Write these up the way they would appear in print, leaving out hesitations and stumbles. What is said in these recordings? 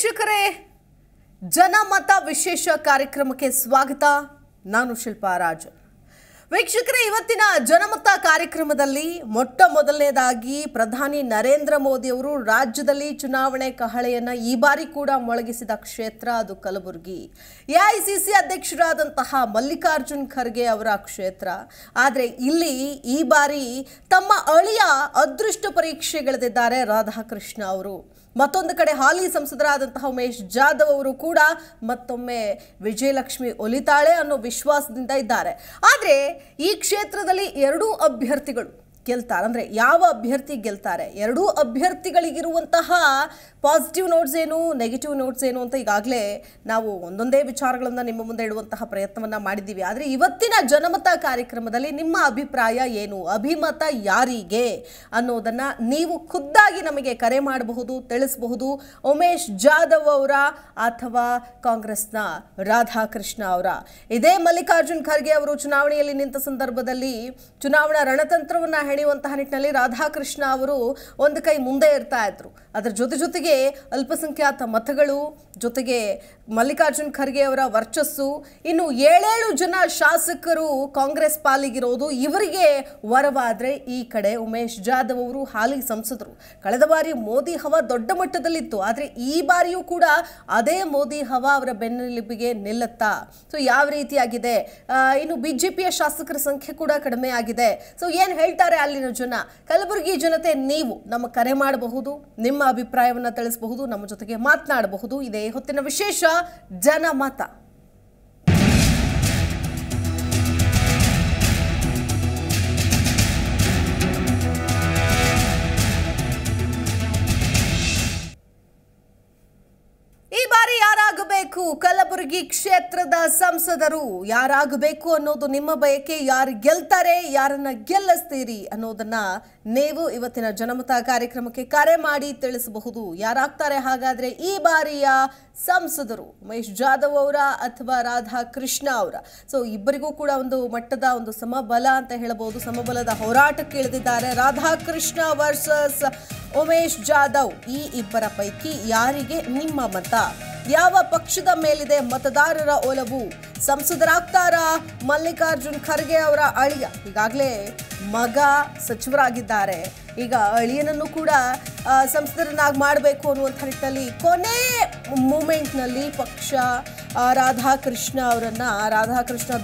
ವೀಕ್ಷಕರೇ, ಜನಮತ ವಿಶೇಷ ಕಾರ್ಯಕ್ರಮಕ್ಕೆ ಸ್ವಾಗತ. ನಾನು ಶಿಲ್ಪಾ ರಾಜ್. ವೀಕ್ಷಕರೇ, ಇವತ್ತಿನ ಜನಮತ ಕಾರ್ಯಕ್ರಮದಲ್ಲಿ ಮೊದಲನೇದಾಗಿ ಪ್ರಧಾನಿ ನರೇಂದ್ರ ಮೋದಿ ಅವರು ರಾಜ್ಯದಲ್ಲಿ ಚುನಾವಣೆ ಕಹಳೆಯನ್ನ ಈ ಬಾರಿ ಕೂಡ ಮೊಳಗಿಸಿದ ಕ್ಷೇತ್ರ ಅದು ಕಲಬುರಗಿ. ಎಐಸಿಸಿ ಅಧ್ಯಕ್ಷರಾದಂತಹ ಮಲ್ಲಿಕಾರ್ಜುನ್ ಖರ್ಗೆ ಅವರ ಕ್ಷೇತ್ರ. ಆದರೆ ಇಲ್ಲಿ ಈ ಬಾರಿ ತಮ್ಮ ಅಳಿಯ ಅದೃಷ್ಟ ಪರೀಕ್ಷೆಗಿಳಿದಿದ್ದಾರೆ ರಾಧಾಕೃಷ್ಣ ಅವರು. ಮತ್ತೊಂದು ಕಡೆ ಹಾಲಿ ಸಂಸದರಾದಂತಹ ಉಮೇಶ್ ಜಾಧವ್ ಅವರು ಕೂಡ ಮತ್ತೊಮ್ಮೆ ವಿಜಯಲಕ್ಷ್ಮಿ ಒಲಿತಾಳೆ ಅನ್ನೋ ವಿಶ್ವಾಸದಿಂದ ಇದ್ದಾರೆ. ಆದರೆ ಈ ಕ್ಷೇತ್ರದಲ್ಲಿ ಎರಡೂ ಅಭ್ಯರ್ಥಿಗಳು ಗೆಲ್ತಾರೆ. ಅಂದರೆ ಯಾವ ಅಭ್ಯರ್ಥಿ ಗೆಲ್ತಾರೆ, ಎರಡೂ ಅಭ್ಯರ್ಥಿಗಳಿಗಿರುವಂತಹ ಪಾಸಿಟಿವ್ ನೋಟ್ಸ್ ಏನು, ನೆಗೆಟಿವ್ ನೋಟ್ಸ್ ಏನು ಅಂತ ಈಗಾಗಲೇ ನಾವು ಒಂದೊಂದೇ ವಿಚಾರಗಳನ್ನು ನಿಮ್ಮ ಮುಂದೆ ಇಡುವಂತಹ ಪ್ರಯತ್ನವನ್ನು ಮಾಡಿದ್ದೀವಿ. ಆದರೆ ಇವತ್ತಿನ ಜನಮತ ಕಾರ್ಯಕ್ರಮದಲ್ಲಿ ನಿಮ್ಮ ಅಭಿಪ್ರಾಯ ಏನು, ಅಭಿಮತ ಯಾರಿಗೆ ಅನ್ನೋದನ್ನು ನೀವು ಖುದ್ದಾಗಿ ನಮಗೆ ಕರೆ ಮಾಡಬಹುದು, ತಿಳಿಸಬಹುದು. ಉಮೇಶ್ ಜಾಧವ್ ಅವರ ಅಥವಾ ಕಾಂಗ್ರೆಸ್ನ ರಾಧಾಕೃಷ್ಣ ಅವರ. ಇದೇ ಮಲ್ಲಿಕಾರ್ಜುನ್ ಖರ್ಗೆ ಅವರು ಚುನಾವಣೆಯಲ್ಲಿ ನಿಂತ ಸಂದರ್ಭದಲ್ಲಿ ಚುನಾವಣಾ ರಣತಂತ್ರವನ್ನು ಹೆಣೆಯುವಂತಹ ನಿಟ್ಟಿನಲ್ಲಿ ರಾಧಾಕೃಷ್ಣ ಅವರು ಒಂದು ಕೈ ಮುಂದೆ ಇರ್ತಾ ಇದ್ರು. ಅದರ ಜೊತೆಗೆ ಅಲ್ಪಸಂಖ್ಯಾತ ಮತಗಳು, ಜೊತೆಗೆ ಮಲ್ಲಿಕಾರ್ಜುನ್ ಖರ್ಗೆ ಅವರ ವರ್ಚಸ್ಸು, ಇನ್ನು 7 ಜನ ಶಾಸಕರು ಕಾಂಗ್ರೆಸ್ ಪಾಲಿಗಿರೋದು ಇವರಿಗೆ ವರವಾದ್ರೆ, ಈ ಕಡೆ ಉಮೇಶ್ ಜಾಧವ್ ಅವರು ಹಾಲಿ ಸಂಸದರು. ಕಳೆದ ಬಾರಿ ಮೋದಿ ಹವಾ ದೊಡ್ಡ ಮಟ್ಟದಲ್ಲಿತ್ತು, ಆದರೆ ಈ ಬಾರಿಯೂ ಕೂಡ ಅದೇ ಮೋದಿ ಹವಾ ಅವರ ಬೆನ್ನೆಲುಬಿಗೆ ನಿಲ್ಲುತ್ತಾ? ಸೊ ಯಾವ ರೀತಿಯಾಗಿದೆ? ಇನ್ನು ಬಿಜೆಪಿಯ ಶಾಸಕರ ಸಂಖ್ಯೆ ಕೂಡ ಕಡಿಮೆ ಆಗಿದೆ. ಸೊ ಏನು ಹೇಳ್ತಾರೆ ಅಲ್ಲಿನ ಜನ? ಕಲಬುರಗಿ ಜನತೆ ನೀವು ನಮ್ಮ ಕರೆ ಮಾಡಬಹುದು, ನಿಮ್ಮ ಅಭಿಪ್ರಾಯವನ್ನು ತಿಳಿಸಬಹುದು, ನಮ್ಮ ಜೊತೆಗೆ ಮಾತನಾಡಬಹುದು. ಇದೇ ಹೊತ್ತಿನ ವಿಶೇಷ ಜನಮತ. ಈ ಬಾರಿ ಯಾರಾಗಬೇಕು ಕಲಬುರಗಿ ಕ್ಷೇತ್ರದ ಸಂಸದರು, ಯಾರಾಗಬೇಕು ಅನ್ನೋದು ನಿಮ್ಮ ಬಯಕೆ. ಯಾರು ಗೆಲ್ತಾರೆ, ಯಾರನ್ನ ಗೆಲ್ಲಿಸ್ತೀರಿ ಅನ್ನೋದನ್ನ ನೀವು ಇವತ್ತಿನ ಜನಮತ ಕಾರ್ಯಕ್ರಮಕ್ಕೆ ಕರೆ ಮಾಡಿ ತಿಳಿಸಬಹುದು. ಯಾರಾಗ್ತಾರೆ ಹಾಗಾದ್ರೆ ಈ ಬಾರಿಯ ಸಂಸದರು, ಉಮೇಶ್ ಜಾಧವ್ ಅವರ ಅಥವಾ ರಾಧಾಕೃಷ್ಣ ಅವರ? ಸೊ ಇಬ್ಬರಿಗೂ ಕೂಡ ಒಂದು ಮಟ್ಟದ ಒಂದು ಸಮಬಲ ಅಂತ ಹೇಳಬಹುದು, ಸಮಬಲದ ಹೋರಾಟಕ್ಕೆ ಇಳಿದಿದ್ದಾರೆ. ರಾಧಾಕೃಷ್ಣ ವರ್ಸಸ್ ಉಮೇಶ್ ಜಾಧವ್. ಈ ಇಬ್ಬರ ಪೈಕಿ ಯಾರಿಗೆ ನಿಮ್ಮ ಮತ? ಯಾವ ಪಕ್ಷದ ಮೇಲಿದೆ ಮತದಾರರ ಒಲವು? ಸಂಸದರಾಗ್ತಾರಾ ಮಲ್ಲಿಕಾರ್ಜುನ್ ಖರ್ಗೆ ಅವರ ಅಳಿಯ? ಈಗಾಗಲೇ ಮಗ ಸಚಿವರಾಗಿದ್ದಾರೆ, ಈಗ ಅಳಿಯನನ್ನು ಕೂಡ ಸಂಸದರನ್ನಾಗಿ ಮಾಡಬೇಕು ಅನ್ನುವಂಥ ನಿಟ್ಟಿನಲ್ಲಿ ಕೊನೆ ಮೂಮೆಂಟ್ನಲ್ಲಿ ಪಕ್ಷ ರಾಧಾಕೃಷ್ಣ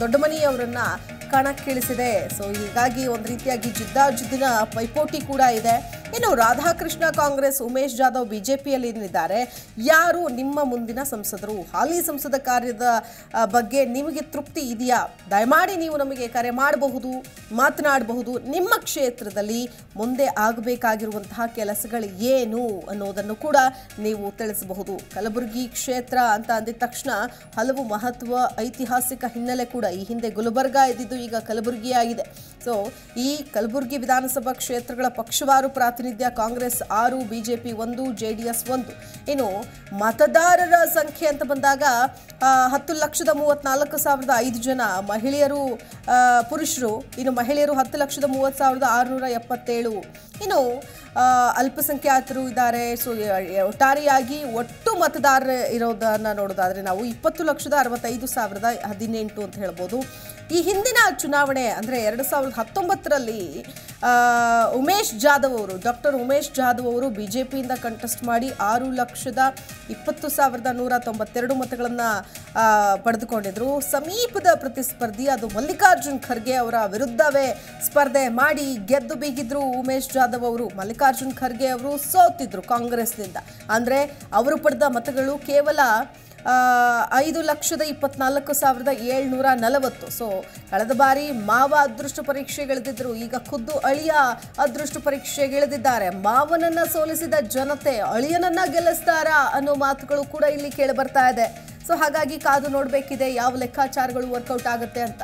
ದೊಡ್ಡಮನಿಯವರನ್ನ ಕಣಕ್ಕಿಳಿಸಿದೆ. ಸೊ ಹೀಗಾಗಿ ಒಂದು ರೀತಿಯಾಗಿ ಜಿದ್ದಿನ ಪೈಪೋಟಿ ಕೂಡ ಇದೆ. ಇನ್ನು ರಾಧಾಕೃಷ್ಣ ಕಾಂಗ್ರೆಸ್, ಉಮೇಶ್ ಜಾಧವ್ ಬಿಜೆಪಿಯಲ್ಲಿ ಇದ್ದಾರೆ. ಯಾರು ನಿಮ್ಮ ಮುಂದಿನ ಸಂಸದರು? ಹಾಲಿ ಸಂಸದ ಕಾರ್ಯದ ಬಗ್ಗೆ ನಿಮಗೆ ತೃಪ್ತಿ ಇದೆಯಾ? ದಯಮಾಡಿ ನೀವು ನಮಗೆ ಕರೆ ಮಾಡಬಹುದು, ಮಾತನಾಡಬಹುದು. ನಿಮ್ಮ ಕ್ಷೇತ್ರದಲ್ಲಿ ಮುಂದೆ ಆಗಬೇಕಾಗಿರುವಂತಹ ಕೆಲಸಗಳು ಏನು ಅನ್ನೋದನ್ನು ಕೂಡ ನೀವು ತಿಳಿಸಬಹುದು. ಕಲಬುರಗಿ ಕ್ಷೇತ್ರ ಅಂತ ಅಂದಿದ ತಕ್ಷಣ ಹಲವು ಮಹತ್ವ, ಐತಿಹಾಸಿಕ ಹಿನ್ನೆಲೆ ಕೂಡ. ಈ ಹಿಂದೆ ಗುಲ್ಬರ್ಗಾ ಇದ್ದಿದ್ದು ಈಗ ಕಲಬುರಗಿ ಆಗಿದೆ. ಸೊ ಈ ಕಲಬುರಗಿ ವಿಧಾನಸಭಾ ಕ್ಷೇತ್ರಗಳ ಪಕ್ಷವಾರು ಪ್ರಾತಿನಿಧ್ಯ ಕಾಂಗ್ರೆಸ್ 6, ಬಿಜೆಪಿ 1, JDS 1. ಇನ್ನು ಮತದಾರರ ಸಂಖ್ಯೆ ಅಂತ ಬಂದಾಗ 10,34,500 ಜನ ಮಹಿಳೆಯರು, ಪುರುಷರು. ಇನ್ನು ಮಹಿಳೆಯರು 10,30,677. ಇನ್ನು ಅಲ್ಪಸಂಖ್ಯಾತರು ಇದ್ದಾರೆ. ಸೊ ಒಟ್ಟಾರೆಯಾಗಿ ಒಟ್ಟು ಮತದಾರರು ಇರೋದನ್ನು ನೋಡೋದಾದರೆ ನಾವು 20,65,018 ಅಂತ ಹೇಳ್ಬೋದು. ಈ ಹಿಂದಿನ ಚುನಾವಣೆ ಅಂದರೆ 2019ರಲ್ಲಿ ಡಾಕ್ಟರ್ ಉಮೇಶ್ ಜಾಧವ್ ಅವರು ಬಿಜೆಪಿಯಿಂದ ಕಂಟೆಸ್ಟ್ ಮಾಡಿ 6,20,192 ಮತಗಳನ್ನು ಪಡೆದುಕೊಂಡಿದ್ರು. ಸಮೀಪದ ಪ್ರತಿಸ್ಪರ್ಧಿ ಅದು ಮಲ್ಲಿಕಾರ್ಜುನ್ ಖರ್ಗೆ ಅವರ ವಿರುದ್ಧವೇ ಸ್ಪರ್ಧೆ ಮಾಡಿ ಗೆದ್ದು ಬೀಗಿದ್ರು ಉಮೇಶ್ ಜಾಧವ್ ಅವರು. ಮಲ್ಲಿಕಾರ್ಜುನ್ ಖರ್ಗೆ ಅವರು ಸೋತಿದ್ರು ಕಾಂಗ್ರೆಸ್ನಿಂದ. ಅಂದರೆ ಅವರು ಪಡೆದ ಮತಗಳು ಕೇವಲ 5,24,740. ಸೊ ಕಳೆದ ಬಾರಿ ಮಾವ ಅದೃಷ್ಟ ಪರೀಕ್ಷೆಗಿಳಿದಿದ್ರು, ಈಗ ಖುದ್ದು ಅಳಿಯ ಅದೃಷ್ಟ ಪರೀಕ್ಷೆಗಿಳಿದಿದ್ದಾರೆ. ಮಾವನನ್ನ ಸೋಲಿಸಿದ ಜನತೆ ಅಳಿಯನನ್ನ ಗೆಲ್ಲಿಸ್ತಾರಾ ಅನ್ನೋ ಮಾತುಗಳು ಕೂಡ ಇಲ್ಲಿ ಕೇಳಿ ಬರ್ತಾ ಇದೆ. ಸೊ ಹಾಗಾಗಿ ಕಾದು ನೋಡಬೇಕಿದೆ ಯಾವ ಲೆಕ್ಕಾಚಾರಗಳು ವರ್ಕೌಟ್ ಆಗುತ್ತೆ ಅಂತ.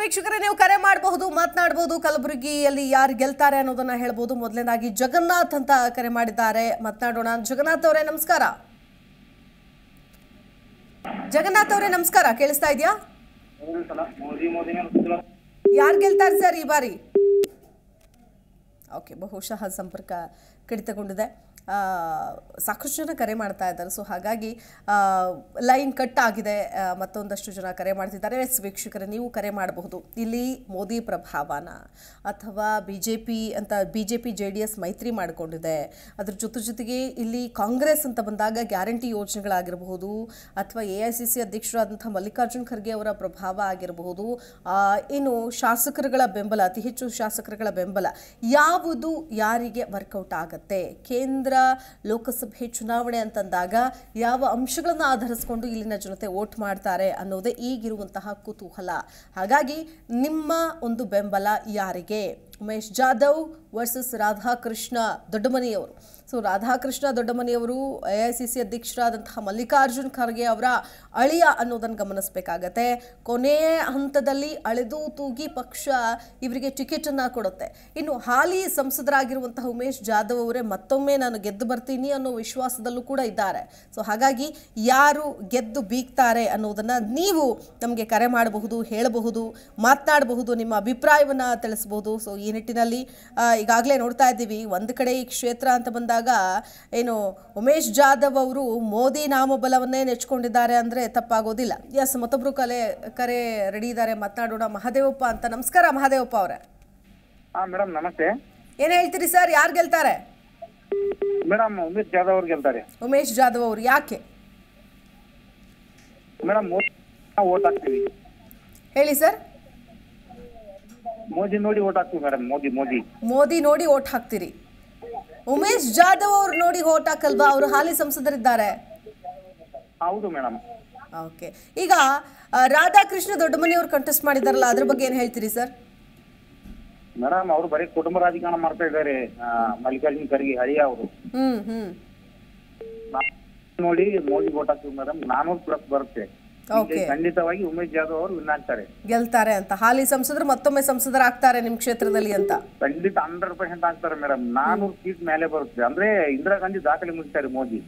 ವೀಕ್ಷಕರೇ, ನೀವು ಕರೆ ಮಾಡಬಹುದು, ಮಾತನಾಡಬಹುದು. ಕಲಬುರಗಿಯಲ್ಲಿ ಯಾರು ಗೆಲ್ತಾರೆ ಅನ್ನೋದನ್ನ ಹೇಳ್ಬೋದು. ಮೊದಲನೇದಾಗಿ ಜಗನ್ನಾಥ್ ಅಂತ ಕರೆ ಮಾಡಿದ್ದಾರೆ, ಮಾತನಾಡೋಣ. ಜಗನ್ನಾಥ್ ಅವರೇ ನಮಸ್ಕಾರ. ಜಗನ್ನಾಥ್ ಅವರೇ ನಮಸ್ಕಾರ, ಕೇಳಿಸ್ತಾ ಇದೆಯಾ? ಯಾರು ಗೆಲ್ತಾರೆ ಸರ್ ಈ ಬಾರಿ? ಓಕೆ, ಬಹುಶಃ ಸಂಪರ್ಕ ಕಡಿತಗೊಂಡಿದೆ. ಸಾಕಷ್ಟು ಜನ ಕರೆ ಮಾಡ್ತಾ ಇದ್ದಾರೆ. ಸೊ ಹಾಗಾಗಿ ಲೈನ್ ಕಟ್ ಆಗಿದೆ. ಮತ್ತೊಂದಷ್ಟು ಜನ ಕರೆ ಮಾಡ್ತಿದ್ದಾರೆ. ವೀಕ್ಷಕರೇ, ನೀವು ಕರೆ ಮಾಡಬಹುದು. ಇಲ್ಲಿ ಮೋದಿ ಪ್ರಭಾವನ ಅಥವಾ ಬಿಜೆಪಿ JDS ಮೈತ್ರಿ ಮಾಡಿಕೊಂಡಿದೆ. ಅದ್ರ ಜೊತೆಗೆ ಇಲ್ಲಿ ಕಾಂಗ್ರೆಸ್ ಅಂತ ಬಂದಾಗ ಗ್ಯಾರಂಟಿ ಯೋಜನೆಗಳಾಗಿರಬಹುದು, ಅಥವಾ AICC ಅಧ್ಯಕ್ಷರಾದಂಥ ಮಲ್ಲಿಕಾರ್ಜುನ್ ಖರ್ಗೆ ಅವರ ಪ್ರಭಾವ ಆಗಿರಬಹುದು, ಇನ್ನು ಶಾಸಕರುಗಳ ಬೆಂಬಲ, ಅತಿ ಹೆಚ್ಚು ಶಾಸಕರುಗಳ ಬೆಂಬಲ, ಯಾವುದು ಯಾರಿಗೆ ವರ್ಕೌಟ್ ಆಗುತ್ತೆ? ಕೇಂದ್ರ ಲೋಕಸಭೆ ಚುನಾವಣೆ ಅಂತಂದಾಗ ಯಾವ ಅಂಶಗಳನ್ನು ಆಧರಿಸಿಕೊಂಡು ಇಲ್ಲಿನ ಜನತೆ ವೋಟ್ ಮಾಡ್ತಾರೆ ಅನ್ನೋದೇ ಈಗಿರುವಂತಹ ಕುತೂಹಲ. ಹಾಗಾಗಿ ನಿಮ್ಮ ಒಂದು ಬೆಂಬಲ ಯಾರಿಗೆ? ಉಮೇಶ್ ಜಾಧವ್ ವರ್ಸಸ್ ರಾಧಾಕೃಷ್ಣ ದೊಡ್ಡಮನಿಯವರು. ಸೊ ರಾಧಾಕೃಷ್ಣ ದೊಡ್ಡಮನಿಯವರು AICC ಅಧ್ಯಕ್ಷರಾದಂತಹ ಮಲ್ಲಿಕಾರ್ಜುನ್ ಖರ್ಗೆ ಅವರ ಅಳಿಯ ಅನ್ನೋದನ್ನು ಗಮನಿಸಬೇಕಾಗತ್ತೆ. ಕೊನೆಯ ಹಂತದಲ್ಲಿ ಅಳೆದು ತೂಗಿ ಪಕ್ಷ ಇವರಿಗೆ ಟಿಕೆಟನ್ನು ಕೊಡುತ್ತೆ. ಇನ್ನು ಹಾಲಿ ಸಂಸದರಾಗಿರುವಂತಹ ಉಮೇಶ್ ಜಾಧವ್ ಅವರೇ ಮತ್ತೊಮ್ಮೆ ನಾನು ಗೆದ್ದು ಬರ್ತೀನಿ ಅನ್ನೋ ವಿಶ್ವಾಸದಲ್ಲೂ ಕೂಡ ಇದ್ದಾರೆ. ಸೊ ಹಾಗಾಗಿ ಯಾರು ಗೆದ್ದು ಬೀಗ್ತಾರೆ ಅನ್ನೋದನ್ನು ನೀವು ನಮಗೆ ಕರೆ ಮಾಡಬಹುದು, ಹೇಳಬಹುದು, ಮಾತನಾಡಬಹುದು, ನಿಮ್ಮ ಅಭಿಪ್ರಾಯವನ್ನು ತಿಳಿಸಬಹುದು. ಸೊ ಈ ನಿಟ್ಟಿನಲ್ಲಿ ಈಗಾಗಲೇ ನೋಡ್ತಾ ಇದ್ದೀವಿ, ಒಂದು ಕಡೆ ಈ ಕ್ಷೇತ್ರ ಅಂತ ಬಂದಾಗ ಏನು ಉಮೇಶ್ ಜಾಧವ್ ಅವರು ಮೋದಿ ನಾಮಬಲವನ್ನೇ ನೆಚ್ಕೊಂಡಿದ್ದಾರೆ ಅಂದರೆ ತಪ್ಪಾಗೋದಿಲ್ಲ. ಎಸ್, ಮತ್ತೊಬ್ರು ಕರೆ ರೆಡಿ ಇದ್ದಾರೆ, ಮಾತನಾಡೋಣ. ಮಹಾದೇವಪ್ಪ ಅಂತ. ನಮಸ್ಕಾರ ಮಹಾದೇವಪ್ಪ ಅವರೇ. ಮೇಡಮ್ ನಮಸ್ತೆ. ಏನ್ ಹೇಳ್ತೀರಿ ಸರ್, ಯಾರು ಗೆಲ್ತಾರೆ? ಮೇಡಮ್ ಉಮೇಶ್ ಜಾಧವ್ ಅವ್ರು ಗೆಲ್ತಾರೆ. ಉಮೇಶ್ ಜಾಧವ್ ಅವರು ಯಾಕೆ? ಮೇಡಮ್ ಓಟ್ ಹಾಕ್ತೀವಿ. ಹೇಳಿ ಸರ್. ಮೋದಿ ನೋಡಿ ಓಟ್ ಹಾಕ್ತೀವಿ ಮೇಡಮ್. ಮೋದಿ ನೋಡಿ ಓಟ್ ಹಾಕ್ತೀರಿ. ಉಮೇಶ್ ಜಾಧವ್ ಅವ್ರು ನೋಡಿ ಓಟ್ ಹಾಕಲ್ವಾ? ಅವರು ಹಾಲಿ ಸಂಸದರಿದ್ದಾರೆ. ಹೌದು ಮೇಡಮ್. ಓಕೆ, ಈಗ ರಾಧಾಕೃಷ್ಣ ದೊಡ್ಡಮನಿ ಅವರು ಕಂಟೆಸ್ಟ್ ಮಾಡಿದಾರಲ್ಲ, ಅದ್ರ ಬಗ್ಗೆ ಏನ್ ಹೇಳ್ತೀರಿ ಸರ್? ಮೇಡಮ್ ಅವರು ಬರೀ ಕುಟುಂಬ ರಾಜಕಾರಣ ಮಾಡ್ತಾ ಇದ್ದಾರೆ. ಮಲ್ಲಿಕಾರ್ಜುನ್ ಖರ್ಗೆ ಹರಿಯ ಅವರು ನೋಡಿ ಮೋದಿ ಓಟ್ ಹಾಕ್ತೀವಿ ಮೇಡಮ್. 400+ ಬರುತ್ತೆ. ಖಂಡಿತವಾಗಿ ಉಮೇಶ್ ಜಾಧವ್ ಅವರು ವಿನ್ ಆಗ್ತಾರೆ, ಗೆಲ್ತಾರೆ ಅಂತ. ಹಾಲಿ ಸಂಸದರು ಮತ್ತೊಮ್ಮೆ ಸಂಸದರಾಗ್ತಾರೆ ನಿಮ್ ಕ್ಷೇತ್ರದಲ್ಲಿ ಅಂತ? ಖಂಡಿತ 100% ಆಗ್ತಾರೆ ಮೇಡಮ್. 400 ಸೀಟ್ ಮೇಲೆ ಬರುತ್ತೆ. ಅಂದ್ರೆ ಇಂದಿರಾ ಗಾಂಧಿ ದಾಖಲೆ ಮುಗಿಸ್ತಾರೆ ಮೋದಿ.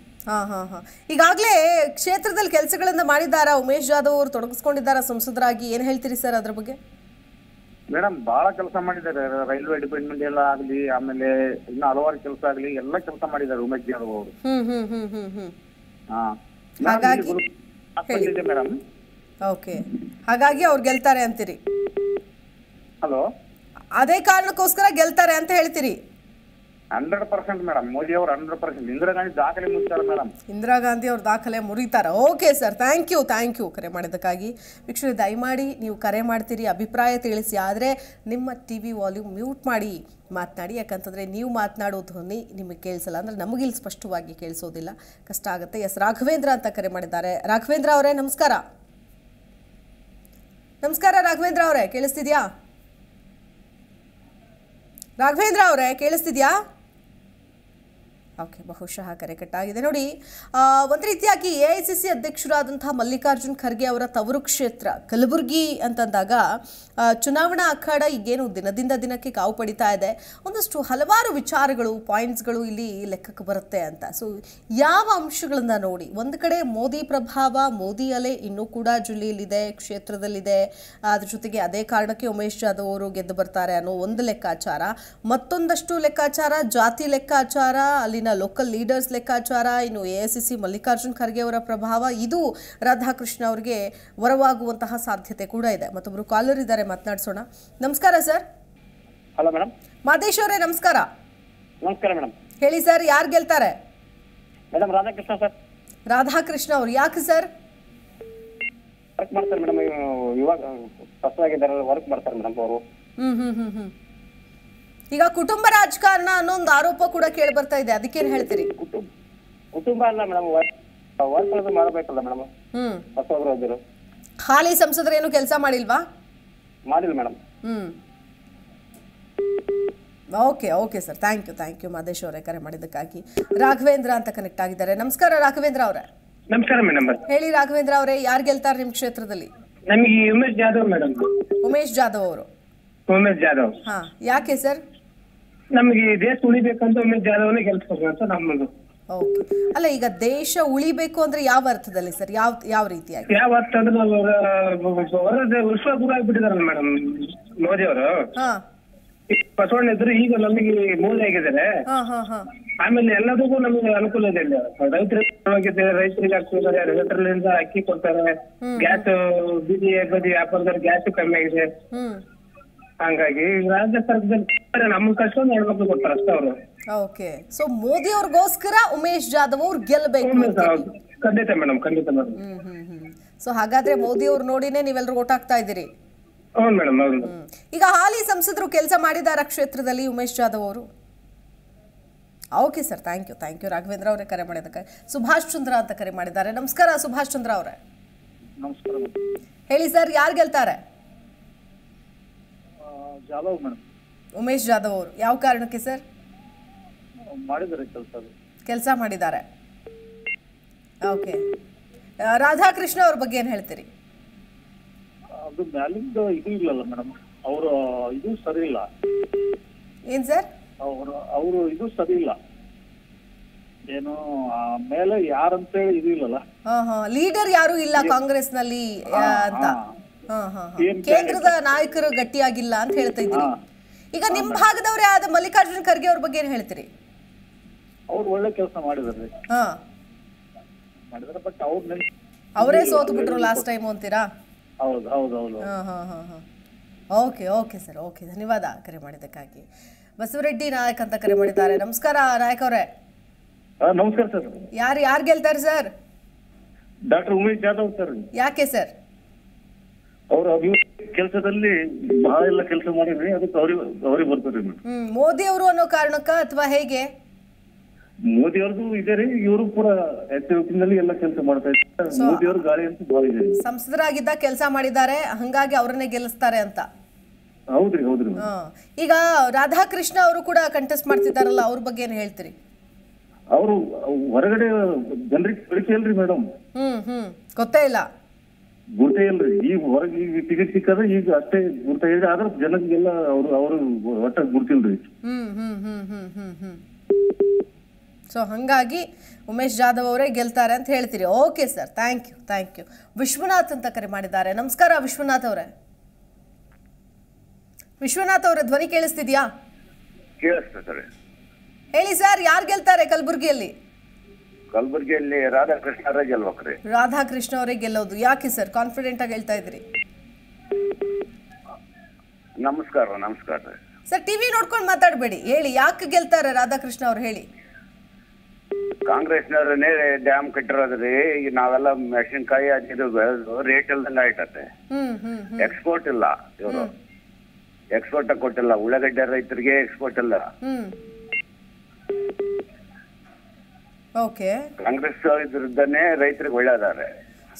ಈಗಾಗಲೇ ಕ್ಷೇತ್ರದಲ್ಲಿ ಕೆಲಸಗಳನ್ನ ಮಾಡಿದಾರ ಉಮೇಶ್ ಜಾಧವ್ ಅವರು, ತೊಡಗಿಸ್ಕೊಂಡಿದ್ದಾರ ಸಂಸದರಾಗಿ? ಏನ್ ಹೇಳ್ತೀರಿ ಸರ್ ಅದ್ರ ಬಗ್ಗೆ? ಮೇಡಮ್ ಬಹಳ ಕೆಲಸ ಮಾಡಿದ್ದಾರೆ. ರೈಲ್ವೆ ಡಿಪಾರ್ಟ್ಮೆಂಟ್ ಎಲ್ಲ ಆಗ್ಲಿ, ಆಮೇಲೆ ಇನ್ನು ಹಲವಾರು ಕೆಲಸ ಆಗ್ಲಿ, ಎಲ್ಲ ಕೆಲಸ ಮಾಡಿದ್ದಾರೆ ಉಮೇಶ್ ಜಾಧವ್ ಅವರು. ಮೇಡಮ್ ಓಕೆ, ಹಾಗಾಗಿ ಅವ್ರು ಗೆಲ್ತಾರೆ ಅಂತೀರಿ? ಹಲೋ, ಅದೇ ಕಾರಣಕ್ಕೋಸ್ಕರ ಗೆಲ್ತಾರೆ ಅಂತ ಹೇಳ್ತೀರಿ? 100% ಮೇಡಮ್. ಮೋದಿ ಅವರು 100%. ಇಂದಿರಾ ಗಾಂಧಿ ದಾಖಲೆ ಮುಗಿಸ್ತಾರೆ ಮೇಡಮ್. ಇಂದಿರಾ ಗಾಂಧಿ ಅವ್ರ ದಾಖಲೆ ಮುರಿತಾರೆ. ಓಕೆ ಸರ್, ಥ್ಯಾಂಕ್ ಯು ಕರೆ ಮಾಡಿದ್ದಕ್ಕಾಗಿ. ವೀಕ್ಷಕರೇ, ದಯಮಾಡಿ ನೀವು ಕರೆ ಮಾಡ್ತೀರಿ, ಅಭಿಪ್ರಾಯ ತಿಳಿಸಿ, ಆದರೆ ನಿಮ್ಮ TV ವಾಲ್ಯೂಮ್ ಮ್ಯೂಟ್ ಮಾಡಿ ಮಾತನಾಡಿ. ಯಾಕಂತಂದರೆ ನೀವು ಮಾತನಾಡೋ ಧ್ವನಿ ನಿಮಗೆ ಕೇಳಿಸಲ್ಲ, ಅಂದರೆ ನಮಗಿಲ್ಲಿ ಸ್ಪಷ್ಟವಾಗಿ ಕೇಳಿಸೋದಿಲ್ಲ, ಕಷ್ಟ ಆಗುತ್ತೆ. ಎಸ್, ರಾಘವೇಂದ್ರ ಅಂತ ಕರೆ ಮಾಡಿದ್ದಾರೆ. ರಾಘವೇಂದ್ರ ಅವರೇ ನಮಸ್ಕಾರ. ರಾಘವೇಂದ್ರ ಅವರೇ, ಕೇಳಿಸ್ತಿದ್ಯಾ? ರಾಘವೇಂದ್ರ ಅವರೇ ಕೇಳಿಸ್ತಿದ್ಯಾ? ಓಕೆ, ಬಹುಶಃ ಕರೆ ಕಟ್ಟಾಗಿದೆ. ನೋಡಿ, ಒಂದು ರೀತಿಯಾಗಿ AICC ಅಧ್ಯಕ್ಷರಾದಂತಹ ಮಲ್ಲಿಕಾರ್ಜುನ್ ಖರ್ಗೆ ಅವರ ತವರು ಕ್ಷೇತ್ರ ಕಲಬುರಗಿ ಅಂತಂದಾಗ ಚುನಾವಣಾ ಅಖಾಡ ಈಗೇನು ದಿನದಿಂದ ದಿನಕ್ಕೆ ಕಾವು ಪಡಿತಾ ಇದೆ. ಒಂದಷ್ಟು ಹಲವಾರು ವಿಚಾರಗಳು, ಪಾಯಿಂಟ್ಸ್ಗಳು ಇಲ್ಲಿ ಲೆಕ್ಕಕ್ಕೆ ಬರುತ್ತೆ ಅಂತ. ಸೊ ಯಾವ ಅಂಶಗಳನ್ನು ನೋಡಿ? ಒಂದು ಕಡೆ ಮೋದಿ ಪ್ರಭಾವ, ಮೋದಿ ಅಲೆ ಇನ್ನೂ ಕೂಡ ಜಿಲ್ಲೆಯಲ್ಲಿದೆ, ಕ್ಷೇತ್ರದಲ್ಲಿದೆ. ಅದ್ರ ಜೊತೆಗೆ ಅದೇ ಕಾರಣಕ್ಕೆ ಉಮೇಶ್ ಜಾಧವ್ ಅವರು ಗೆದ್ದು ಬರ್ತಾರೆ ಅನ್ನೋ ಒಂದು ಲೆಕ್ಕಾಚಾರ. ಮತ್ತೊಂದಷ್ಟು ಲೆಕ್ಕಾಚಾರ ಜಾತಿ ಲೆಕ್ಕಾಚಾರ, ಅಲ್ಲಿನ ಲೋಕಲ್ ಲೀಡರ್ಸ್ ಲೆಕ್ಕಾಚಾರ, ಇನ್ನು AICC ಮಲ್ಲಿಕಾರ್ಜುನ್ ಖರ್ಗೆ ಅವರ ಪ್ರಭಾವ, ಇದು ರಾಧಾಕೃಷ್ಣ ಅವರಿಗೆ ವರವಾಗುವಂತಹ ಸಾಧ್ಯತೆ ಕೂಡ ಇದೆ. ಮತ್ತೊಬ್ರು ಕಾಲರ್ ಇದ್ದಾರೆ, ಮಾತನಾಡಿಸೋಣ. ನಮಸ್ಕಾರ ಸರ್. Hello madam. ಮಾದೇಶ್ ಅವರೇ ನಮಸ್ಕಾರ. ನಮಸ್ಕಾರ ಮೇಡಮ್. ಹೇಳಿ ಸರ್, ಯಾರು ಗೆಲ್ತಾರೆ? Madam Radhakrishna sir. ರಾಧಾಕೃಷ್ಣ ಅವರು ಯಾಕೆ ಸರ್? ವರ್ಕ್ ಮಾಡ್ತಾರೆ ಮೇಡಮ್. ಇವಾಗ ಹೊಸದಾಗಿದ್ದಾರೆ, ವರ್ಕ್ ಮಾಡ್ತಾರೆ ಮೇಡಮ್ ಅವರು. ಈಗ ಕುಟುಂಬ ರಾಜಕಾರಣ ಅನ್ನೋ ಒಂದು ಆರೋಪ ಕೂಡ ಕೇಳಿ ಬರ್ತಾ ಇದೆ, ಅದಕ್ಕೇನು ಹೇಳ್ತೀರಿ? ಕುಟುಂಬ ಅಲ್ಲ ಮೇಡಮ್, ವರ್ಕ್ ಮಾಡಬೇಕಲ್ಲ ಮೇಡಮ್. ಹೊಸಬ್ರು ಹಾಲಿ ಸಂಸದರು ಏನು ಕೆಲಸ ಮಾಡಿಲ್ವಾ? ಮಾಡಿಲ್ಲ madam. Okay sir, thank you Madesh ಅವರೇ ಕರೆ ಮಾಡಿದ್ದಕ್ಕಾಗಿ. ರಾಘವೇಂದ್ರ ಅಂತ ಕನೆಕ್ಟ್ ಆಗಿದ್ದಾರೆ. ನಮಸ್ಕಾರ ರಾಘವೇಂದ್ರ ಅವರೇ. ನಮಸ್ಕಾರ ಮೇಡಮ್. ಹೇಳಿ ರಾಘವೇಂದ್ರ ಅವರೇ, ಯಾರು ಗೆಲ್ತಾರೆ ನಿಮ್ಮ ಕ್ಷೇತ್ರದಲ್ಲಿ? ನಮಗೆ ಉಮೇಶ್ ಜಾಧವ್ ಮೇಡಮ್. ಉಮೇಶ್ ಜಾಧವ್ ಅವರು. ಯಾಕೆ ಸರ್? ನಮಗೆ ದೇಶ ಉಳಿಬೇಕಂತ ಉಮೇಶ್ ಜಾಧವ್ನೇ ಗೆಲ್ಸ್ಬೇಕು ಅಂತ ನಮ್ಮದು. ಓಕೆ, ಅಲ್ಲ ಈಗ ದೇಶ ಉಳಿಬೇಕು ಅಂದ್ರೆ ಯಾವ ಅರ್ಥದಲ್ಲಿ ಸರ್? ಯಾವ ರೀತಿಯಾಗಿ? ಯಾವ ಅರ್ಥ ಅಂದ್ರೆ ವಿಶ್ವ ಗುರು ಆಗ್ಬಿಟ್ಟಿದಾರಲ್ಲ ಮೇಡಮ್ ಮೋದಿ ಅವರು. ಬಸವಣ್ಣ ಇದ್ರು ಈಗ ನಮಗೆ ಮೋದಿ ಆಗಿದ್ದಾರೆ. ಹಾ ಹಾ ಹಾ ಆಮೇಲೆ ಎಲ್ಲದಕ್ಕೂ ನಮಗೆ ಅನುಕೂಲ ಇದೆ ಇಲ್ಲಿ. ರೈತರಿಗೆ ಆಗ್ತಿದ್ದಾರೆ, ರೈತರಿಂದ ಅಕ್ಕಿ ಕೊಡ್ತಾರೆ, ಗ್ಯಾಸ್ ಬೀದಿ ಬದಿ ವ್ಯಾಪಾರದಲ್ಲಿ ಗ್ಯಾಸ್ ಕಮ್ಮಿ ಆಗಿದೆ. ಹಂಗಾಗಿ ರಾಜ್ಯ ಸರ್ಕಾರದಲ್ಲಿ ನಮ್ಮ ಕಷ್ಟ ಹೆಣ್ಮಕ್ಳು ಕೊಡ್ತಾರೆ ಅಷ್ಟೇ ಅವರು. ಓಕೆ, ಸೊ ಮೋದಿ ಅವ್ರಿಗೋಸ್ಕರ ಉಮೇಶ್ ಜಾಧವ್ ಅವ್ರು ಗೆಲ್ಲಬೇಕು. ಖಂಡಿತ ಮೇಡಮ್, ಖಂಡಿತ ಮೇಡಮ್. ಸೊ ಹಾಗಾದ್ರೆ ಮೋದಿ ಅವ್ರು ನೋಡಿನೇ ನೀವೆಲ್ಲರೂ ಓಟ್ ಹಾಕ್ತಾ ಇದ್ದೀರಿ? ಹೌದು ಮೇಡಮ್, ಹೌದು. ಈಗ ಹಾಲಿ ಸಂಸದರು ಕೆಲಸ ಮಾಡಿದಾರ ಕ್ಷೇತ್ರದಲ್ಲಿ ಉಮೇಶ್ ಜಾಧವ್ ಅವರು? Okay sir, thank you Raghavendra ಅವರೇ ಕರೆ ಮಾಡಿದ್ದಕ್ಕೆ. ಸುಭಾಷ್ ಚಂದ್ರ ಅಂತ ಕರೆ ಮಾಡಿದ್ದಾರೆ. ನಮಸ್ಕಾರ ಸುಭಾಷ್ ಚಂದ್ರ ಅವರೇ. ನಮಸ್ಕಾರ. ಹೇಳಿ ಸರ್, ಯಾರು ಗೆಲ್ತಾರೆ? ಜಾಧವ್ ಮೇಡಮ್. ಉಮೇಶ್ ಜಾಧವ್ ಅವರು ಯಾವ ಕಾರಣಕ್ಕೆ ಸರ್? ಮಾಡಿದ್ದಾರೆ ಕೆಲಸ ಮಾಡಿದ್ದಾರೆ. ಓಕೆ, ರಾಧಾಕೃಷ್ಣ ಅವ್ರ ಬಗ್ಗೆ ಏನು ಹೇಳ್ತೀರಿ? ಅದು ಮ್ಯಾಲಿಂದ ಇದು ಇಲ್ಲಲ್ಲ ಮೇಡಮ್, ಅವರು ಇದು ಸರಿ ಇಲ್ಲ. ಏನ್ ಸರ್? ಅವರು ಇದು ಸರಿ ಇಲ್ಲ, ಏನು ಮೇಲೆ ಯಾರಂತೇಳಿ ಇದು ಇಲ್ಲಲ್ಲ. ಲೀಡರ್ ಯಾರು ಇಲ್ಲ ಕಾಂಗ್ರೆಸ್ ನಲ್ಲಿ ಅಂತ. ಕೇಂದ್ರದ ನಾಯಕರು ಗಟ್ಟಿಯಾಗಿಲ್ಲ ಅಂತ ಹೇಳ್ತಾ ಇದ್ದೀರಿ. ಈಗ ನಿಮ್ ಭಾಗದವರೇ ಆದ ಮಲ್ಲಿಕಾರ್ಜುನ್ ಖರ್ಗೆ ಅವ್ರ ಬಗ್ಗೆ ಏನ್ ಹೇಳ್ತೀರಿ? ಅವ್ರು ಒಳ್ಳೆ ಕೆಲಸ ಮಾಡಿದಾರೆ. ಬಟ್ ಅವರೇ ಸೋತು ಬಿಟ್ರು ಲಾಸ್ಟ್ ಟೈಮ್ ಅಂತೀರಾ? ಹೌದು ಹೌದು ಹೌದು. ಓಕೆ ಸರ್, ಓಕೆ, ಧನ್ಯವಾದ ಕರೆ ಮಾಡಿದ್ದಕ್ಕಾಗಿ. ಬಸವರೆಡ್ಡಿ ನಾಯಕ್ ಅಂತ ಕರೆ ಮಾಡಿದ್ದಾರೆ. ನಮಸ್ಕಾರ ನಾಯಕ್ ಅವರೇ. ನಮಸ್ಕಾರ ಸರ್. ಯಾರು ಗೆಲ್ತಾರೆ sir? Doctor Umesh Jadhav sir. ಯಾಕೆ ಸರ್? ಅವರು ಕೆಲಸದಲ್ಲಿ ಬಹಳ ಎಲ್ಲ ಕೆಲಸ ಮಾಡಿದ್ರಿ, ಅದಕ್ಕೆ ಅವ್ರಿಗೆ ಬರ್ತಾರೆ. ಮೋದಿ ಅವರು ಅನ್ನೋ ಕಾರಣಕ್ಕ ಅಥವಾ ಹೇಗೆ? ಮೋದಿ ಅವ್ರದ್ದು ಇದೆ ರೀ, ಇವರು ಪೂರ ಆಕ್ಟಿವಿಟಿನಲ್ಲಿ ಎಲ್ಲ ಕೆಲಸ ಮಾಡ್ತಾ ಇದ್ದಾರೆ. ಮೋದಿ ಅವ್ರ ಗಾಳಿ ಅಂತ ಭಾಳ ಇದೆ. ಸಂಸದರಾಗಿದ್ದ ಕೆಲಸ ಮಾಡಿದ್ದಾರೆ, ಹಂಗಾಗಿ ಅವರನ್ನೇ ಗೆಲ್ಲಿಸ್ತಾರೆ ಅಂತ. ಹೌದ್ರಿ ಹೌದ್ರಿ. ಈಗ ರಾಧಾಕೃಷ್ಣ ಅವರು ಕೂಡ ಕಂಟೆಸ್ಟ್ ಮಾಡ್ತಿದ್ದಾರಲ್ಲ, ಅವ್ರ ಬಗ್ಗೆ ಏನ್ ಹೇಳ್ತೀರಿ? ಅವರು ಹೊರಗಡೆ ಜನರಿಗೆ ಪರಿಚಯ ಇಲ್ರಿ ಮೇಡಮ್. ಗೊತ್ತೇ ಇಲ್ಲ, ಗುರ್ತೇ ಇಲ್ರಿ. ಈಗ ಹೊರಗೆ ಈಗ ಟಿಕೆಟ್ ಸಿಕ್ಕದ ಈಗ ಅಷ್ಟೇ ಗುರ್ತ ಇದೆ, ಆದ್ರೆ ಜನರಿಗೆಲ್ಲ ಅವರು ಒಟ್ಟ ಗುರ್ತಿಲ್ರಿ. ಸೊ ಹಾಗಾಗಿ ಉಮೇಶ್ ಜಾಧವ್ ಅವರೇ ಗೆಲ್ತಾರೆ ಅಂತ ಹೇಳ್ತೀರಿ. Okay sir, thank you. Vishwanath ಅಂತ ಕರೆ ಮಾಡಿದ್ದಾರೆ. ನಮಸ್ಕಾರ ವಿಶ್ವನಾಥ್ ಅವರೇ. ವಿಶ್ವನಾಥ್ ಅವರ ಧ್ವನಿ ಕೇಳಿಸ್ತಿದ್ಯಾ? ಕೇಳಿಸ್ತದೆ. ಹೇಳಿ ಸರ್, ಯಾರು ಗೆಲ್ತಾರೆ ಕಲಬುರಗಿಯಲ್ಲಿ? ಕಲಬುರಗಿಯಲ್ಲಿ ರಾಧಾಕೃಷ್ಣ ಅವರೇ ಗೆಲ್ಬೇಕ್ರಿ. ರಾಧಾಕೃಷ್ಣ ಅವರೇ ಗೆಲ್ಲೋದು. ಯಾಕೆ ಸರ್ ಕಾನ್ಫಿಡೆಂಟ್ ಆಗಿ ಹೇಳ್ತಾ ಇದ್ರಿ? ನಮಸ್ಕಾರ ಸರ್, ಟಿವಿ ನೋಡ್ಕೊಂಡು ಮಾತಾಡಬೇಡಿ, ಹೇಳಿ ಯಾಕೆ ಗೆಲ್ತಾರೆ ರಾಧಾಕೃಷ್ಣ ಅವ್ರು ಹೇಳಿ. ಕಾಂಗ್ರೆಸ್ನವ್ರನ್ನೇ ಡ್ಯಾಮ್ ಕಟ್ಟಿರೋದ್ರಿ. ಈಗ ನಾವೆಲ್ಲ ಮೆಣಸಿನ್ಕಾಯಿ ಅದು ಬೆಳೆದು ರೇಟ್ ಇಲ್ದಂಗ ಆಯ್ತತೆ. ಎಕ್ಸ್ಪೋರ್ಟ್ ಇಲ್ಲ, ಇವರು ಎಕ್ಸ್ಪೋರ್ಟ್ ಕೊಟ್ಟಿಲ್ಲ. ಉಳ್ಳಾಗಡ್ಡೆ ರೈತರಿಗೆ ಎಕ್ಸ್ಪೋರ್ಟ್ ಇಲ್ಲ. ಓಕೆ, ಕಾಂಗ್ರೆಸ್ ಇದ್ರದ್ದನ್ನೇ ರೈತರಿಗೆ ಒಳ್ಳೇದಾರೆ.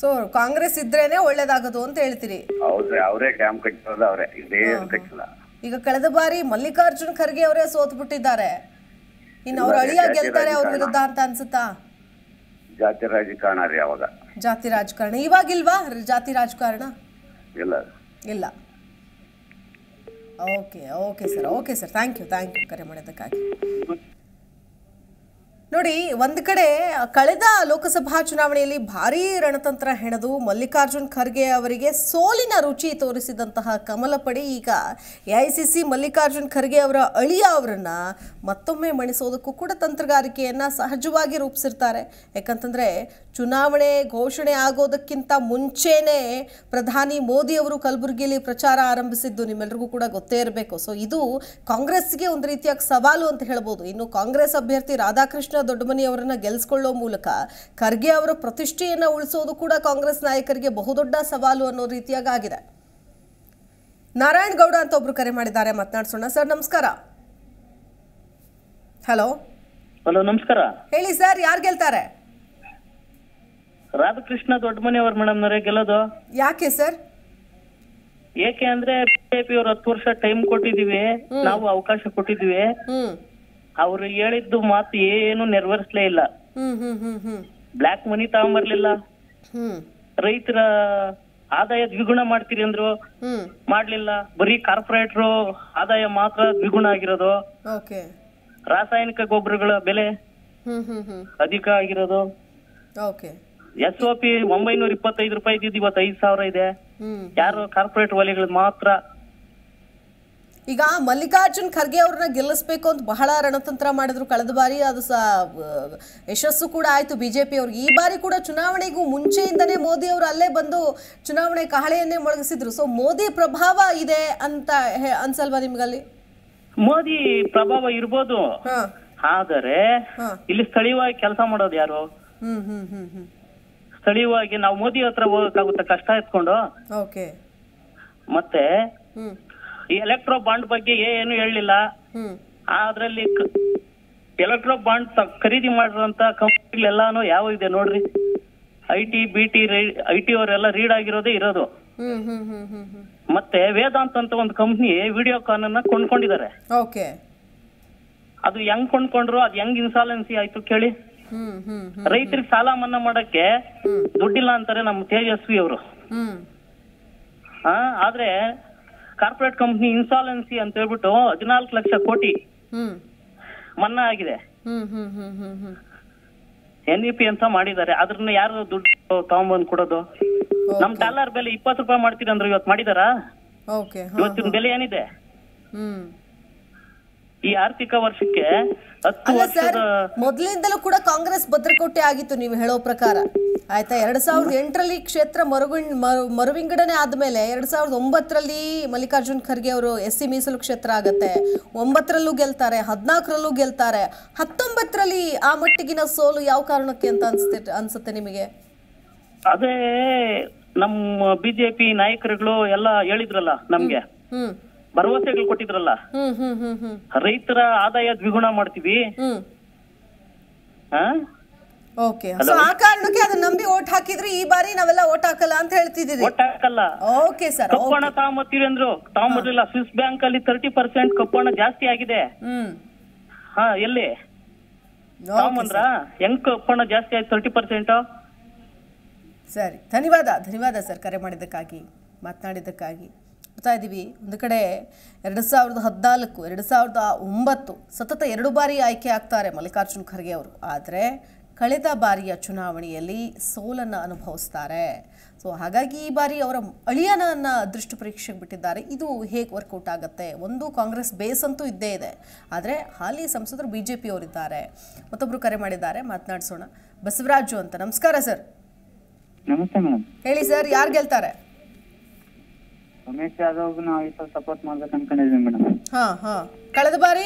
ಸೊ ಕಾಂಗ್ರೆಸ್ ಇದ್ರೇನೆ ಒಳ್ಳೇದಾಗೋದು ಅಂತ ಹೇಳ್ತೀರಿ? ಹೌದ್ರಿ, ಅವರೇ ಡ್ಯಾಮ್ ಕಟ್ಟಿರೋದು ಅವರೇ, ಇದೇನು ಕಟ್ಟಿಲ್ಲ. ಈಗ ಕಳೆದ ಬಾರಿ ಮಲ್ಲಿಕಾರ್ಜುನ್ ಖರ್ಗೆ ಅವರೇ ಸೋತ್ ಬಿಟ್ಟಿದ್ದಾರೆ, ಇನ್ನು ಅವ್ರ ಅಳಿಯ ಗೆಲ್ತಾರೆ ಅವ್ರ ವಿರುದ್ಧ ಅಂತ ಅನ್ಸುತ್ತಾ? ಜಾತಿ ರಾಜಕಾರಣ ರೀ ಅವಾಗ. ಜಾತಿ ರಾಜಕಾರಣ ಇವಾಗಿಲ್ವಾ? ಜಾತಿ ರಾಜಕಾರಣ ಇಲ್ಲ. ಓಕೆ ಸರ್, ಥ್ಯಾಂಕ್ ಯು ಕರೆ ಮಾಡೋದಕ್ಕಾಗಿ. ನೋಡಿ, ಒಂದು ಕಡೆ ಕಳೆದ ಲೋಕಸಭಾ ಚುನಾವಣೆಯಲ್ಲಿ ಭಾರೀ ರಣತಂತ್ರ ಹೆಣೆದು ಮಲ್ಲಿಕಾರ್ಜುನ್ ಖರ್ಗೆ ಅವರಿಗೆ ಸೋಲಿನ ರುಚಿ ತೋರಿಸಿದಂತಹ ಕಮಲಪಡಿ ಈಗ AICC ಮಲ್ಲಿಕಾರ್ಜುನ್ ಖರ್ಗೆ ಅವರ ಅಳಿಯ ಅವರನ್ನ ಮತ್ತೊಮ್ಮೆ ಮಣಿಸೋದಕ್ಕೂ ಕೂಡ ತಂತ್ರಗಾರಿಕೆಯನ್ನು ಸಹಜವಾಗಿ ರೂಪಿಸಿರ್ತಾರೆ. ಯಾಕಂತಂದರೆ ಚುನಾವಣೆ ಘೋಷಣೆ ಆಗೋದಕ್ಕಿಂತ ಮುಂಚೆನೇ ಪ್ರಧಾನಿ ಮೋದಿ ಅವರು ಕಲಬುರಗಿಯಲ್ಲಿ ಪ್ರಚಾರ ಆರಂಭಿಸಿದ್ದು ನಿಮ್ಮೆಲ್ಲರಿಗೂ ಕೂಡ ಗೊತ್ತೇ ಇರಬೇಕು. ಸೊ ಇದು ಕಾಂಗ್ರೆಸ್ಗೆ ಒಂದು ರೀತಿಯ ಸವಾಲು ಅಂತ ಹೇಳ್ಬೋದು. ಇನ್ನು ಕಾಂಗ್ರೆಸ್ ಅಭ್ಯರ್ಥಿ ರಾಧಾಕೃಷ್ಣ ದೊಡ್ಡಮನಿ ಅವರನ್ನ ಗೆಲ್ಲಿಸಿಕೊಳ್ಳೋ ಮೂಲಕ ಖರ್ಗೆ ಅವರ ಪ್ರತಿಷ್ಠೆಯನ್ನು ಉಳಿಸೋದು ಕೂಡ ಕಾಂಗ್ರೆಸ್ ನಾಯಕರಿಗೆ ಬಹುದೊಡ್ಡ ಸವಾಲು ಅನ್ನೋ ರೀತಿಯಾಗಿ ಆಗಿದೆ. ನಾರಾಯಣ್ ಗೌಡ ಅಂತ ಒಬ್ರು ಕರೆ ಮಾಡಿದ್ದಾರೆ, ಮಾತನಾಡ್ಸೋಣ. ಸರ್ ನಮಸ್ಕಾರ. ಹಲೋ ನಮಸ್ಕಾರ. ಹೇಳಿ ಸರ್, ಯಾರು ಗೆಲ್ತಾರೆ? ರಾಧಾಕೃಷ್ಣ ದೊಡ್ಡಮನಿ ಅವ್ರ ಮೇಡಮ್ ನವರೇ ಗೆಲ್ಲೋದು. ಯಾಕೆ ಸರ್? ಏಕೆ ಅಂದ್ರೆ ಬಿಜೆಪಿ ಅವ್ರು 10 ವರ್ಷ ಟೈಮ್ ಕೊಟ್ಟಿದೀವಿ, ನಾವು ಅವಕಾಶ ಕೊಟ್ಟಿದ್ವಿ. ಅವ್ರು ಹೇಳಿದ್ದು ಮಾತು ಏನು ನೆರವೇರಿಸಲೇ ಇಲ್ಲ. ಬ್ಲಾಕ್ ಮನಿ ತಗೊಂಬರ್ಲಿಲ್ಲ, ರೈತರ ಆದಾಯ ದ್ವಿಗುಣ ಮಾಡ್ತೀರಿ ಅಂದ್ರು, ಮಾಡ್ಲಿಲ್ಲ. ಬರೀ ಕಾರ್ಪೊರೇಟ್ರು ಆದಾಯ ಮಾತ್ರ ದ್ವಿಗುಣ ಆಗಿರೋದು. ರಾಸಾಯನಿಕ ಗೊಬ್ಬರಗಳ ಬೆಲೆ ಅಧಿಕ ಆಗಿರೋದು. SOP 925 ರೂಪಾಯಿ ಇದ್ದಿದ್ದು ಇವತ್ತು 5,000 ಇದೆ. ಯಾರು ಕಾರ್ಪೊರೇಟ್ ವಲಯಗಳು ಮಾತ್ರ ಈಗ ಮಲ್ಲಿಕಾರ್ಜುನ್ ಖರ್ಗೆ ಅವ್ರನ್ನ ಗೆಲ್ಲಿಸ್ಬೇಕು ಅಂತ ಬಹಳ ರಣತಂತ್ರ ಮಾಡಿದ್ರು ಕಳೆದ ಬಾರಿ, ಅದು ಯಶಸ್ಸು ಕೂಡ ಆಯ್ತು ಬಿಜೆಪಿ ಅವ್ರಿಗೆ. ಈ ಬಾರಿ ಕೂಡ ಚುನಾವಣೆಗೂ ಮುಂಚೆಯಿಂದನೇ ಮೋದಿ ಅವರು ಅಲ್ಲೇ ಬಂದು ಚುನಾವಣೆ ಕಹಳೆಯನ್ನೇ ಮೊಳಗಿಸಿದ್ರು. ಸೊ ಮೋದಿ ಪ್ರಭಾವ ಇದೆ ಅಂತ ಅನ್ಸಲ್ವಾ ನಿಮ್ಗಲ್ಲಿ? ಮೋದಿ ಪ್ರಭಾವ ಇರ್ಬೋದು, ಆದರೆ ಇಲ್ಲಿ ಸ್ಥಳೀಯವಾಗಿ ಕೆಲಸ ಮಾಡೋದು ಯಾರು? ಸ್ಥಳೀಯವಾಗಿ ನಾವು ಮೋದಿ ಹತ್ರ ಹೋಗಕ್ಕಾಗುತ್ತೆ ಕಷ್ಟ ಎತ್ಕೊಂಡು. ಮತ್ತೆ ಈ ಎಲೆಕ್ಟ್ರೋ ಬಾಂಡ್ ಬಗ್ಗೆ ಏನು ಹೇಳಲಿಲ್ಲ. ಅದ್ರಲ್ಲಿ ಎಲೆಕ್ಟ್ರೋ ಬಾಂಡ್ ಖರೀದಿ ಮಾಡಿರುವಂತ ಕಂಪನಿಗಳೆಲ್ಲಾನು ಯಾವ ಇದೆ ನೋಡ್ರಿ. ಐಟಿ ಅವರೆಲ್ಲ ರೀಡ್ ಆಗಿರೋದೇ ಇರೋದು. ಮತ್ತೆ ವೇದಾಂತ್ ಅಂತ ಒಂದು ಕಂಪ್ನಿ ವಿಡಿಯೋಕಾನ್ ಅನ್ನ ಕೊಂಡ್ಕೊಂಡಿದ್ದಾರೆ. ಅದು ಹೆಂಗ್ ಕೊಂಡ್ಕೊಂಡ್ರು, ಅದು ಹೆಂಗ್ ಇನ್ಸಾಲೆನ್ಸಿ ಆಯ್ತು ಕೇಳಿ. ರೈತರಿಗೆ ಸಾಲ ಮನ್ನಾ ಮಾಡಕ್ಕೆ ದುಡ್ಡಿಲ್ಲ ಅಂತಾರೆ ನಮ್ಮ ತೇಜಸ್ವಿ ಅವರು. ಆದ್ರೆ ಕಾರ್ಪೊರೇಟ್ ಕಂಪ್ನಿ ಇನ್ಸಾಲೆನ್ಸಿ ಅಂತ ಹೇಳ್ಬಿಟ್ಟು 14 ಲಕ್ಷ ಕೋಟಿ ಮನ್ನಾ ಆಗಿದೆ. NEP ಅಂತ ಮಾಡಿದ್ದಾರೆ. ಅದ್ರನ್ನ ಯಾರು ದುಡ್ಡು ತಗೊಂಡ್ಬಂದ್ ಕೊಡೋದು? ನಮ್ ಡಾಲರ್ ಬೆಲೆ 20 ರೂಪಾಯಿ ಮಾಡ್ತೀರಿ ಅಂದ್ರೆ ಇವತ್ತು ಮಾಡಿದಾರಾ? ಇವತ್ತಿನ ಬೆಲೆ ಏನಿದೆ? ಈ ಆರ್ಥಿಕ ವರ್ಷಕ್ಕೆ 10 ವರ್ಷದ ಮೊದಲಿಂದಲೂ ಕೂಡ ಕಾಂಗ್ರೆಸ್ ಭದ್ರಕೋಟೆ ಆಗಿತ್ತು ನೀವು ಹೇಳೋ ಪ್ರಕಾರ, ಆಯ್ತಾ? 2008ರಲ್ಲಿ ಕ್ಷೇತ್ರ ಮರುವಿಂಗಡಣೆ ಆದ್ಮೇಲೆ 2009ರಲ್ಲಿ ಮಲ್ಲಿಕಾರ್ಜುನ್ ಖರ್ಗೆ ಅವರು SC ಮೀಸಲು ಕ್ಷೇತ್ರ ಆಗತ್ತೆ. 9ರಲ್ಲೂ ಗೆಲ್ತಾರೆ, 14ರಲ್ಲೂ ಗೆಲ್ತಾರೆ. 19ರಲ್ಲಿ ಆ ಮಟ್ಟಿಗಿನ ಸೋಲು ಯಾವ ಕಾರಣಕ್ಕೆ ಅಂತ ಅನ್ಸುತ್ತೆ ನಿಮಗೆ? ಅದೇ ನಮ್ಮ ಬಿಜೆಪಿ ನಾಯಕರುಗಳು ಎಲ್ಲ ಹೇಳಿದ್ರಲ್ಲ, ನಮ್ಗೆ ಭರವಸೆಗಳು ಕೊಟ್ಟಿದ್ರಲ್ಲ, ರೈತರ ಆದಾಯ ದ್ವಿಗುಣ ಮಾಡ್ತೀವಿ. ಆ ಕಾರಣಕ್ಕೆ ಅದನ್ನ ನಂಬಿ ಓಟ್ ಹಾಕಿದ್ರಿ. ಈ ಬಾರಿ ನಾವೆಲ್ಲ ಓಟ್ ಹಾಕಲ್ಲ ಅಂತ ಹೇಳ್ತಿದ್ದೀರಿ? ಓಟ್ ಹಾಕಲ್ಲ. Okay sir. ಕಪ್ಪಣ ತಗೊಂಬತ್ತೀರಿ ಅಂದ್ರು, ತಗೊಂಬರ್ಲಿಲ್ಲ. ಸ್ವಿಸ್ ಬ್ಯಾಂಕ್ ಅಲ್ಲಿ 30% ಕಪ್ಪಣ ಜಾಸ್ತಿ ಆಗಿದೆ. ಎಲ್ಲಿ ತಗೊಂಬಂದ್ರ? ಹೆಂಗ್ ಕಪ್ಪಣ ಜಾಸ್ತಿ ಆಯ್ತು 30%? ಸರಿ, ಧನ್ಯವಾದ ಸರ್ ಕರೆ ಮಾಡಿದ್ದಕ್ಕಾಗಿ, ಮಾತನಾಡಿದ್ದಕ್ಕಾಗಿ. ಬರ್ತಾ ಇದ್ದೀವಿ. ಒಂದು ಕಡೆ 2014, 2009 ಸತತ 2 ಬಾರಿ ಆಯ್ಕೆ ಆಗ್ತಾರೆ ಮಲ್ಲಿಕಾರ್ಜುನ್ ಖರ್ಗೆ ಅವರು. ಆದರೆ ಕಳೆದ ಬಾರಿಯ ಚುನಾವಣೆಯಲ್ಲಿ ಸೋಲನ್ನು ಅನುಭವಿಸ್ತಾರೆ. ಸೊ ಹಾಗಾಗಿ ಈ ಬಾರಿ ಅವರ ಅಳಿಯನನ್ನು ದೃಷ್ಟಿ ಪರೀಕ್ಷೆಗೆ ಬಿಟ್ಟಿದ್ದಾರೆ. ಇದು ಹೇಗೆ ವರ್ಕೌಟ್ ಆಗುತ್ತೆ? ಒಂದು ಕಾಂಗ್ರೆಸ್ ಬೇಸ್ ಅಂತೂ ಇದ್ದೇ ಇದೆ, ಆದರೆ ಹಾಲಿ ಸಂಸದರು BJP ಅವರಿದ್ದಾರೆ. ಮತ್ತೊಬ್ಬರು ಕರೆ ಮಾಡಿದ್ದಾರೆ, ಮಾತನಾಡಿಸೋಣ. ಬಸವರಾಜು ಅಂತ. ನಮಸ್ಕಾರ ಸರ್. ನಮಸ್ತೆ ಮೇಡಮ್. ಹೇಳಿ ಸರ್, ಯಾರು ಗೆಲ್ತಾರೆ? ಉಮೇಶ್ ಯಾದವ್ ನಾವು ಈ ಸಲ ಸಪೋರ್ಟ್ ಮಾಡ್ಬೇಕು ಅನ್ಕೊಂಡಿದ್ವಿ ಮೇಡಮ್. ಕಳೆದ ಬಾರಿ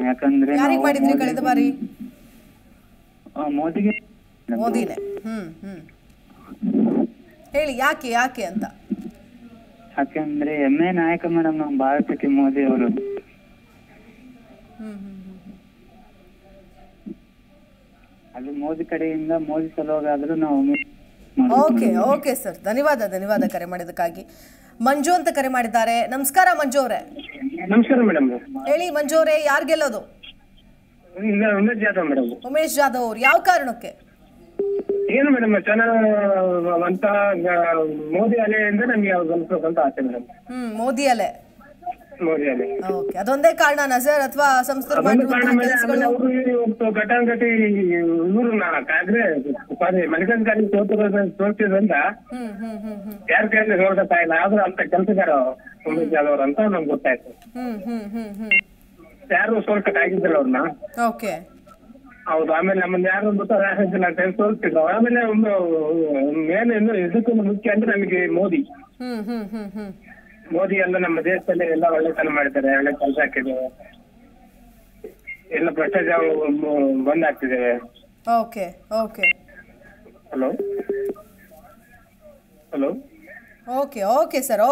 ಯಾಕಂದ್ರೆ ಯಾರಿಗೆ ಮಾಡಿದ್ರಿ ಕಳೆದ ಬಾರಿ? ಮೋದಿಗೆ. ಮೋದಿನೇ. ಹೇಳಿ ಯಾಕೆ ಅಂತ. ಯಾಕಂದ್ರೆ ಹೆಮ್ಮೆ ನಾಯಕ ಮೇಡಮ್ ನಮ್ಮ ಭಾರತಕ್ಕೆ ಮೋದಿ ಅವರು. ಅದು ಮೋದಿ ಕಡೆಯಿಂದ ಮೋದಿ ಸಲುವಾಗಾದ್ರೂ ನಾವು. ಓಕೆ ಸರ್, ಧನ್ಯವಾದ ಕರೆ ಮಾಡಿದ್ದಕ್ಕಾಗಿ. ಮಂಜು ಅಂತ ಕರೆ ಮಾಡಿದ್ದಾರೆ. ನಮಸ್ಕಾರ ಮಂಜು ಅವರೇ. ನಮಸ್ಕಾರ ಮೇಡಮ್. ಹೇಳಿ ಮಂಜು ಅವರೇ, ಯಾರು ಗೆಲ್ಲೋದು? ಉಮೇಶ್ ಜಾಧವ್ ಅವ್ರು. ಯಾವ ಕಾರಣಕ್ಕೆ? ಏನು ಮೇಡಮ್, ಚೆನ್ನಾಗಿ ಮೋದಿ ಅಲೆಯಿಂದ ನಮ್ಗೆ ಅಂತ ಆಸೆ ಮೇಡಮ್. ಮೋದಿ ಅಲೆ. ಓಕೆ, ಅದೊಂದೇ ಕಾರಣನಾ ಸರ್, ಅಥವಾ ಸಂಸ್ಥೆ ಘಟಾನುಘಟಿ ಇವರು ಆದ್ರೆ ಮಲ್ಲಿಕಾರ್ಜುನ್ ಖರ್ಗೆ ತೋರ್ತಿದ್ರಂತ ಯಾರ ಕೈಯಲ್ಲಿ ನೋಡ್ತಾ ಇಲ್ಲ. ಆದ್ರೂ ಅಂತ ಕೆಲಸಗಾರ ಉಮೇಶ್ ಜಾಧವ್ ಅವ್ರ ಅಂತ ನಮ್ಗೆ ಗೊತ್ತಾಯ್ತು. ಯಾರು ಸೋಲ್ಕಟ್ ಆಗಿದ್ದಿಲ್ಲ ಅವ್ರನ್ನ. ಹೌದು. ಆಮೇಲೆ ನಮ್ಮನ್ನ ಯಾರು ತೋರಿಸ್ತಿದ್ರು. ಆಮೇಲೆ ಒಂದು ಮೇನ್ ಇದಕ್ಕೊಂದು ಮುಖ್ಯ ಅಂದ್ರೆ ನಮಗೆ ಮೋದಿ ಎಲ್ಲ ನಮ್ಮ ದೇಶದಲ್ಲಿ ಎಲ್ಲ ಒಳ್ಳೆತನ ಮಾಡಿದ್ದಾರೆ, ಒಳ್ಳೆ ಕೆಲಸ ಹಾಕಿದ್ದೇವೆ, ಎಲ್ಲ ಭ್ರಷ್ಟಾಚಾರ ಬಂದ್ ಆಗ್ತಿದ್ದೇವೆ. ಹಲೋ. ಓಕೆ ಸರ್,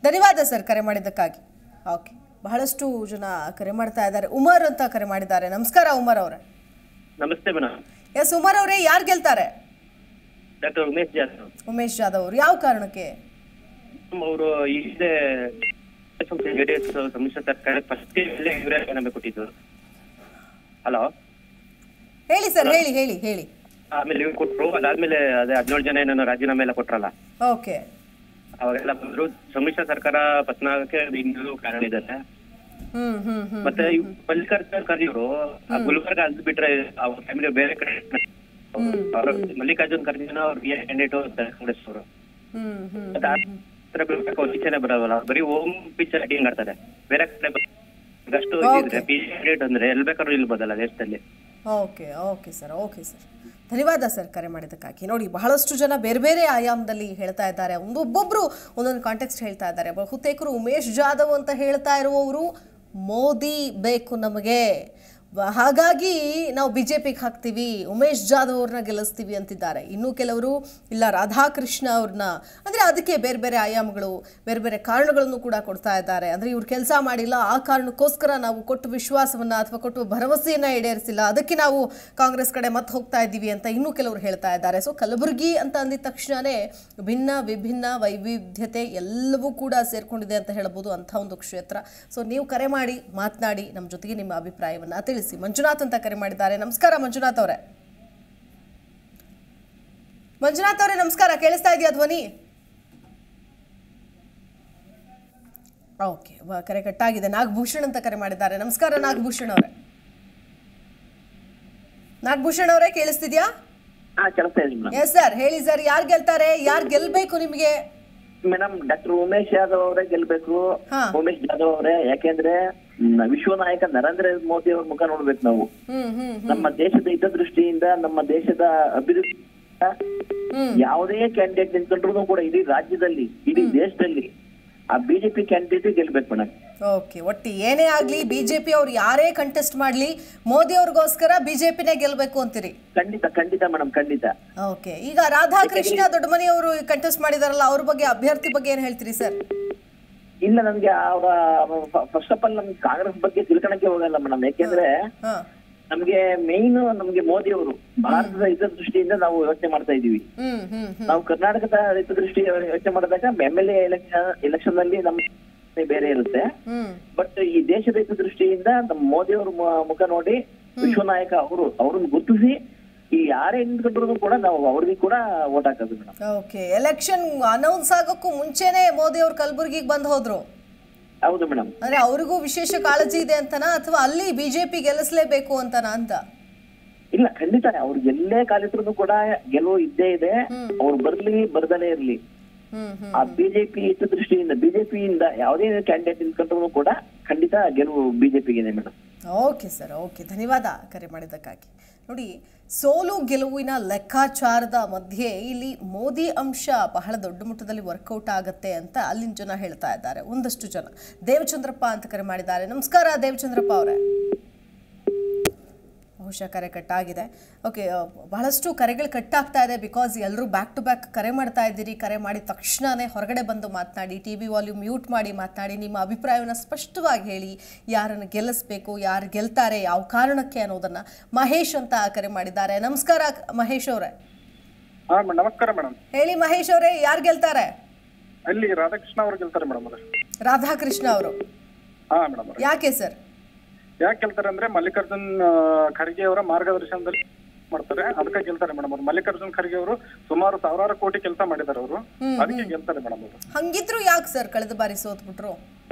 ಧನ್ಯವಾದ ಸರ್ ಕರೆ ಮಾಡಿದ್ದಕ್ಕಾಗಿ. ಬಹಳಷ್ಟು ಜನ ಕರೆ ಮಾಡ್ತಾ ಇದ್ದಾರೆ. ಉಮರ್ ಅಂತ ಕರೆ ಮಾಡಿದ್ದಾರೆ. ನಮಸ್ಕಾರ ಉಮರ್ ಅವರೇ. ನಮಸ್ತೆ ಮೇಡಮ್. ಎಸ್ ಉಮರ್ ಅವರೇ, ಯಾರು ಗೆಲ್ತಾರೆ? ಡಾಕ್ಟರ್ ಉಮೇಶ್ ಜಾಧವ್ ಅವರು. ಯಾವ ಕಾರಣಕ್ಕೆ? ಅವರು ಇದೇ ಜೆಡಿಎಸ್ ಸಮ್ಮಿಶ್ರ ಸರ್ಕಾರ ಫಸ್ಟ್ ರಾಜೀನಾಮೆ ಕೊಟ್ಟಿದ್ದು. ಹಲೋ ಹೇಳಿ ಸರ್, ಹೇಳಿ. ಆಮೇಲೆ ಇವ್ರು ಕೊಟ್ರು, ಅದಾದ್ಮೇಲೆ ಅದೇ 17 ಜನ ಏನೋ ರಾಜೀನಾಮೆ ಎಲ್ಲ ಕೊಟ್ರಲ್ಲ, ಅವಾಗೆಲ್ಲ ಬಂದ್ರು. ಸಮ್ಮಿಶ್ರ ಸರ್ಕಾರ ಪತನ ಆಗಕ್ಕೆ ಇನ್ನೂ ಕಾರಣ ಇದ್ದಾರೆ. ಮತ್ತೆ ಮಲ್ಲಿಕಾರ್ಜುನ್ ಖರ್ಗೆ ಅವರು ಗುಲ್ಬರ್ಗ ಅಲ್ದು ಬಿಟ್ರೆ ಅವ್ರ ಫ್ಯಾಮಿಲಿ ಬೇರೆ ಕಡೆ. ಮಲ್ಲಿಕಾರ್ಜುನ್ ಖರ್ಗೆ ಅವ್ರಿಗೆ ಕ್ಯಾಂಡಿಡೇಟ್ ಕಾಂಗ್ರೆಸ್ ಅವರು. ಈಚೆನೆ ಬರೋಲ್ಲ, ಬರೀ ಹೋಮ್ ಪಿಚ್ ಅಟೆಂಡ್ ಮಾಡ್ತಾರೆ. ಬೇರೆ ಕಡೆ ಅಷ್ಟು ಪೀರಿಯಡ್ ಅಂದ್ರೆ ಎಲ್ಲಿ ಬೇಕಾದ್ರೂ ಇಲ್ಬೋದಲ್ಲ ದೇಶದಲ್ಲಿ. Okay okay sir, okay sir, ಧನ್ಯವಾದ ಸರ್ ಕರೆ ಮಾಡಿದ್ದಕ್ಕಾಗಿ. ನೋಡಿ, ಬಹಳಷ್ಟು ಜನ ಬೇರೆ ಬೇರೆ ಆಯಾಮದಲ್ಲಿ ಹೇಳ್ತಾ ಇದ್ದಾರೆ, ಒಬ್ಬೊಬ್ರು ಒಂದೊಂದು ಕಾಂಟೆಕ್ಸ್ಟ್ ಹೇಳ್ತಾ ಇದ್ದಾರೆ. ಬಹುತೇಕರು ಉಮೇಶ್ ಜಾಧವ್ ಅಂತ ಹೇಳ್ತಾ ಇರುವವರು ಮೋದಿ ಬೇಕು ನಮಗೆ, ಹಾಗಾಗಿ ನಾವು ಬಿಜೆಪಿಗೆ ಹಾಕ್ತೀವಿ, ಉಮೇಶ್ ಜಾಧವ್ ಅವ್ರನ್ನ ಗೆಲ್ಲಿಸ್ತೀವಿ ಅಂತಿದ್ದಾರೆ. ಇನ್ನು ಕೆಲವರು ಇಲ್ಲ ರಾಧಾಕೃಷ್ಣ ಅವ್ರನ್ನ, ಅಂದರೆ ಅದಕ್ಕೆ ಬೇರೆ ಬೇರೆ ಆಯಾಮಗಳು, ಬೇರೆ ಬೇರೆ ಕಾರಣಗಳನ್ನು ಕೂಡ ಕೊಡ್ತಾ ಇದ್ದಾರೆ. ಅಂದರೆ ಇವ್ರು ಕೆಲಸ ಮಾಡಿಲ್ಲ, ಆ ಕಾರಣಕ್ಕೋಸ್ಕರ ನಾವು ಕೊಟ್ಟು ವಿಶ್ವಾಸವನ್ನು ಅಥವಾ ಕೊಟ್ಟು ಭರವಸೆಯನ್ನು ಈಡೇರಿಸಿಲ್ಲ, ಅದಕ್ಕೆ ನಾವು ಕಾಂಗ್ರೆಸ್ ಕಡೆ ಮತ್ತೆ ಹೋಗ್ತಾ ಇದ್ದೀವಿ ಅಂತ ಇನ್ನೂ ಕೆಲವರು ಹೇಳ್ತಾ ಇದ್ದಾರೆ. ಸೊ ಕಲಬುರಗಿ ಅಂತ ಅಂದಿದ ತಕ್ಷಣವೇ ಭಿನ್ನ ವಿಭಿನ್ನ ವೈವಿಧ್ಯತೆ ಎಲ್ಲವೂ ಕೂಡ ಸೇರ್ಕೊಂಡಿದೆ ಅಂತ ಹೇಳ್ಬೋದು, ಅಂಥ ಒಂದು ಕ್ಷೇತ್ರ. ಸೊ ನೀವು ಕರೆ ಮಾಡಿ ಮಾತನಾಡಿ, ನಮ್ಮ ಜೊತೆಗೆ ನಿಮ್ಮ ಅಭಿಪ್ರಾಯವನ್ನು ತಿಳಿಸಿ. ಮಂಜುನಾಥ್ ಅಂತ ಕರೆ ಮಾಡಿದ್ದಾರೆ. ನಮಸ್ಕಾರ ಮಂಜುನಾಥ್ ಅವರೇ. ಮಂಜುನಾಥ್ ಅವರೇ ನಮಸ್ಕಾರ, ಕೇಳಿಸ್ತಾ ಇದೆಯಾ ಧ್ವನಿ? ಓಕೆ, ಕರೆ ಕಟ್ಟಾಗಿದೆ. ನಾಗಭೂಷಣ್ ಅಂತ ಕರೆ ಮಾಡಿದ್ದಾರೆ. ನಮಸ್ಕಾರ ನಾಗಭೂಷಣ್ ಅವರೇ. ನಾಗಭೂಷಣ್ ಅವರೇ ಕೇಳಿಸ್ತಿದ್ಯಾ? ಎಸ್ ಸರ್, ಹೇಳಿ ಸರ್, ಯಾರು ಗೆಲ್ತಾರೆ, ಯಾರು ಗೆಲ್ಬೇಕು ನಿಮಗೆ? ಮೇಡಮ್ ಡಾಕ್ಟರ್ ಉಮೇಶ್ ಯಾದವ್ ಅವರೇ ಗೆಲ್ಬೇಕು. ಉಮೇಶ್ ಜಾಧವ್ ಅವರೇ, ಯಾಕೆಂದ್ರೆ ವಿಶ್ವ ನಾಯಕ ನರೇಂದ್ರ ಮೋದಿ ಅವ್ರ ಮುಖ ನೋಡ್ಬೇಕು ನಾವು. ನಮ್ಮ ದೇಶದ ಹಿತದೃಷ್ಟಿಯಿಂದ, ನಮ್ಮ ದೇಶದ ಅಭಿವೃದ್ಧಿ, ಯಾವುದೇ ಕ್ಯಾಂಡಿಡೇಟ್ ನಿಂತ್ಕೊಂಡ್ರು ಕೂಡ ಇಡೀ ರಾಜ್ಯದಲ್ಲಿ, ಇಡೀ ದೇಶದಲ್ಲಿ ಆ ಬಿಜೆಪಿ ಕ್ಯಾಂಡಿಡೇಟ್ ಗೆಲ್ಬೇಕು ಮೇಡಮ್. ಓಕೆ, ಒಟ್ಟು ಏನೇ ಆಗ್ಲಿ ಬಿಜೆಪಿ ಅವ್ರು ಯಾರೇ ಕಂಟೆಸ್ಟ್ ಮಾಡ್ಲಿ ಮೋದಿ ಅವ್ರಿಗೋಸ್ಕರ ಬಿಜೆಪಿನೇ ಗೆಲ್ಬೇಕು ಅಂತೀರಿ? ಖಂಡಿತ ಖಂಡಿತ ಮೇಡಮ್, ಖಂಡಿತ. ಓಕೆ, ಈಗ ರಾಧಾಕೃಷ್ಣ ದೊಡ್ಡಮನಿ ಅವರು ಕಂಟೆಸ್ಟ್ ಮಾಡಿದಾರಲ್ಲ, ಅವ್ರ ಬಗ್ಗೆ, ಅಭ್ಯರ್ಥಿ ಬಗ್ಗೆ ಏನ್ ಹೇಳ್ತೀರಿ ಸರ್? ಇಲ್ಲ, ನಮ್ಗೆ ಅವರ ಫಸ್ಟ್ ಆಫ್ ಆಲ್ ನಮ್ಗೆ ಕಾಂಗ್ರೆಸ್ ಬಗ್ಗೆ ತಿಳ್ಕೊಳಕ್ಕೆ ಹೋಗಲ್ಲ ಮೇಡಮ್. ಯಾಕೆಂದ್ರೆ ನಮ್ಗೆ ಮೇನ್ ನಮ್ಗೆ ಮೋದಿ ಅವರು ಭಾರತದ ಹಿತದೃಷ್ಟಿಯಿಂದ ನಾವು ಯೋಚನೆ ಮಾಡ್ತಾ ಇದೀವಿ. ನಾವು ಕರ್ನಾಟಕದ ಹಿತದೃಷ್ಟಿ ಯೋಚನೆ ಮಾಡಿದಾಗ MLA ಎಲೆಕ್ಷನ್ ನಲ್ಲಿ ನಮ್ ಬೇರೆ ಇರುತ್ತೆ. ಬಟ್ ಈ ದೇಶದ ಹಿತದೃಷ್ಟಿಯಿಂದ ನಮ್ಮ ಮೋದಿ ಅವರು ಮುಖ ನೋಡಿ ವಿಶ್ವ ನಾಯಕ ಅವ್ರನ್ನ ಗುರುತಿಸಿ ಈ ಯಾರೇ ನಿಂತ್ಕೊಂಡ್ರು ಕೂಡ ನಾವು ಅವ್ರಿಗೆ ಕೂಡ ವೋಟ್ ಹಾಕೋದು ಮೇಡಮ್. ಓಕೆ, ಎಲೆಕ್ಷನ್ ಅನೌನ್ಸ್ ಆಗೋಕ್ಕೂ ಮುಂಚೆನೆ ಮೋದಿ ಅವ್ರು ಕಲಬುರಗಿಗೆ ಬಂದು ಹೋದ್ರು. ಹೌದು ಮೇಡಮ್. ಅಂದ್ರೆ ಅವ್ರಿಗೂ ವಿಶೇಷ ಕಾಳಜಿ ಇದೆ ಅಂತನಾ, ಅಥವಾ ಅಲ್ಲಿ ಬಿಜೆಪಿ ಗೆಲ್ಲಿಸಲೇಬೇಕು ಅಂತನಾ ಅಂತ? ಇಲ್ಲ, ಖಂಡಿತ ಅವ್ರು ಎಲ್ಲೇ ಕಾಲಿಟ್ರು ಕೂಡ ಗೆಲುವು ಇದ್ದೇ ಇದೆ. ಅವ್ರು ಬರ್ಲಿ ಬರ್ದಲೇ ಇರ್ಲಿ, ಆ ಬಿಜೆಪಿ ಹಿತದೃಷ್ಟಿಯಿಂದ, ಬಿಜೆಪಿಯಿಂದ ಯಾವುದೇ ಕ್ಯಾಂಡಿಡೇಟ್ ನಿಂತ್ಕೊಂಡ್ರು ಕೂಡ ಖಂಡಿತ ಗೆಲುವು ಬಿಜೆಪಿಗೆ ಇದೆ ಮೇಡಮ್. ಓಕೆ ಸರ್, ಓಕೆ, ಧನ್ಯವಾದ ಕರೆ ಮಾಡಿದ್ದಕ್ಕಾಗಿ. ನೋಡಿ, ಸೋಲು ಗೆಲುವಿನ ಲೆಕ್ಕಾಚಾರದ ಮಧ್ಯೆ ಇಲ್ಲಿ ಮೋದಿ ಅಂಶ ಬಹಳ ದೊಡ್ಡ ಮಟ್ಟದಲ್ಲಿ ವರ್ಕೌಟ್ ಆಗುತ್ತೆ ಅಂತ ಅಲ್ಲಿನ ಜನ ಹೇಳ್ತಾ ಇದ್ದಾರೆ. ಒಂದಷ್ಟು ಜನ. ದೇವಚಂದ್ರಪ್ಪ ಅಂತ ಕರೆ ಮಾಡಿದ್ದಾರೆ. ನಮಸ್ಕಾರ ದೇವಚಂದ್ರಪ್ಪ ಅವರೇ. ಬಹುಶಃ ಕರೆ ಕಟ್ಟಾಗಿದೆ. ಓಕೆ, ಬಹಳಷ್ಟು ಕರೆಗಳು ಕಟ್ಟಾಗ್ತಾ ಇದೆ, ಬಿಕಾಸ್ ಎಲ್ಲರೂ ಬ್ಯಾಕ್ ಟು ಬ್ಯಾಕ್ ಕರೆ ಮಾಡ್ತಾ ಇದ್ದೀರಿ. ಕರೆ ಮಾಡಿದ ತಕ್ಷಣವೇ ಹೊರಗಡೆ ಬಂದು ಮಾತನಾಡಿ, TV ವಾಲ್ಯೂಮ್ ಮ್ಯೂಟ್ ಮಾಡಿ ಮಾತನಾಡಿ, ನಿಮ್ಮ ಅಭಿಪ್ರಾಯವನ್ನು ಸ್ಪಷ್ಟವಾಗಿ ಹೇಳಿ, ಯಾರನ್ನು ಗೆಲ್ಲಿಸ್ಬೇಕು, ಯಾರು ಗೆಲ್ತಾರೆ, ಯಾವ ಕಾರಣಕ್ಕೆ ಅನ್ನೋದನ್ನು. ಮಹೇಶ್ ಅಂತ ಕರೆ ಮಾಡಿದ್ದಾರೆ. ನಮಸ್ಕಾರ ಮಹೇಶ್ ಅವರೇ. ನಮಸ್ಕಾರ ಮೇಡಮ್. ಹೇಳಿ ಮಹೇಶ್ ಅವರೇ, ಯಾರು ಗೆಲ್ತಾರೆ? ಅಲ್ಲಿ ರಾಧಾಕೃಷ್ಣ ಅವರು ಗೆಲ್ತಾರೆ ಮೇಡಮ್. ರಾಧಾಕೃಷ್ಣ ಅವರು? ಯಾಕೆ ಸರ್? ಯಾಕೆ ಗೆಲ್ತಾರೆ ಅಂದ್ರೆ ಮಲ್ಲಿಕಾರ್ಜುನ್ ಖರ್ಗೆ ಅವರ ಮಾರ್ಗದರ್ಶನದಲ್ಲಿ ಮಾಡ್ತಾರೆ, ಅದಕ್ಕೆ ಗೆಲ್ತಾರೆ ಮೇಡಮ್ ಅವರು. ಮಲ್ಲಿಕಾರ್ಜುನ್ ಖರ್ಗೆ ಅವರು ಸುಮಾರು ಸಾವಿರಾರು ಕೋಟಿ ಕೆಲಸ ಮಾಡಿದ್ದಾರೆ ಅವರು, ಅದಕ್ಕೆ ಗೆಲ್ತಾರೆ ಮೇಡಮ್ ಅವರು. ಹಂಗಿದ್ರು ಯಾಕೆ ಸರ್ ಕಳೆದ ಬಾರಿ ಸೋತ್ಬಿಟ್ರು?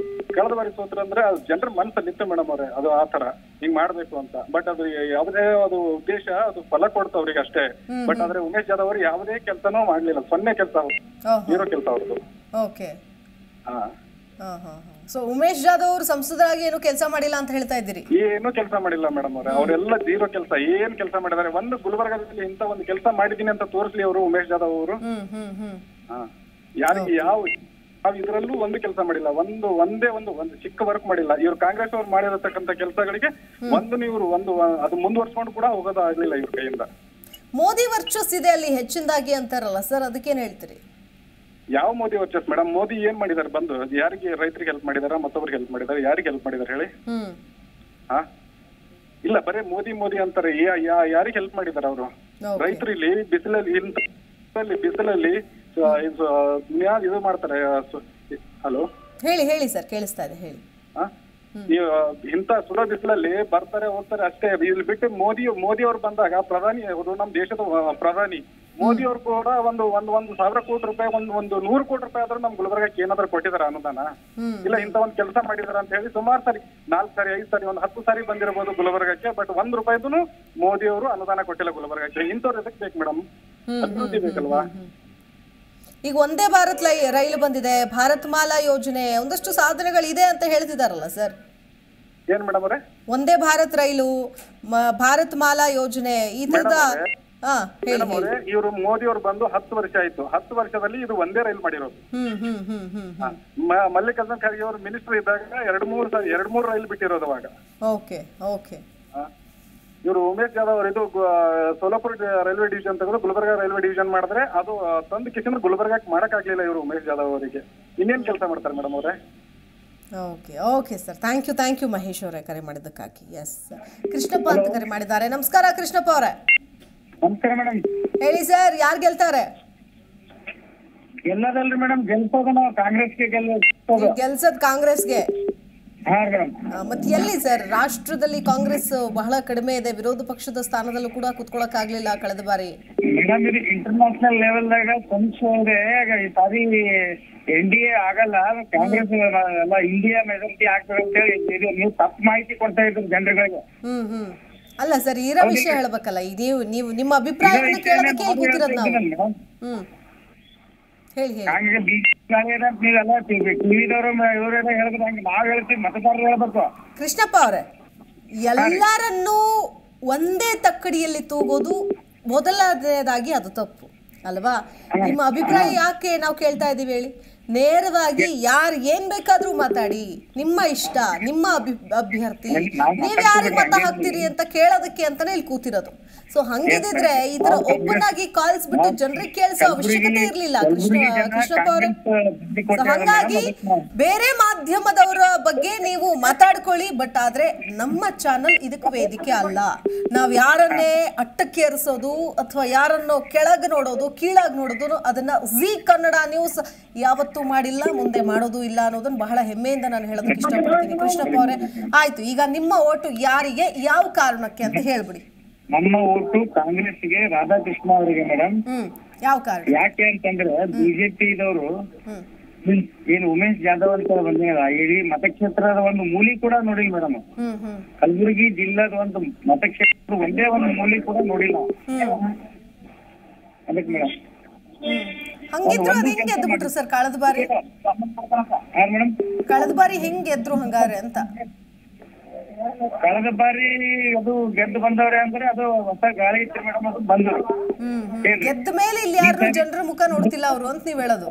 ಕಳೆದ ಬಾರಿ ಸೋತ್ರು ಅಂದ್ರೆ ಅದು ಜನರ ಮನಸ್ಸಲ್ಲಿತ್ತು ಮೇಡಮ್ ಅವ್ರೆ, ಅದು ಆ ತರ ಹಿಂಗ್ ಮಾಡ್ಬೇಕು ಅಂತ. ಬಟ್ ಅದು ಯಾವುದೇ ಅದು ಉದ್ದೇಶ ಅದು ಫಲ ಕೊಡ್ತು ಅವ್ರಿಗೆ ಅಷ್ಟೇ. ಬಟ್ ಆದ್ರೆ ಉಮೇಶ್ ಜಾಧವ್ ಅವರು ಯಾವುದೇ ಕೆಲಸನೂ ಮಾಡ್ಲಿಲ್ಲ, 0 ಕೆಲಸ ಅವ್ರು, 0 ಕೆಲಸ ಅವ್ರದ್ದು. ಓಕೆ, ಸೊ ಉಮೇಶ್ ಜಾಧವ್ ಅವರು ಸಂಸದರಾಗಿ ಏನು ಕೆಲಸ ಮಾಡಿಲ್ಲ ಅಂತ ಹೇಳ್ತಾ ಇದ್ದೀರಿ? ಏನು ಕೆಲಸ ಮಾಡಿಲ್ಲ ಮೇಡಮ್ ಅವ್ರೆ, ಅವರೆಲ್ಲ 0 ಕೆಲಸ. ಏನ್ ಕೆಲಸ ಮಾಡಿದ್ದಾರೆ? ಒಂದು ಗುಲ್ಬರ್ಗದಲ್ಲಿ ಇಂತ ಒಂದು ಕೆಲಸ ಮಾಡಿದೀನಿ ಅಂತ ತೋರಿಸ್ಲಿ ಅವರು, ಉಮೇಶ್ ಜಾಧವ್ ಅವರು. ಯಾರಿಗೆ ಯಾವ ಇದ್ರಲ್ಲೂ ಒಂದು ಕೆಲಸ ಮಾಡಿಲ್ಲ, ಒಂದೇ ಒಂದು ಚಿಕ್ಕ ವರ್ಕ್ ಮಾಡಿಲ್ಲ. ಇವ್ರು ಕಾಂಗ್ರೆಸ್ ಅವ್ರು ಮಾಡಿರತಕ್ಕಂತ ಕೆಲಸಗಳಿಗೆ ಒಂದು ಅದು ಮುಂದುವರ್ಸ್ಕೊಂಡು ಕೂಡ ಹೋಗೋದು ಆಗ್ಲಿಲ್ಲ ಇವ್ರ ಕೈಯಿಂದ. ಮೋದಿ ವರ್ಚಸ್ ಇದೆ ಅಲ್ಲಿ ಹೆಚ್ಚಿನದಾಗಿ ಅಂತಾರಲ್ಲ ಸರ್, ಅದಕ್ಕೇನ್ ಹೇಳ್ತೀರಿ? ಯಾವ ಮೋದಿ ವರ್ಚಸ್ ಮೇಡಮ್? ಮೋದಿ ಏನ್ ಮಾಡಿದಾರೆ? ಬಂದು ಯಾರಿಗೆ ರೈತರಿಗೆ ಹೆಲ್ಪ್ ಮಾಡಿದಾರ, ಮತ್ತೊಬ್ರಿಗೆ ಹೆಲ್ಪ್ ಮಾಡಿದಾರೆ? ಯಾರಿಗೆ ಹೆಲ್ಪ್ ಮಾಡಿದಾರೆ ಹೇಳಿ? ಇಲ್ಲ, ಬರೇ ಮೋದಿ ಮೋದಿ ಅಂತಾರೆ. ಯಾರಿಗೆ ಹೆಲ್ಪ್ ಮಾಡಿದಾರೆ ಅವರು? ರೈತರು ಇಲ್ಲಿ ಬಿಸಿಲಲ್ಲಿ ಇದು ಮಾಡ್ತಾರೆ. ಹಲೋ, ಹೇಳಿ ಸರ್, ಕೇಳಿಸ್ತಾ ಇದೆ, ಹೇಳಿ. ಇಂತ ಸುಡೋ ಬಿಸಿಲಲ್ಲಿ ಬರ್ತಾರೆ ಹೋಗ್ತಾರೆ ಅಷ್ಟೇ. ಇಲ್ಲಿ ಬಿಟ್ಟು ಮೋದಿ ಅವ್ರು ಬಂದಾಗ, ಪ್ರಧಾನಿ ಅವರು, ನಮ್ಮ ದೇಶದ ಪ್ರಧಾನಿ ಮೋದಿ ಅವ್ರು ಕೂಡ ಒಂದು 1,000 ಕೋಟಿ ರೂಪಾಯಿ, ಒಂದು 100 ಕೋಟಿ ರೂಪಾಯಿ ಆದ್ರೂ ನಮ್ ಗುಲ್ಬರ್ಗಕ್ಕೆ ಏನಾದ್ರು ಕೊಟ್ಟಿದಾರ ಅನುದಾನ? ಇಲ್ಲ, ಇಂತ ಒಂದ್ ಕೆಲಸ ಮಾಡಿದಾರ ಅಂತ ಹೇಳಿ ಸುಮಾರು ಸಾರಿ, 4 ಸಾರಿ 5 ಸಾರಿ, 10 ಸಾರಿ ಬಂದಿರಬಹುದು ಗುಲ್ಬರ್ಗಕ್ಕೆ. ಬಟ್ 1 ರೂಪಾಯಿದೂ ಮೋದಿ ಅವರು ಅನುದಾನ ಕೊಟ್ಟಿಲ್ಲ ಗುಲ್ಬರ್ಗಕ್ಕೆ. ಇಂಥವ್ರು ಎದಕ್ ಬೇಕು ಮೇಡಮ್? ಅಭಿವೃದ್ಧಿ ಬೇಕಲ್ವಾ? ಈಗ ಒಂದೇ ಭಾರತ್ ರೈಲು ಬಂದಿದೆ, ಭಾರತ್ ಮಾಲಾ ಯೋಜನೆ, ಒಂದಷ್ಟು ಸಾಧನೆಗಳಿದೆ ಅಂತ ಹೇಳ್ತಿದಾರಲ್ಲ ಸರ್. ಏನ್ ಮೇಡಮ್ ಅವರೇ? ಒಂದೇ ಭಾರತ್ ರೈಲು, ಭಾರತ್ ಮಾಲಾ ಯೋಜನೆ, ಈ ತರದ ಇವರು ಮೋದಿ ಅವರು ಬಂದು 10 ವರ್ಷ ಆಯ್ತು. 10 ವರ್ಷದಲ್ಲಿ ಇದು ಒಂದೇ ರೈಲ್ ಮಾಡಿರೋದು. ಮಲ್ಲಿಕಾರ್ಜುನ್ ಖರ್ಗೆ ಅವರು ಮಿನಿಸ್ಟರ್ ಇದ್ದಾಗ 2-3 ರೈಲ್ ಬಿಟ್ಟಿರೋದು ಅವಾಗ. ಇವರು ಉಮೇಶ್ ಜಾಧವ್ ಅವರು ಇದು ಸೋಲಾಪುರ ರೈಲ್ವೆ ಡಿವಿಷನ್ ತೆಗೆದು ಗುಲ್ಬರ್ಗಾ ರೈಲ್ವೆ ಡಿವಿಷನ್ ಮಾಡಿದ್ರೆ ಅದು ತಂದು ಕಿಶನ್ ಗುಲ್ಬರ್ಗಾಕ್ ಮಾಡಕ್ ಆಗ್ಲಿಲ್ಲ ಇವರು ಉಮೇಶ್ ಜಾಧವ್ ಅವರಿಗೆ. ಇನ್ನೇನ್ ಕೆಲಸ ಮಾಡ್ತಾರೆ ಮೇಡಮ್ ಅವರೇ? Okay sir, thank you Mahesh ಅವರೇ ಕರೆ ಮಾಡಿದ್ದಕ್ಕಾಗಿ. ಎಸ್, ಕೃಷ್ಣಪ್ಪ ಅಂತ ಕರೆ ಮಾಡಿದ್ದಾರೆ. ನಮಸ್ಕಾರ ಕೃಷ್ಣಪ್ಪ ಅವರೇ. ನಮಸ್ಕಾರ ಮೇಡಮ್. ಹೇಳಿ ಸರ್, ಯಾರು ಗೆಲ್ತಾರೆ? ಗೆಲ್ಲದಲ್ರಿ ಮೇಡಮ್, ಗೆಲ್ಸೋದು ನಾವು ಕಾಂಗ್ರೆಸ್ಗೆ ಗೆಲ್ಸದ್ ಕಾಂಗ್ರೆಸ್ಗೆ. ಮತ್ತೆ ಎಲ್ಲಿ ಸರ್, ರಾಷ್ಟ್ರದಲ್ಲಿ ಕಾಂಗ್ರೆಸ್ ಬಹಳ ಕಡಿಮೆ ಇದೆ, ವಿರೋಧ ಪಕ್ಷದ ಸ್ಥಾನದಲ್ಲೂ ಕೂಡ ಕುತ್ಕೊಳಕ್ ಆಗ್ಲಿಲ್ಲ ಕಳೆದ ಬಾರಿ. ಮೇಡಮ್ ಇದು ಇಂಟರ್ನ್ಯಾಷನಲ್ ಲೆವೆಲ್ದಾಗ ಸಂಸದೆ ಈ ಸಾರಿ NDA ಆಗಲ್ಲ, ಕಾಂಗ್ರೆಸ್ ಎಲ್ಲ ಇಂಡಿಯಾ ಮೆಜಾರಿಟಿ ಆಗ್ತದೆ ಅಂತ ಹೇಳಿ ನೀವು ತಪ್ಪು ಮಾಹಿತಿ ಕೊಡ್ತಾ ಇದ್ರು ಜನರುಗಳಿಗೆ. ಅಲ್ಲ ಸರ್, ಇರೋ ವಿಷಯ ಹೇಳ್ಬೇಕಲ್ಲ. ನೀವು ನಿಮ್ಮ ಅಭಿಪ್ರಾಯವನ್ನು ಕೇಳೋದಕ್ಕೆ ಕೂತಿರೋದು ನಾವು. ಹೇಳಿ ಕೃಷ್ಣಪ್ಪ ಅವರೇ, ಎಲ್ಲರನ್ನೂ ಒಂದೇ ತಕ್ಕಡಿಯಲ್ಲಿ ತೂಗೋದು ಮೊದಲನೇದಾಗಿ ಅದು ತಪ್ಪು ಅಲ್ವಾ? ನಿಮ್ಮ ಅಭಿಪ್ರಾಯ ಯಾಕೆ ನಾವು ಕೇಳ್ತಾ ಇದೀವಿ ಹೇಳಿ? ನೇರವಾಗಿ ಯಾರು ಏನ್ ಬೇಕಾದ್ರೂ ಮಾತಾಡಿ, ನಿಮ್ಮ ಇಷ್ಟ, ನಿಮ್ಮ ಅಭ್ಯರ್ಥಿ, ನೀವ್ ಯಾರಿಗೆ ಮತ ಹಾಕ್ತೀರಿ ಅಂತ ಕೇಳೋದಕ್ಕೆ ಅಂತಾನೆ ಇಲ್ಲಿ ಕೂತಿರೋದು. ಸೊ ಹಂಗಿದ್ರೆ ಈ ತರ ಓಪನ್ ಆಗಿ ಕಾಲ್ಸ್ ಬಿಟ್ಟು ಜನರಿಗೆ ಕೇಳಿಸೋ ಅವಶ್ಯಕತೆ ಇರ್ಲಿಲ್ಲ ಕೃಷ್ಣಪ್ಪ ಅವರೇ. ಸೊ ಹಂಗಾಗಿ ಬೇರೆ ಮಾಧ್ಯಮದವರ ಬಗ್ಗೆ ನೀವು ಮಾತಾಡ್ಕೊಳ್ಳಿ, ಬಟ್ ಆದ್ರೆ ನಮ್ಮ ಚಾನಲ್ ಇದಕ್ಕೆ ವೇದಿಕೆ ಅಲ್ಲ. ನಾವ್ ಯಾರನ್ನೇ ಅಟ್ಟಕ್ಕೇರಿಸೋದು ಅಥವಾ ಯಾರನ್ನೋ ಕೆಳಗೆ ನೋಡೋದು, ಕೀಳಾಗಿ ನೋಡೋದು, ಅದನ್ನ ಜೀ ಕನ್ನಡ ನ್ಯೂಸ್ ಯಾವತ್ತೂ ಮಾಡಿಲ್ಲ, ಮುಂದೆ ಮಾಡೋದು ಇಲ್ಲ ಅನ್ನೋದನ್ನ ಬಹಳ ಹೆಮ್ಮೆಯಿಂದ ನಾನು ಹೇಳೋದಕ್ಕೆ ಇಷ್ಟಪಡ್ತೀನಿ. ಕೃಷ್ಣಪ್ಪ ಅವರೇ, ಆಯ್ತು, ಈಗ ನಿಮ್ಮ ಓಟು ಯಾರಿಗೆ, ಯಾವ ಕಾರಣಕ್ಕೆ ಅಂತ ಹೇಳ್ಬಿಡಿ. ನಮ್ಮ ಓಟು ಕಾಂಗ್ರೆಸ್ಗೆ, ರಾಧಾಕೃಷ್ಣ ಅವರಿಗೆ ಮೇಡಮ್. ಯಾವ ಕಾರಣ? ಯಾಕೆ ಅಂತಂದ್ರೆ ಬಿಜೆಪಿ ಇದವರು ಏನು ಉಮೇಶ್ ಜಾಧವ್ ಅಂತ ಬಂದಿಲ್ಲ, ಇಡೀ ಮತಕ್ಷೇತ್ರದ ಒಂದು ಮೂಲಿ ಕೂಡ ನೋಡಿಲ್ಲ ಮೇಡಮ್. ಕಲಬುರಗಿ ಜಿಲ್ಲಾದ ಒಂದು ಮತಕ್ಷೇತ್ರ ಒಂದೇ ಒಂದು ಮೂಲಿ ಕೂಡ ನೋಡಿಲ್ಲ ಅದಕ್ಕೆ ಮೇಡಮ್. ಹಂಗಿದ್ರು ಅದ್ ಹೆಂಗ್ ಗೆದ್ದು ಬಿಟ್ರು ಸರ್ ಕಳೆದ ಬಾರಿ? ಕಳೆದ ಬಾರಿ ಹೆಂಗ್ ಗೆದ್ರು ಹಂಗಾರೆ ಅಂತ? ಕಳೆದ ಬಾರಿ ಅದು ಗೆದ್ದು ಬಂದವ್ರೆ ಅಂದ್ರೆ ಅದು ಹೊಸ ಗಾಳಿ ಇತ್ತು ಮೇಡಮ್, ಅದು ಬಂದ್ರು. ಗೆದ್ದ ಮೇಲೆ ಇಲ್ಲಿ ಯಾರು ಜನರ ಮುಖ ನೋಡ್ತಿಲ್ಲ ಅವರು ಅಂತ ನೀವ್ ಹೇಳೋದು?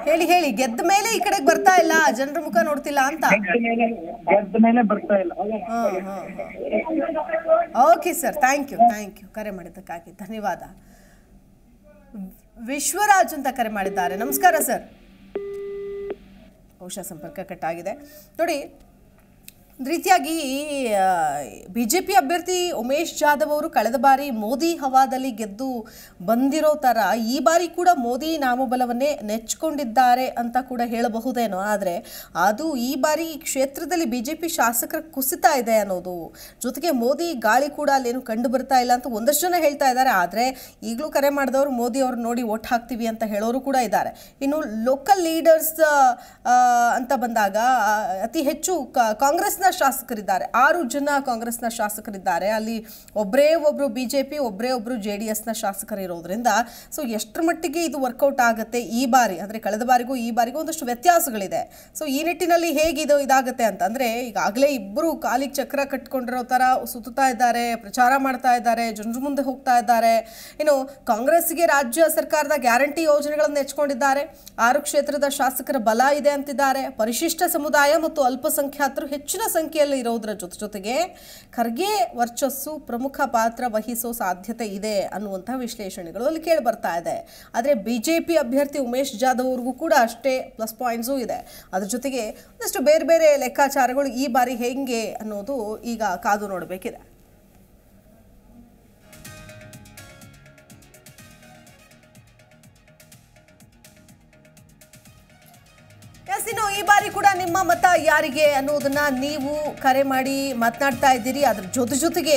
ಹೇಳಿ, ಗೆದ್ದ ಮೇಲೆ ಈ ಕಡೆಗೆ ಬರ್ತಾ ಇಲ್ಲ, ಜನರ ಮುಖ ನೋಡ್ತಿಲ್ಲ ಅಂತ. ಗೆದ್ದ ಮೇಲೆ ಬರ್ತಾ ಇಲ್ಲ. ಓಕೆ ಸರ್, ಥ್ಯಾಂಕ್ ಯು ಕರೆ ಮಾಡಿದ್ದಕ್ಕಾಗಿ ಧನ್ಯವಾದ. ವಿಶ್ವರಾಜ್ ಅಂತ ಕರೆ ಮಾಡಿದ್ದಾರೆ. ನಮಸ್ಕಾರ ಸರ್. ಬಹುಶಃ ಸಂಪರ್ಕ ಕಟ್ಟಾಗಿದೆ ನೋಡಿ. ರೀತಿಯಾಗಿ ಬಿಜೆಪಿ ಅಭ್ಯರ್ಥಿ ಉಮೇಶ್ ಜಾಧವ್ ಅವರು ಕಳೆದ ಬಾರಿ ಮೋದಿ ಹವಾದಲ್ಲಿ ಗೆದ್ದು ಬಂದಿರೋ ಥರ ಈ ಬಾರಿ ಕೂಡ ಮೋದಿ ನಾಮಬಲವನ್ನೇ ನೆಚ್ಕೊಂಡಿದ್ದಾರೆ ಅಂತ ಕೂಡ ಹೇಳಬಹುದೇನೋ. ಆದರೆ ಅದು ಈ ಬಾರಿ ಕ್ಷೇತ್ರದಲ್ಲಿ ಬಿಜೆಪಿ ಶಾಸಕರ ಕುಸಿತ ಇದೆ ಅನ್ನೋದು, ಜೊತೆಗೆ ಮೋದಿ ಗಾಳಿ ಕೂಡ ಅಲ್ಲೇನು ಕಂಡು ಬರ್ತಾ ಇಲ್ಲ ಅಂತ ಒಂದಷ್ಟು ಜನ ಹೇಳ್ತಾ ಇದ್ದಾರೆ. ಆದರೆ ಈಗಲೂ ಕರೆ ಮಾಡಿದವರು ಮೋದಿ ಅವ್ರು ನೋಡಿ ಓಟ್ ಹಾಕ್ತೀವಿ ಅಂತ ಹೇಳೋರು ಕೂಡ ಇದ್ದಾರೆ. ಇನ್ನು ಲೋಕಲ್ ಲೀಡರ್ಸ್ ಅಂತ ಬಂದಾಗ ಅತಿ ಹೆಚ್ಚು ಕಾಂಗ್ರೆಸ್ನ ಶಾಸಕರಿದ್ದಾರೆ, 6 ಜನ ಕಾಂಗ್ರೆಸ್ನ ಶಾಸಕರಿದ್ದಾರೆ. ಅಲ್ಲಿ ಒಬ್ಬರು ಬಿಜೆಪಿ, ಒಬ್ಬರು JDS ನ ಶಾಸಕರಿರೋದ್ರಿಂದ ಸೊ ಎಷ್ಟರ ಮಟ್ಟಿಗೆ ಇದು ವರ್ಕೌಟ್ ಆಗುತ್ತೆ ಈ ಬಾರಿ, ಅಂದರೆ ಕಳೆದ ಬಾರಿಗೂ ಈ ಬಾರಿಗೂ ಒಂದಷ್ಟು ವ್ಯತ್ಯಾಸಗಳಿದೆ. ಸೊ ಈ ನಿಟ್ಟಿನಲ್ಲಿ ಹೇಗಿದು ಇದಾಗುತ್ತೆ ಅಂತಂದರೆ, ಈಗಾಗಲೇ ಇಬ್ಬರು ಕಾಲಿಗೆ ಚಕ್ರ ಕಟ್ಕೊಂಡಿರೋ ಥರ ಸುತ್ತಾ ಇದ್ದಾರೆ, ಪ್ರಚಾರ ಮಾಡ್ತಾ ಇದ್ದಾರೆ, ಜನರ ಮುಂದೆ ಹೋಗ್ತಾ ಇದ್ದಾರೆ. ಇನ್ನು ಕಾಂಗ್ರೆಸ್ಗೆ ರಾಜ್ಯ ಸರ್ಕಾರದ ಗ್ಯಾರಂಟಿ ಯೋಜನೆಗಳನ್ನು ನೆಚ್ಕೊಂಡಿದ್ದಾರೆ. 6 ಕ್ಷೇತ್ರದ ಶಾಸಕರ ಬಲ ಇದೆ ಅಂತಿದ್ದಾರೆ. ಪರಿಶಿಷ್ಟ ಸಮುದಾಯ ಮತ್ತು ಅಲ್ಪಸಂಖ್ಯಾತರು ಹೆಚ್ಚಿನ ಸಂಖ್ಯೆಯಲ್ಲಿ ಇರೋದ್ರ ಜೊತೆಗೆ ಖರ್ಗೆ ವರ್ಚಸ್ಸು ಪ್ರಮುಖ ಪಾತ್ರ ವಹಿಸೋ ಸಾಧ್ಯತೆ ಇದೆ ಅನ್ನುವಂತಹ ವಿಶ್ಲೇಷಣೆಗಳು ಅಲ್ಲಿ ಕೇಳಿ ಬರ್ತಾ ಇದೆ. ಆದರೆ ಬಿಜೆಪಿ ಅಭ್ಯರ್ಥಿ ಉಮೇಶ್ ಜಾಧವ್ ಅವ್ರಿಗೂ ಕೂಡ ಅಷ್ಟೇ ಪ್ಲಸ್ ಪಾಯಿಂಟ್ಸು ಇದೆ. ಅದ್ರ ಜೊತೆಗೆ ಒಂದಷ್ಟು ಬೇರೆ ಲೆಕ್ಕಾಚಾರಗಳು ಈ ಬಾರಿ ಹೆಂಗೆ ಅನ್ನೋದು ಈಗ ಕಾದು ನೋಡಬೇಕಿದೆ. ಇನ್ನು ಈ ಬಾರಿ ಕೂಡ ನಿಮ್ಮ ಮತ ಯಾರಿಗೆ ಅನ್ನೋದನ್ನ ನೀವು ಕರೆ ಮಾಡಿ ಮಾತನಾಡ್ತಾ ಇದ್ದೀರಿ. ಅದ್ರ ಜೊತೆಗೆ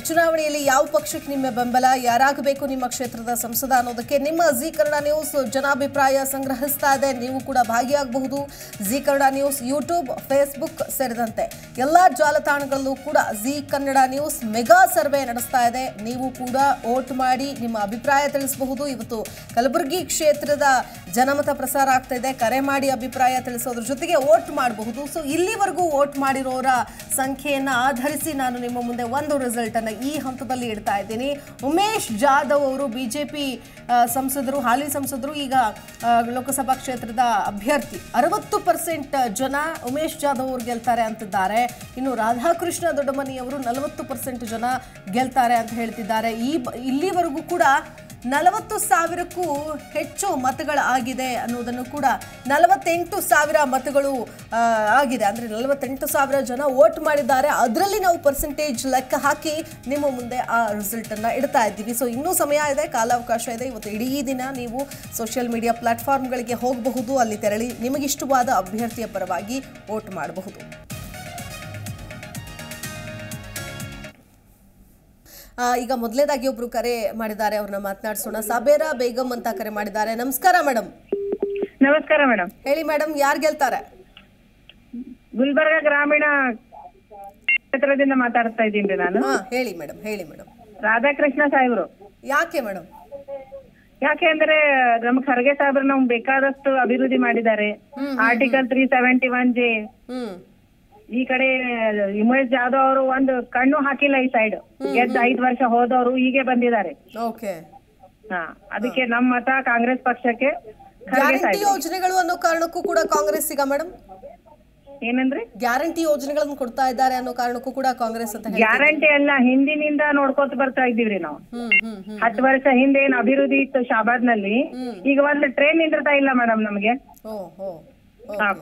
ಚುನಾವಣೆಯಲ್ಲಿ ಯಾವ ಪಕ್ಷಕ್ಕೆ ನಿಮ್ಮ ಬೆಂಬಲ, ಯಾರಾಗಬೇಕು ನಿಮ್ಮ ಕ್ಷೇತ್ರದ ಸಂಸದ ಅನ್ನೋದಕ್ಕೆ ನಿಮ್ಮ ಜಿ ಕನ್ನಡ ನ್ಯೂಸ್ ಜನಾಭಿಪ್ರಾಯ ಸಂಗ್ರಹಿಸ್ತಾ ಇದೆ. ನೀವು ಕೂಡ ಭಾಗಿಯಾಗಬಹುದು. Zee Kannada News YouTube, Facebook ಸೇರಿದಂತೆ ಎಲ್ಲ ಜಾಲತಾಣಗಳಲ್ಲೂ ಕೂಡ Zee Kannada News mega survey ನಡೆಸ್ತಾ ಇದೆ. ನೀವು ಕೂಡ ವೋಟ್ ಮಾಡಿ ನಿಮ್ಮ ಅಭಿಪ್ರಾಯ ತಿಳಿಸಬಹುದು. ಇವತ್ತು ಕಲಬುರಗಿ ಕ್ಷೇತ್ರದ ಜನಮತ ಪ್ರಸಾರ ಆಗ್ತಾ ಇದೆ. ಕರೆ ಮಾಡಿ ಅಭಿಪ್ರಾಯ ತಿಳಿಸೋದ್ರ ಜೊತೆಗೆ ವೋಟ್ ಮಾಡಬಹುದು. ಸೊ ಇಲ್ಲಿವರೆಗೂ ವೋಟ್ ಮಾಡಿರೋರ ಸಂಖ್ಯೆಯನ್ನು ಆಧರಿಸಿ ನಾನು ನಿಮ್ಮ ಮುಂದೆ ಒಂದು ರಿಸಲ್ಟ್ ಅನ್ನು ಈ ಹಂತದಲ್ಲಿ ಇಡ್ತಾ ಇದ್ದೀನಿ. ಉಮೇಶ್ ಜಾಧವ್ ಅವರು ಬಿಜೆಪಿ ಸಂಸದರು, ಹಾಲಿ ಸಂಸದರು, ಈಗ ಲೋಕಸಭಾ ಕ್ಷೇತ್ರದ ಅಭ್ಯರ್ಥಿ. 60% ಜನ ಉಮೇಶ್ ಜಾಧವ್ ಅವರು ಗೆಲ್ತಾರೆ ಅಂತಿದ್ದಾರೆ. ಇನ್ನು ರಾಧಾಕೃಷ್ಣ ದೊಡ್ಡಮನಿ ಅವರು 40% ಜನ ಗೆಲ್ತಾರೆ ಅಂತ ಹೇಳ್ತಿದ್ದಾರೆ. ಇಲ್ಲಿವರೆಗೂ ಕೂಡ 40,000ಕ್ಕೂ ಹೆಚ್ಚು ಮತಗಳಾಗಿದೆ ಅನ್ನೋದನ್ನು ಕೂಡ 48,000 ಮತಗಳು ಆಗಿದೆ. ಅಂದರೆ 48,000 ಜನ ವೋಟ್ ಮಾಡಿದ್ದಾರೆ. ಅದರಲ್ಲಿ ನಾವು ಪರ್ಸೆಂಟೇಜ್ ಲೆಕ್ಕ ಹಾಕಿ ನಿಮ್ಮ ಮುಂದೆ ಆ ರಿಸಲ್ಟನ್ನು ಇಡ್ತಾ ಇದ್ದೀವಿ. ಸೊ ಇನ್ನೂ ಸಮಯ ಇದೆ, ಕಾಲಾವಕಾಶ ಇದೆ. ಇವತ್ತು ಇಡೀ ದಿನ ನೀವು ಸೋಷಿಯಲ್ ಮೀಡಿಯಾ ಪ್ಲಾಟ್ಫಾರ್ಮ್ಗಳಿಗೆ ಹೋಗಬಹುದು. ಅಲ್ಲಿ ತೆರಳಿ ನಿಮಗಿಷ್ಟವಾದ ಅಭ್ಯರ್ಥಿಯ ಪರವಾಗಿ ವೋಟ್ ಮಾಡಬಹುದು. ಈಗ ಮೊದಲೇದಾಗಿ ಒಬ್ರು ಕರೆ ಮಾಡಿದ್ದಾರೆ, ಅವ್ರನ್ನ ಮಾತನಾಡಿಸೋಣ. ಸಾಬೇರಾ ಬೇಗಂ ಅಂತ ಕರೆ ಮಾಡಿದ್ದಾರೆ. ನಮಸ್ಕಾರ ಮೇಡಮ್. ನಮಸ್ಕಾರ ಮೇಡಮ್. ಹೇಳಿ ಮೇಡಮ್, ಯಾರು ಗೆಲ್ತಾರೆ? ಗುಲ್ಬರ್ಗ ಗ್ರಾಮೀಣ ಕ್ಷೇತ್ರದಿಂದ ಮಾತಾಡ್ತಾ ಇದ್ದೀನಿ ನಾನು. ಹೇಳಿ ಮೇಡಮ್, ಹೇಳಿ ಮೇಡಮ್. ರಾಧಾಕೃಷ್ಣ ಸಾಹೇಬ್ರು. ಯಾಕೆ ಮೇಡಮ್? ಯಾಕೆ ಅಂದ್ರೆ ನಮ್ ಖರ್ಗೆ ಸಾಹೇಬ್ರು ನಮ್ಗೆ ಬೇಕಾದಷ್ಟು ಅಭಿವೃದ್ಧಿ ಮಾಡಿದ್ದಾರೆ. Article 371J. ಈ ಕಡೆ ಉಮೇಶ್ ಜಾಧವ್ ಅವರು ಒಂದು ಕಣ್ಣು ಹಾಕಿಲ್ಲ ಈ ಸೈಡ್. ಗೆದ್ದ 5 ವರ್ಷ ಹೋದವರು ಹೀಗೆ ಬಂದಿದ್ದಾರೆ. ಅದಕ್ಕೆ ನಮ್ಮ ಮತ ಕಾಂಗ್ರೆಸ್ ಪಕ್ಷಕ್ಕೆ. ಗ್ಯಾರಂಟಿ ಯೋಜನೆಗಳು ಅನ್ನೋ ಕಾರಣಕ್ಕೂ ಕೂಡ ಕಾಂಗ್ರೆಸ್ ಈಗ ಮೇಡಮ್. ಏನಂದ್ರೆ ಗ್ಯಾರಂಟಿ ಯೋಜನೆಗಳನ್ನು ಕೊಡ್ತಾ ಇದ್ದಾರೆ ಅನ್ನೋ ಕಾರಣಕ್ಕೂ ಕೂಡ ಕಾಂಗ್ರೆಸ್ ಅಂತ. ಗ್ಯಾರಂಟಿ ಅಲ್ಲ, ಹಿಂದಿನಿಂದ ನೋಡ್ಕೊತ ಬರ್ತಾ ಇದ್ದೀವ್ರಿ ನಾವು. 10 ವರ್ಷ ಹಿಂದೆ ಏನ್ ಅಭಿವೃದ್ಧಿ ಇತ್ತು ಶಾಬಾದ್ ನಲ್ಲಿ, ಈಗ ಒಂದು ಟ್ರೈನ್ ನಿಂದಿರ್ತಾ ಇಲ್ಲ ಮೇಡಮ್ ನಮ್ಗೆ.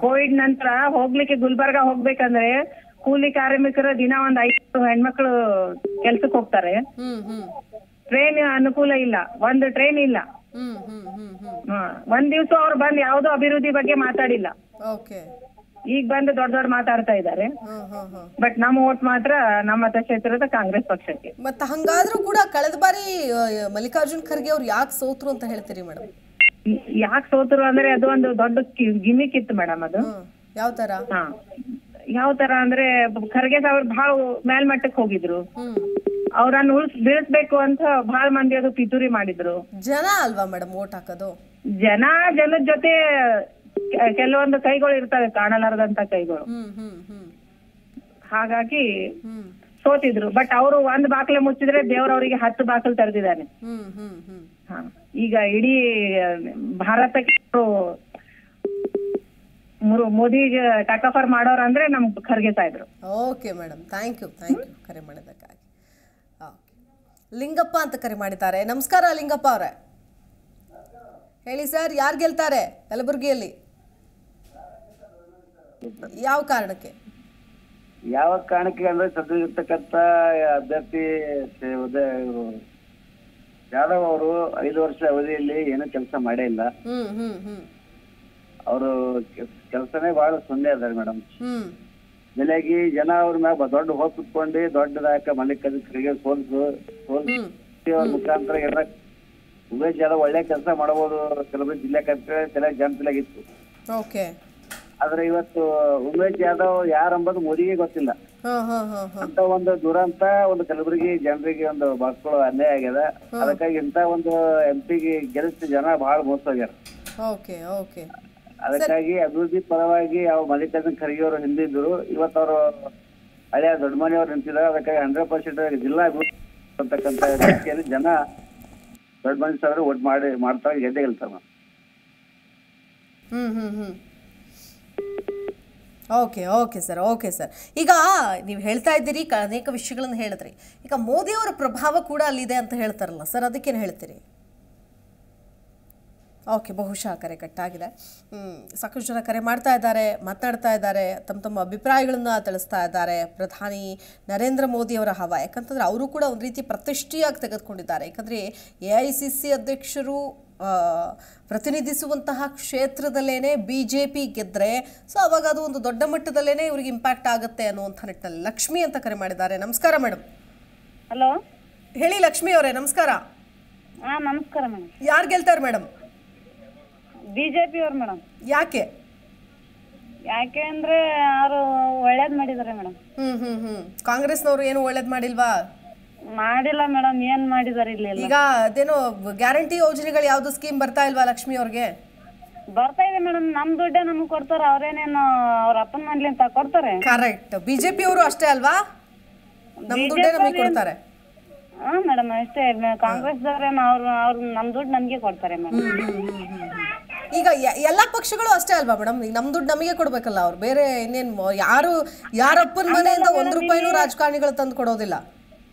ಕೋವಿಡ್ ನಂತರ ಹೋಗ್ಲಿಕ್ಕೆ ಗುಲ್ಬರ್ಗ ಹೋಗ್ಬೇಕಂದ್ರೆ ಕೂಲಿ ಕಾರ್ಮಿಕರು ದಿನ ಒಂದ್ 5 ಹೆಣ್ಮಕ್ಳು ಕೆಲ್ಸಕ್ಕೆ ಹೋಗ್ತಾರೆ. ಟ್ರೈನ್ ಅನುಕೂಲ ಇಲ್ಲ, ಒಂದು ಟ್ರೈನ್ ಇಲ್ಲ. ಒಂದ್ ದಿವ್ಸ ಅವ್ರು ಬಂದ್ ಯಾವ್ದೋ ಅಭಿವೃದ್ಧಿ ಬಗ್ಗೆ ಮಾತಾಡಿಲ್ಲ. ಈಗ ಬಂದು ದೊಡ್ಡ ದೊಡ್ಡ ಮಾತಾಡ್ತಾ ಇದ್ದಾರೆ. ಬಟ್ ನಮ್ಮ ಓಟ್ ಮಾತ್ರ ನಮ್ಮ ಮತಕ್ಷೇತ್ರದ ಕಾಂಗ್ರೆಸ್ ಪಕ್ಷಕ್ಕೆ. ಮತ್ತೆ ಹಂಗಾದ್ರೂ ಕೂಡ ಕಳೆದ ಬಾರಿ ಮಲ್ಲಿಕಾರ್ಜುನ್ ಖರ್ಗೆ ಅವ್ರು ಯಾಕೆ ಸೋತ್ರು ಅಂತ ಹೇಳ್ತೀರಿ ಮೇಡಮ್? ಯಾಕೆ ಸೋತರು ಅಂದ್ರೆ ಅದು ಒಂದು ದೊಡ್ಡ ಗಿಮಿಕ್ ಇತ್ತು ಮೇಡಮ್. ಅದು ಯಾವ ತರ? ಯಾವ ತರ ಅಂದ್ರೆ ಖರ್ಗೆ ಸಾಹೇಬ್ರು ಬಹಳ ಮೇಲ್ಮಟ್ಟಕ್ಕೆ ಹೋಗಿದ್ರು. ಅವ್ರನ್ನ ಬೀಳಿಸ್ಬೇಕು ಅಂತ ಬಹಳ ಮಂದಿ ಅದು ಪಿತೂರಿ ಮಾಡಿದ್ರು. ಜನ ಅಲ್ವಾ ಮೇಡಮ್ ವೋಟ್ ಹಾಕೋದು? ಜನದ ಜೊತೆ ಕೆಲವೊಂದು ಕೈಗಳು ಇರ್ತವೆ, ಕಾಣಲಾರದಂತ ಕೈಗಳು. ಹಾಗಾಗಿ ಸೋತಿದ್ರು. ಬಟ್ ಅವರು ಒಂದ್ ಬಾಕ್ಲೆ ಮುಚ್ಚಿದ್ರೆ ದೇವ್ರವ್ರಿಗೆ 10 ಬಾಕಲ್ ತೆರೆದಿದ್ದಾನೆ. ಈಗ ಇಡೀ ಭಾರತಕ್ಕೆ ಮೋದಿಗೆ ಟಕಫರ್ ಮಾಡೋರು ಅಂದ್ರೆ ನಮ್ ಖರ್ಗೆ ಸಾಹೇಬ್ರು. ಓಕೆ ಮೇಡಮ್, ಥ್ಯಾಂಕ್ ಯು ಕರೆ ಮಾಡಿದ್ದಕ್ಕಾಗಿ. ಲಿಂಗಪ್ಪ ಅಂತ ಕರೆ ಮಾಡಿದ್ದಾರೆ. ನಮಸ್ಕಾರ ಲಿಂಗಪ್ಪ ಅವರೇ, ಹೇಳಿ ಸರ್, ಯಾರು ಗೆಲ್ತಾರೆ ಕಲಬುರಗಿಯಲ್ಲಿ? ಯಾವ ಕಾರಣಕ್ಕೆ? ಯಾವ ಕಾರಣಕ್ಕೆ ಅಂದ್ರೆ ಸದ್ಯರ್ತಕ್ಕಂಥ ಅಭ್ಯರ್ಥಿ ಜಾಧವ್ ಅವರು 5 ವರ್ಷ ಅವಧಿಯಲ್ಲಿ ಏನೂ ಕೆಲಸ ಮಾಡೇ ಇಲ್ಲ. ಅವರು ಕೆಲಸನೇ ಬಹಳ ಸುಮ್ಮನೆ ಅದಾರೆ ಮೇಡಮ್. ಬೆಲೆಗಿ ಜನ ಅವ್ರ ಮ್ಯಾಗ ದೊಡ್ಡ ಹೋಪ್ ಇಟ್ಕೊಂಡು ದೊಡ್ಡ ನಾಯಕ ಮಲ್ಲಿಕಾರ್ಜುನ್ ಖರ್ಗೆ ಸೋಲ್ಸು ಮುಖಾಂತರ ಎಲ್ಲ ಉಮೇಶ್ ಜಾಧವ್ ಒಳ್ಳೆ ಕೆಲಸ ಮಾಡಬಹುದು ಕಲಬುರಗಿ ಜಿಲ್ಲೆಗೆ ತಲೆ ಜನ ತಲೆಗಿತ್ತು. ಆದ್ರೆ ಇವತ್ತು ಉಮೇಶ್ ಜಾಧವ್ ಯಾರಂಬುದು ಮೋದಿಗೆ ಗೊತ್ತಿಲ್ಲ. ಅಂತ ಒಂದು ದುರಂತ ಒಂದು ಕಲಬುರಗಿ ಜನರಿಗೆ ಒಂದು ಮಕ್ಕಳು ಅನ್ಯಾಯ ಆಗ್ಯದ. ಅದಕ್ಕಾಗಿ ಇಂತ ಒಂದು MP ಗೆಲ್ಲಿಸಿ ಜನ ಬಹಳ ಮೋಸ ಹೋಗ್ಯಾರ. ಅದಕ್ಕಾಗಿ ಅಭಿವೃದ್ಧಿ ಪರವಾಗಿ ಯಾವ ಮಲ್ಲಿಕಾರ್ಜುನ್ ಖರ್ಗೆ ಅವರು ಹಿಂದಿದ್ರು, ಇವತ್ತು ಅವರು ಹಳೆಯ ದೊಡ್ಡಮನಿ ಅವ್ರು ನಿಂತಿದ್ದಾರೆ. ಅದಕ್ಕಾಗಿ 100% ಜಿಲ್ಲಾ ಅಭಿವೃದ್ಧಿ ಅಂತಕ್ಕಂಥ ರೀತಿಯಲ್ಲಿ ಜನ ದೊಡ್ಡಮನಿ ಸಾವಿರ ವೋಟ್ ಮಾಡ್ತಾ ಗೆದ್ದೆ ಗೆಲ್ತಾರ. Okay sir. ಈಗ ನೀವು ಹೇಳ್ತಾ ಇದ್ದೀರಿ, ಅನೇಕ ವಿಷಯಗಳನ್ನು ಹೇಳಿದ್ರಿ. ಈಗ ಮೋದಿಯವರ ಪ್ರಭಾವ ಕೂಡ ಅಲ್ಲಿದೆ ಅಂತ ಹೇಳ್ತಾರಲ್ಲ ಸರ್, ಅದಕ್ಕೇನು ಹೇಳ್ತೀರಿ? ಬಹುಶಃ ಕರೆ ಕಟ್ಟಾಗಿದೆ. ಸಾಕಷ್ಟು ಜನ ಕರೆ ಮಾಡ್ತಾ ಇದ್ದಾರೆ, ಮಾತನಾಡ್ತಾ ಇದ್ದಾರೆ, ತಮ್ಮ ಅಭಿಪ್ರಾಯಗಳನ್ನು ತಿಳಿಸ್ತಾ ಇದ್ದಾರೆ. ಪ್ರಧಾನಿ ನರೇಂದ್ರ ಮೋದಿಯವರ ಹವಾ, ಯಾಕಂತಂದರೆ ಅವರು ಕೂಡ ಒಂದು ರೀತಿ ಪ್ರತಿಷ್ಠೆಯಾಗಿ ತೆಗೆದುಕೊಂಡಿದ್ದಾರೆ. ಯಾಕಂದರೆ AICC ಅಧ್ಯಕ್ಷರು ಪ್ರತಿನಿಧಿಸುವಂತಹ ಕ್ಷೇತ್ರದಲ್ಲೇನೆ BJP ಗೆದ್ದರೆ ಸೊ ಅವಾಗ ಅದು ಒಂದು ದೊಡ್ಡ ಮಟ್ಟದಲ್ಲೇನೆ ಇವರಿಗೆ ಇಂಪ್ಯಾಕ್ಟ್ ಆಗುತ್ತೆ ಅನ್ನುವಂಥ ನಿಟ್ಟಿನಲ್ಲಿ. ಲಕ್ಷ್ಮಿ ಅಂತ ಕರೆ ಮಾಡಿದ್ದಾರೆ. ನಮಸ್ಕಾರ ಮೇಡಮ್. ಹಲೋ, ಹೇಳಿ ಲಕ್ಷ್ಮಿ ಅವರೇ, ನಮಸ್ಕಾರ. ಹಾ ನಮಸ್ಕಾರ ಮೇಡಮ್. ಯಾರು ಗೆಲ್ತಾರೆ ಮೇಡಮ್? ಬಿಜೆಪಿ ಅವ್ರು ಮೇಡಮ್. ಯಾಕೆ? ಯಾಕೆ ಅಂದ್ರೆ ಅವರು ಒಳ್ಳೇದ್ ಮಾಡಿದಾರೆ ಮೇಡಮ್. ಕಾಂಗ್ರೆಸ್ನವರು ಏನು ಒಳ್ಳೇದ್ ಮಾಡಿಲ್ವಾ? ಮಾಡಿಲ್ಲ ಮೇಡಮ್, ಏನ್ ಮಾಡಿದಾರೆ ಇಲ್ಲಿ? ಈಗ ಅದೇನೋ ಗ್ಯಾರಂಟಿ ಯೋಜನೆಗಳು ಯಾವ್ದು ಸ್ಕೀಮ್ ಬರ್ತಾ ಇಲ್ವಾ ಲಕ್ಷ್ಮಿ ಅವ್ರಿಗೆ? ಬರ್ತಾ ಇದೆ ಮೇಡಮ್, ನಮ್ ದುಡ್ಡೇ ನಮ್ಗೆ ಕೊಡ್ತಾರೆ, ಅವ್ರೇನೇನು ಅವ್ರ ಅಪ್ಪನ ಮನ್ಲಿ ಅಂತ ಕೊಡ್ತಾರೆ. ಕರೆಕ್ಟ್. ಬಿಜೆಪಿ ಅವರು ಅಷ್ಟೇ ಅಲ್ವಾ, ನಮ್ ದುಡ್ಡೇ ನಮಗೆ ಕೊಡ್ತಾರೆ. ಹಾ ಮೇಡಮ್ ಅಷ್ಟೇ, ಕಾಂಗ್ರೆಸ್ ದವ್ರೇನು ಅವ್ರು ನಮ್ ದುಡ್ಡು ನಮ್ಗೆ ಕೊಡ್ತಾರೆ ಮೇಡಮ್. ಈಗ ಎಲ್ಲಾ ಪಕ್ಷಗಳು ಅಷ್ಟೇ ಅಲ್ವಾ ಮೇಡಮ್? ಈಗ ನಮ್ ದುಡ್ಡು ನಮಗೆ ಕೊಡ್ಬೇಕಲ್ಲ ಅವ್ರು, ಬೇರೆ ಇನ್ನೇನ್ ಯಾರಪ್ಪನ ಮನೆಯಿಂದ ₹1 ರಾಜಕಾರಣಿಗಳು ತಂದು ಕೊಡೋದಿಲ್ಲ.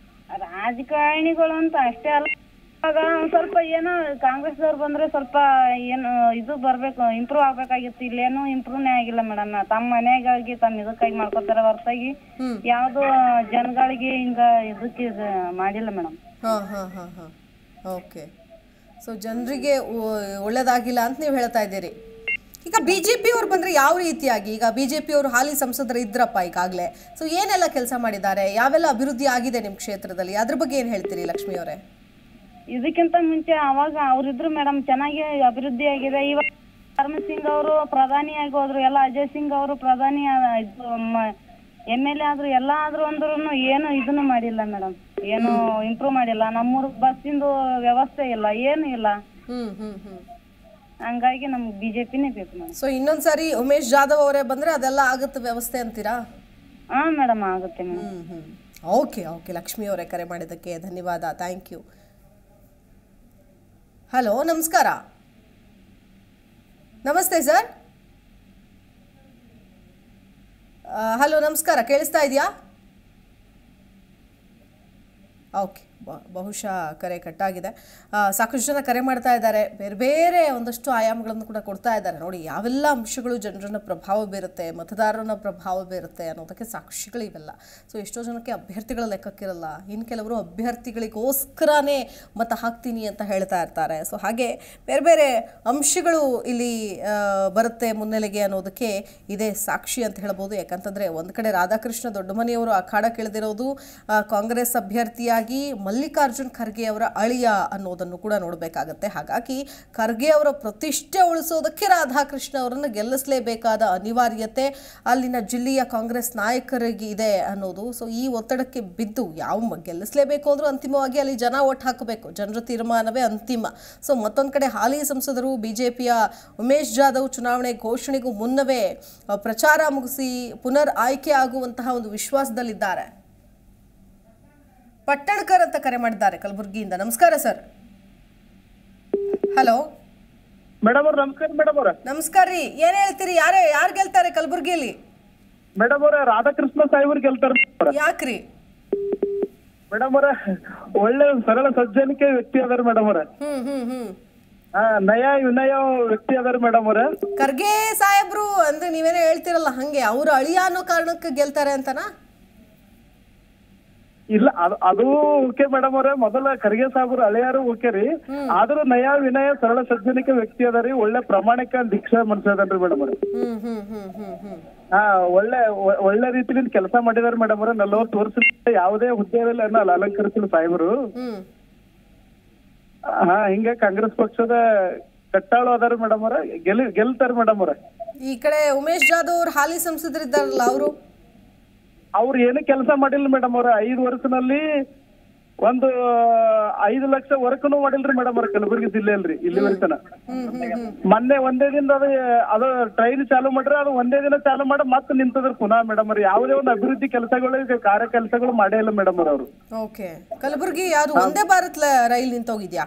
ರಾಜಕಾರಣಿಗಳು ಅಂತ ಅಷ್ಟೇ ಅಲ್ಲ, ಇವಾಗ ಸ್ವಲ್ಪ ಏನೋ ಕಾಂಗ್ರೆಸ್ ದವ್ರು ಬಂದ್ರೆ ಸ್ವಲ್ಪ ಏನು ಇದು ಬರ್ಬೇಕು, ಇಂಪ್ರೂವ್ ಆಗ್ಬೇಕಾಗಿತ್ತು. ಇಲ್ಲೇನು ಇಂಪ್ರೂವ್ನೇ ಆಗಿಲ್ಲ ಮೇಡಮ್. ತಮ್ಮ ಮನೆಗಾಗಿ ತಮ್ಮ ಇದಕ್ಕಾಗಿ ಮಾಡ್ಕೊತಾರೆ ಹೊರತಾಗಿ ಯಾವ್ದು ಜನಗಳಿಗೆ ಹಿಂಗ ಇದಕ್ಕೆ ಮಾಡಿಲ್ಲ ಮೇಡಮ್. ಓಕೆ. ಸೊ ಜನರಿಗೆ ಒಳ್ಳೇದಾಗಿಲ್ಲ ಅಂತ ನೀವು ಹೇಳ್ತಾ ಇದ್ದೀರಿ. ಈಗ ಬಿಜೆಪಿ ಅವ್ರು ಬಂದ್ರೆ ಯಾವ ರೀತಿಯಾಗಿ, ಈಗ ಬಿಜೆಪಿ ಅವರು ಹಾಲಿ ಸಂಸದರು ಇದ್ರಪ್ಪ ಈಗಾಗಲೇ, ಸೊ ಏನೆಲ್ಲ ಕೆಲಸ ಮಾಡಿದ್ದಾರೆ, ಯಾವೆಲ್ಲ ಅಭಿವೃದ್ಧಿ ಆಗಿದೆ ನಿಮ್ಮ ಕ್ಷೇತ್ರದಲ್ಲಿ, ಅದ್ರ ಬಗ್ಗೆ ಏನ್ ಹೇಳ್ತೀರಿ ಲಕ್ಷ್ಮಿ ಅವರೇ? ಇದಕ್ಕಿಂತ ಮುಂಚೆ ಅವಾಗ ಅವ್ರಿದ್ರು ಮೇಡಮ್, ಚೆನ್ನಾಗಿ ಅಭಿವೃದ್ಧಿ ಆಗಿದೆ. ಇವಾಗ ಧರ್ಮಸಿಂಗ್ ಅವರು ಪ್ರಧಾನಿ ಆಗಿ ಹೋದ್ರು, ಎಲ್ಲ ಅಜಯ್ ಸಿಂಗ್ ಅವರು ಪ್ರಧಾನಿ MLA ಆದ್ರು, ಎಲ್ಲ ಆದ್ರು ಅಂದ್ರೂ ಏನು ಇದನ್ನು ಮಾಡಿಲ್ಲ ಮೇಡಮ್, ಏನು ಇಂಪ್ರೂವ್ ಮಾಡಿಲ್ಲ. ನಮ್ಮೂರ್ ಬಸ್ಸಿಂದು ವ್ಯವಸ್ಥೆ ಇಲ್ಲ, ಏನು ಇಲ್ಲ. ಹಂಗಾಗಿ ನಮ್ಗೆ ಬಿಜೆಪಿನೇ ಬೇಕು ಮೇಡಮ್. ಸೊ ಇನ್ನೊಂದ್ಸರಿ ಉಮೇಶ್ ಜಾಧವ್ ಅವರೇ ಬಂದ್ರೆ ಅದೆಲ್ಲ ಆಗುತ್ತೆ ವ್ಯವಸ್ಥೆ ಅಂತೀರಾ? ಹಾ ಮೇಡಮ್, ಆಗುತ್ತೆ ಮೇಡಮ್. Okay okay. ಲಕ್ಷ್ಮಿ ಅವರೇ, ಕರೆ ಮಾಡಿದ್ದಕ್ಕೆ ಧನ್ಯವಾದ, ಥ್ಯಾಂಕ್ ಯು. ಹಲೋ, ನಮಸ್ಕಾರ. ನಮಸ್ತೆ ಸರ್. ಹಲೋ, ನಮಸ್ಕಾರ. ಕೇಳಿಸ್ತಾ ಇದೆಯಾ? ಓಕೆ, ಬಹುಶಃ ಕರೆ ಕಟ್ಟಾಗಿದೆ. ಸಾಕಷ್ಟು ಜನ ಕರೆ ಮಾಡ್ತಾ ಇದ್ದಾರೆ, ಬೇರೆ ಬೇರೆ ಒಂದಷ್ಟು ಆಯಾಮಗಳನ್ನು ಕೂಡ ಕೊಡ್ತಾ ಇದ್ದಾರೆ. ನೋಡಿ, ಯಾವೆಲ್ಲ ಅಂಶಗಳು ಜನರನ್ನ ಪ್ರಭಾವ ಬೀರುತ್ತೆ, ಮತದಾರರನ್ನ ಪ್ರಭಾವ ಬೀರುತ್ತೆ ಅನ್ನೋದಕ್ಕೆ ಸಾಕ್ಷಿಗಳು ಇವೆಲ್ಲ. ಸೊ ಎಷ್ಟೋ ಜನಕ್ಕೆ ಅಭ್ಯರ್ಥಿಗಳ ಲೆಕ್ಕಕ್ಕಿರಲ್ಲ, ಇನ್ನು ಕೆಲವರು ಅಭ್ಯರ್ಥಿಗಳಿಗೋಸ್ಕರನೇ ಮತ ಹಾಕ್ತೀನಿ ಅಂತ ಹೇಳ್ತಾ ಇರ್ತಾರೆ. ಸೊ ಹಾಗೆ ಬೇರೆ ಬೇರೆ ಅಂಶಗಳು ಇಲ್ಲಿ ಬರುತ್ತೆ ಮುನ್ನೆಲೆಗೆ ಅನ್ನೋದಕ್ಕೆ ಇದೇ ಸಾಕ್ಷಿ ಅಂತ ಹೇಳ್ಬೋದು. ಯಾಕಂತಂದರೆ ಒಂದು ಕಡೆ ರಾಧಾಕೃಷ್ಣ ದೊಡ್ಡಮನಿಯವರು ಅಖಾಡಕ್ಕಿಳಿದಿರೋದು ಕಾಂಗ್ರೆಸ್ ಅಭ್ಯರ್ಥಿಯಾಗಿ ಮಲ್ಲಿಕಾರ್ಜುನ್ ಖರ್ಗೆ ಅವರ ಅಳಿಯ ಅನ್ನೋದನ್ನು ಕೂಡ ನೋಡಬೇಕಾಗತ್ತೆ. ಹಾಗಾಗಿ ಖರ್ಗೆ ಅವರ ಪ್ರತಿಷ್ಠೆ ಉಳಿಸೋದಕ್ಕೆ ರಾಧಾಕೃಷ್ಣ ಅವರನ್ನು ಗೆಲ್ಲಿಸಲೇಬೇಕಾದ ಅನಿವಾರ್ಯತೆ ಅಲ್ಲಿನ ಜಿಲ್ಲೆಯ ಕಾಂಗ್ರೆಸ್ ನಾಯಕರಿಗೆ ಇದೆ ಅನ್ನೋದು. ಸೊ ಈ ಒತ್ತಡಕ್ಕೆ ಬಿದ್ದು ಗೆಲ್ಲಿಸಲೇಬೇಕು ಅಂದ್ರೂ ಅಂತಿಮವಾಗಿ ಅಲ್ಲಿ ಜನ ಓಟ್ ಹಾಕಬೇಕು, ಜನರ ತೀರ್ಮಾನವೇ ಅಂತಿಮ. ಸೊ ಮತ್ತೊಂದು ಕಡೆ ಹಾಲಿ ಸಂಸದರು ಬಿಜೆಪಿಯ ಉಮೇಶ್ ಜಾಧವ್ ಚುನಾವಣೆ ಘೋಷಣೆಗೂ ಮುನ್ನವೇ ಪ್ರಚಾರ ಮುಗಿಸಿ ಪುನರ್ ಆಯ್ಕೆ ಆಗುವಂತಹ ಒಂದು ವಿಶ್ವಾಸದಲ್ಲಿದ್ದಾರೆ. ಪಟ್ಟಣಕರ್ ಅಂತ ಕರೆ ಮಾಡಿದ್ದಾರೆ ಕಲಬುರಗಿಯಿಂದ. ನಮಸ್ಕಾರ ಸರ್. ಹಲೋ ಮೇಡಮ್ ಅವ್ರ ನಮಸ್ಕಾರ. ಮೇಡಮ್ ಅವ್ರ ನಮಸ್ಕಾರ ರೀ. ಏನ್ ಹೇಳ್ತೀರಿ, ಯಾರು ಗೆಲ್ತಾರೆ ಕಲಬುರಗಿಯಲ್ಲಿ? ಮೇಡಮ್ ಅವ್ರ ರಾಧಾಕೃಷ್ಣ ಸಾಹೇಬ್ರು ಗೆಲ್ತಾರ. ಯಾಕ್ರಿ? ಮೇಡಮ್ ಅವ್ರ ಒಳ್ಳೆ ಸರಳ ಸಜ್ಜನಿಕೆ ವ್ಯಕ್ತಿ ಅದಾರ ಮೇಡಮ್ ಅವ್ರ. ನಯ ವಿನಯ ವ್ಯಕ್ತಿ ಅದಾರ ಮೇಡಮ್ ಅವ್ರ. ಖರ್ಗೆ ಸಾಹೇಬ್ರು ಅಂದ್ರೆ ನೀವೇನೋ ಹೇಳ್ತಿರಲ್ಲ ಹಂಗೆ, ಅವ್ರ ಅಳಿಯ ಅನ್ನೋ ಕಾರಣಕ್ಕೆ ಗೆಲ್ತಾರೆ ಅಂತನಾ? ಇಲ್ಲ, ಅದು ಓಕೆ ಮೇಡಮ್ ಅವ್ರೆ. ಮೊದಲ ಖರ್ಗೆ ಸಾಹೇಬ್ರು ಹಳೆಯಾರು ಓಕೆ ರೀ, ಆದ್ರೂ ನಯ ವಿನಯ ಸರಳ ಸಜ್ಜನಿಕ ವ್ಯಕ್ತಿ ಅದಾರಿ, ಒಳ್ಳೆ ಪ್ರಾಮಾಣಿಕ ದೀಕ್ಷಾ ಮನುಷ್ಯ ಅದನ್ರಿ ಮೇಡಮ್ ಅವ್ರೆ. ಒಳ್ಳೆ ರೀತಿಯಿಂದ ಕೆಲಸ ಮಾಡಿದಾರೆ ಮೇಡಮ್ ಅವ್ರೆ. 40 ವರ್ಷ ಯಾವುದೇ ಹುದ್ದೆಯಲ್ಲಿ ಅಲಂಕರಿಸಿಲ್ಲ ಸಾಹೇಬರು. ಹಿಂಗ ಕಾಂಗ್ರೆಸ್ ಪಕ್ಷದ ಕಟ್ಟಾಳು ಅದಾರ ಮೇಡಮ್ ಅವ್ರೆ, ಗೆಲ್ತಾರ ಮೇಡಮ್ ಅವ್ರೆ. ಈ ಕಡೆ ಉಮೇಶ್ ಜಾಧವ್ ಅವ್ರು ಹಾಲಿ ಸಂಸದರಿದ್ದಾರಲ್ಲ, ಅವ್ರು ಏನು ಕೆಲಸ ಮಾಡಿಲ್ಲ ಮೇಡಮ್ ಅವ್ರ. 5 ವರ್ಷದಲ್ಲಿ ಒಂದು 5 ಲಕ್ಷ ವರ್ಕ್ನು ಮಾಡಿಲ್ರಿ ಮೇಡಮ್ ಅವ್ರ ಕಲಬುರಗಿ ಜಿಲ್ಲೆಯಲ್ರಿ ಇಲ್ಲಿವರೆತನ. ಮೊನ್ನೆ ಒಂದೇ ದಿನ ಅದು ಟ್ರೈನ್ ಚಾಲು ಮಾಡ್ರಿ, ಅದು ಒಂದೇ ದಿನ ಚಾಲು ಮಾಡಿ ಮತ್ತೆ ನಿಂತದ್ರಿ ಪುನಃ ಮೇಡಮ್ ಅವ್ರ. ಯಾವುದೇ ಒಂದು ಅಭಿವೃದ್ಧಿ ಕೆಲಸಗಳು ಕಾರ್ಯ ಕೆಲಸಗಳು ಮಾಡೇ ಇಲ್ಲ ಮೇಡಮ್ ಅವ್ರು. ಓಕೆ. ಕಲಬುರಗಿ ಯಾವ್ದು ಒಂದೇ ಭಾರತ್ ರೈಲ್ ನಿಂತೋಗಿದ್ಯಾ?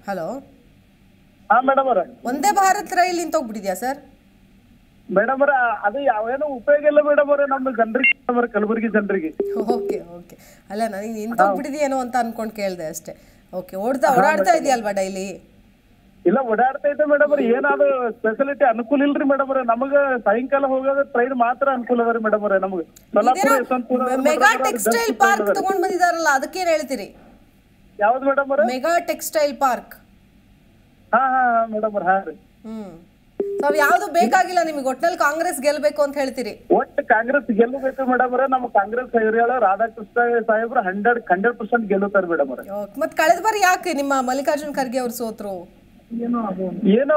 ಹಲೋ. ಮೇಡಮ್ ಅವ್ರ ಒಂದೇ ಭಾರತ್ ರೈಲ್ ನಿಂತೋಗ್ಬಿಟ್ಟಿದ್ಯಾ ಸರ್? ಮೇಡಮ್ ಅವ್ರ ಅದು ಯಾವೇನೋ ಉಪಯೋಗ ಇಲ್ಲ ಮೇಡಮ್ ಅವ್ರೆ ನಮ್ಮ ಜನರಿಗೆ, ಕಲಬುರಗಿ ಜನರಿಗೆ. Okay okay. ಅಲ್ಲ, ನನಗೆ ನಿಂತೋಗ್ಬಿಟ್ಟಿದ್ಯೇನೋ ಅಂತ ಅನ್ಕೊಂಡ್ ಕೇಳ್ದೆ ಅಷ್ಟೇ. ಓಕೆ. ಓಡಾಡ್ತಾ ಇದೆಯಲ್ವಾ ಡೈಲಿ? ಇಲ್ಲ, ಓಡಾಡ್ತಾ ಇದ್ದೆ ಮೇಡಮ್ ಅವ್ರ. ಏನಾದ್ರು ಸ್ಪೆಷಾಲಿಟಿ ಅನುಕೂಲ ಇಲ್ರಿ ಮೇಡಮ್ ಅವ್ರೆ. ನಮಗ ಸಾಯಂಕಾಲ ಹೋಗೋದು ಟ್ರೈನ್ ಮಾತ್ರ ಅನುಕೂಲ ಅದ ರೀ ಮೇಡಮ್ ಅವ್ರೆ. ನಮ್ಗೆ ಮೆಗಾ ಟೆಕ್ಸ್ಟೈಲ್ ಪಾರ್ಕ್ ತಗೊಂಡ್ ಬಂದಿದಾರಲ್ಲ, ಅದಕ್ಕೇನ್ ಹೇಳ್ತೀರಿ? ಯಾವ್ದು ಮೇಡಮ್ ಅವ್ರೆ? Mega textile park. ಮೇಡಮ್ ಅವ್ರ. ತಾವ್ ಯಾವ್ದು ಬೇಕಾಗಿಲ್ಲ ನಿಮಗೆ, ಒಟ್ನಲ್ಲಿ ಕಾಂಗ್ರೆಸ್ ಗೆಲ್ಬೇಕು ಅಂತ ಹೇಳ್ತೀರಿ? ಒಟ್ಟು ಕಾಂಗ್ರೆಸ್ ಗೆಲ್ಲಬೇಕು ಮೇಡಮ್ ಅವರೇ. ನಮ್ಮ ಕಾಂಗ್ರೆಸ್ ಹಿರಿಯರು ರಾಧಾಕೃಷ್ಣ ಸಾಹೇಬ್ರು 100% ಗೆಲ್ಲುತ್ತಾರೆ ಮೇಡಮ್ ಅವರೇ. ಮತ್ ಕಳೆದ ಬಾರಿ ಯಾಕೆ ನಿಮ್ಮ ಮಲ್ಲಿಕಾರ್ಜುನ್ ಖರ್ಗೆ ಅವ್ರು ಸೋತ್ರು? ಏನೋ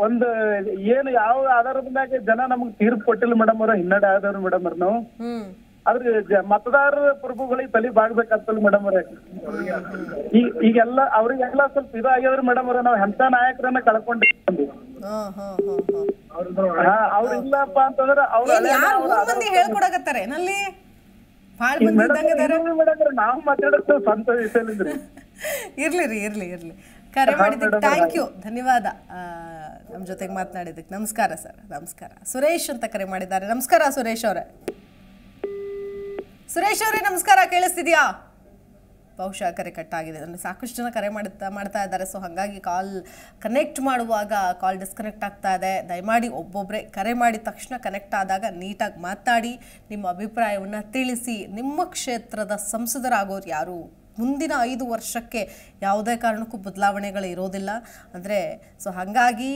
ಒಂದು ಏನು ಯಾವ ಆಧಾರದ ಮ್ಯಾಗೆ ಜನ ನಮಗ್ ತೀರ್ಪು ಕೊಟ್ಟಿಲ್ಲ ಮೇಡಮ್ ಅವ್ರ, ಹಿನ್ನಡೆ ಆದವ್ರು ಮೇಡಮ್ ಅವ್ರ. ನಾವು ಆದ್ರೆ ಮತದಾರ ಪ್ರಭುಗಳಿಗೆ ತಲೆ ಬಾಗ್ಬೇಕಾಗ್ತಲ್ಲ ಮೇಡಮ್ ಅವ್ರೆ. ಈಗೆಲ್ಲ ಅವ್ರಿಗೆಲ್ಲ ಸ್ವಲ್ಪ ಇದಾಗ್ಯದ್ರಿ ಮೇಡಮ್ ಅವ್ರ. ನಾವ್ ಎಂತ ನಾಯಕರನ್ನ ಕಳ್ಕೊಂಡಿದ್ದೀವಿ. ಅವ್ರಿಲ್ಲಪ್ಪ ಅಂತಂದ್ರ ಹೇಳ್ಕೊಡಕತ್ತಾರೆ ನಲ್ಲಿ ನಾವು ಮಾತಾಡೋದು ಸ್ವಂತ ವಿಷಯಲಿಂದ್ರಿ. ಇರ್ಲಿ ಕರೆ ಮಾಡಿದ್ದಕ್ಕೆ ಥ್ಯಾಂಕ್ ಯು, ಧನ್ಯವಾದ ನಮ್ಮ ಜೊತೆಗೆ ಮಾತನಾಡಿದ್ದಕ್ಕೆ. ನಮಸ್ಕಾರ ಸರ್. ನಮಸ್ಕಾರ. ಸುರೇಶ್ ಅಂತ ಕರೆ ಮಾಡಿದ್ದಾರೆ. ನಮಸ್ಕಾರ ಸುರೇಶ್ ಅವರೇ. ನಮಸ್ಕಾರ, ಕೇಳಿಸ್ತಿದ್ಯಾ? ಬಹುಶಃ ಕರೆ ಕಟ್ಟಾಗಿದೆ. ಅಂದರೆ ಸಾಕಷ್ಟು ಜನ ಕರೆ ಮಾಡ್ತಾ ಇದ್ದಾರೆ. ಸೊ ಹಾಗಾಗಿ ಕಾಲ್ ಕನೆಕ್ಟ್ ಮಾಡುವಾಗ ಕಾಲ್ ಡಿಸ್ಕನೆಕ್ಟ್ ಆಗ್ತಾ ಇದೆ. ದಯಮಾಡಿ ಒಬ್ಬೊಬ್ಬರೇ ಕರೆ ಮಾಡಿದ ತಕ್ಷಣ ಕನೆಕ್ಟ್ ಆದಾಗ ನೀಟಾಗಿ ಮಾತಾಡಿ, ನಿಮ್ಮ ಅಭಿಪ್ರಾಯವನ್ನು ತಿಳಿಸಿ. ನಿಮ್ಮ ಕ್ಷೇತ್ರದ ಸಂಸದರಾಗೋರು ಯಾರು? ಮುಂದಿನ 5 ವರ್ಷಕ್ಕೆ ಯಾವುದೇ ಕಾರಣಕ್ಕೂ ಬದಲಾವಣೆಗಳು ಇರೋದಿಲ್ಲ. ಅಂದರೆ ಸೊ ಹಾಗಾಗಿ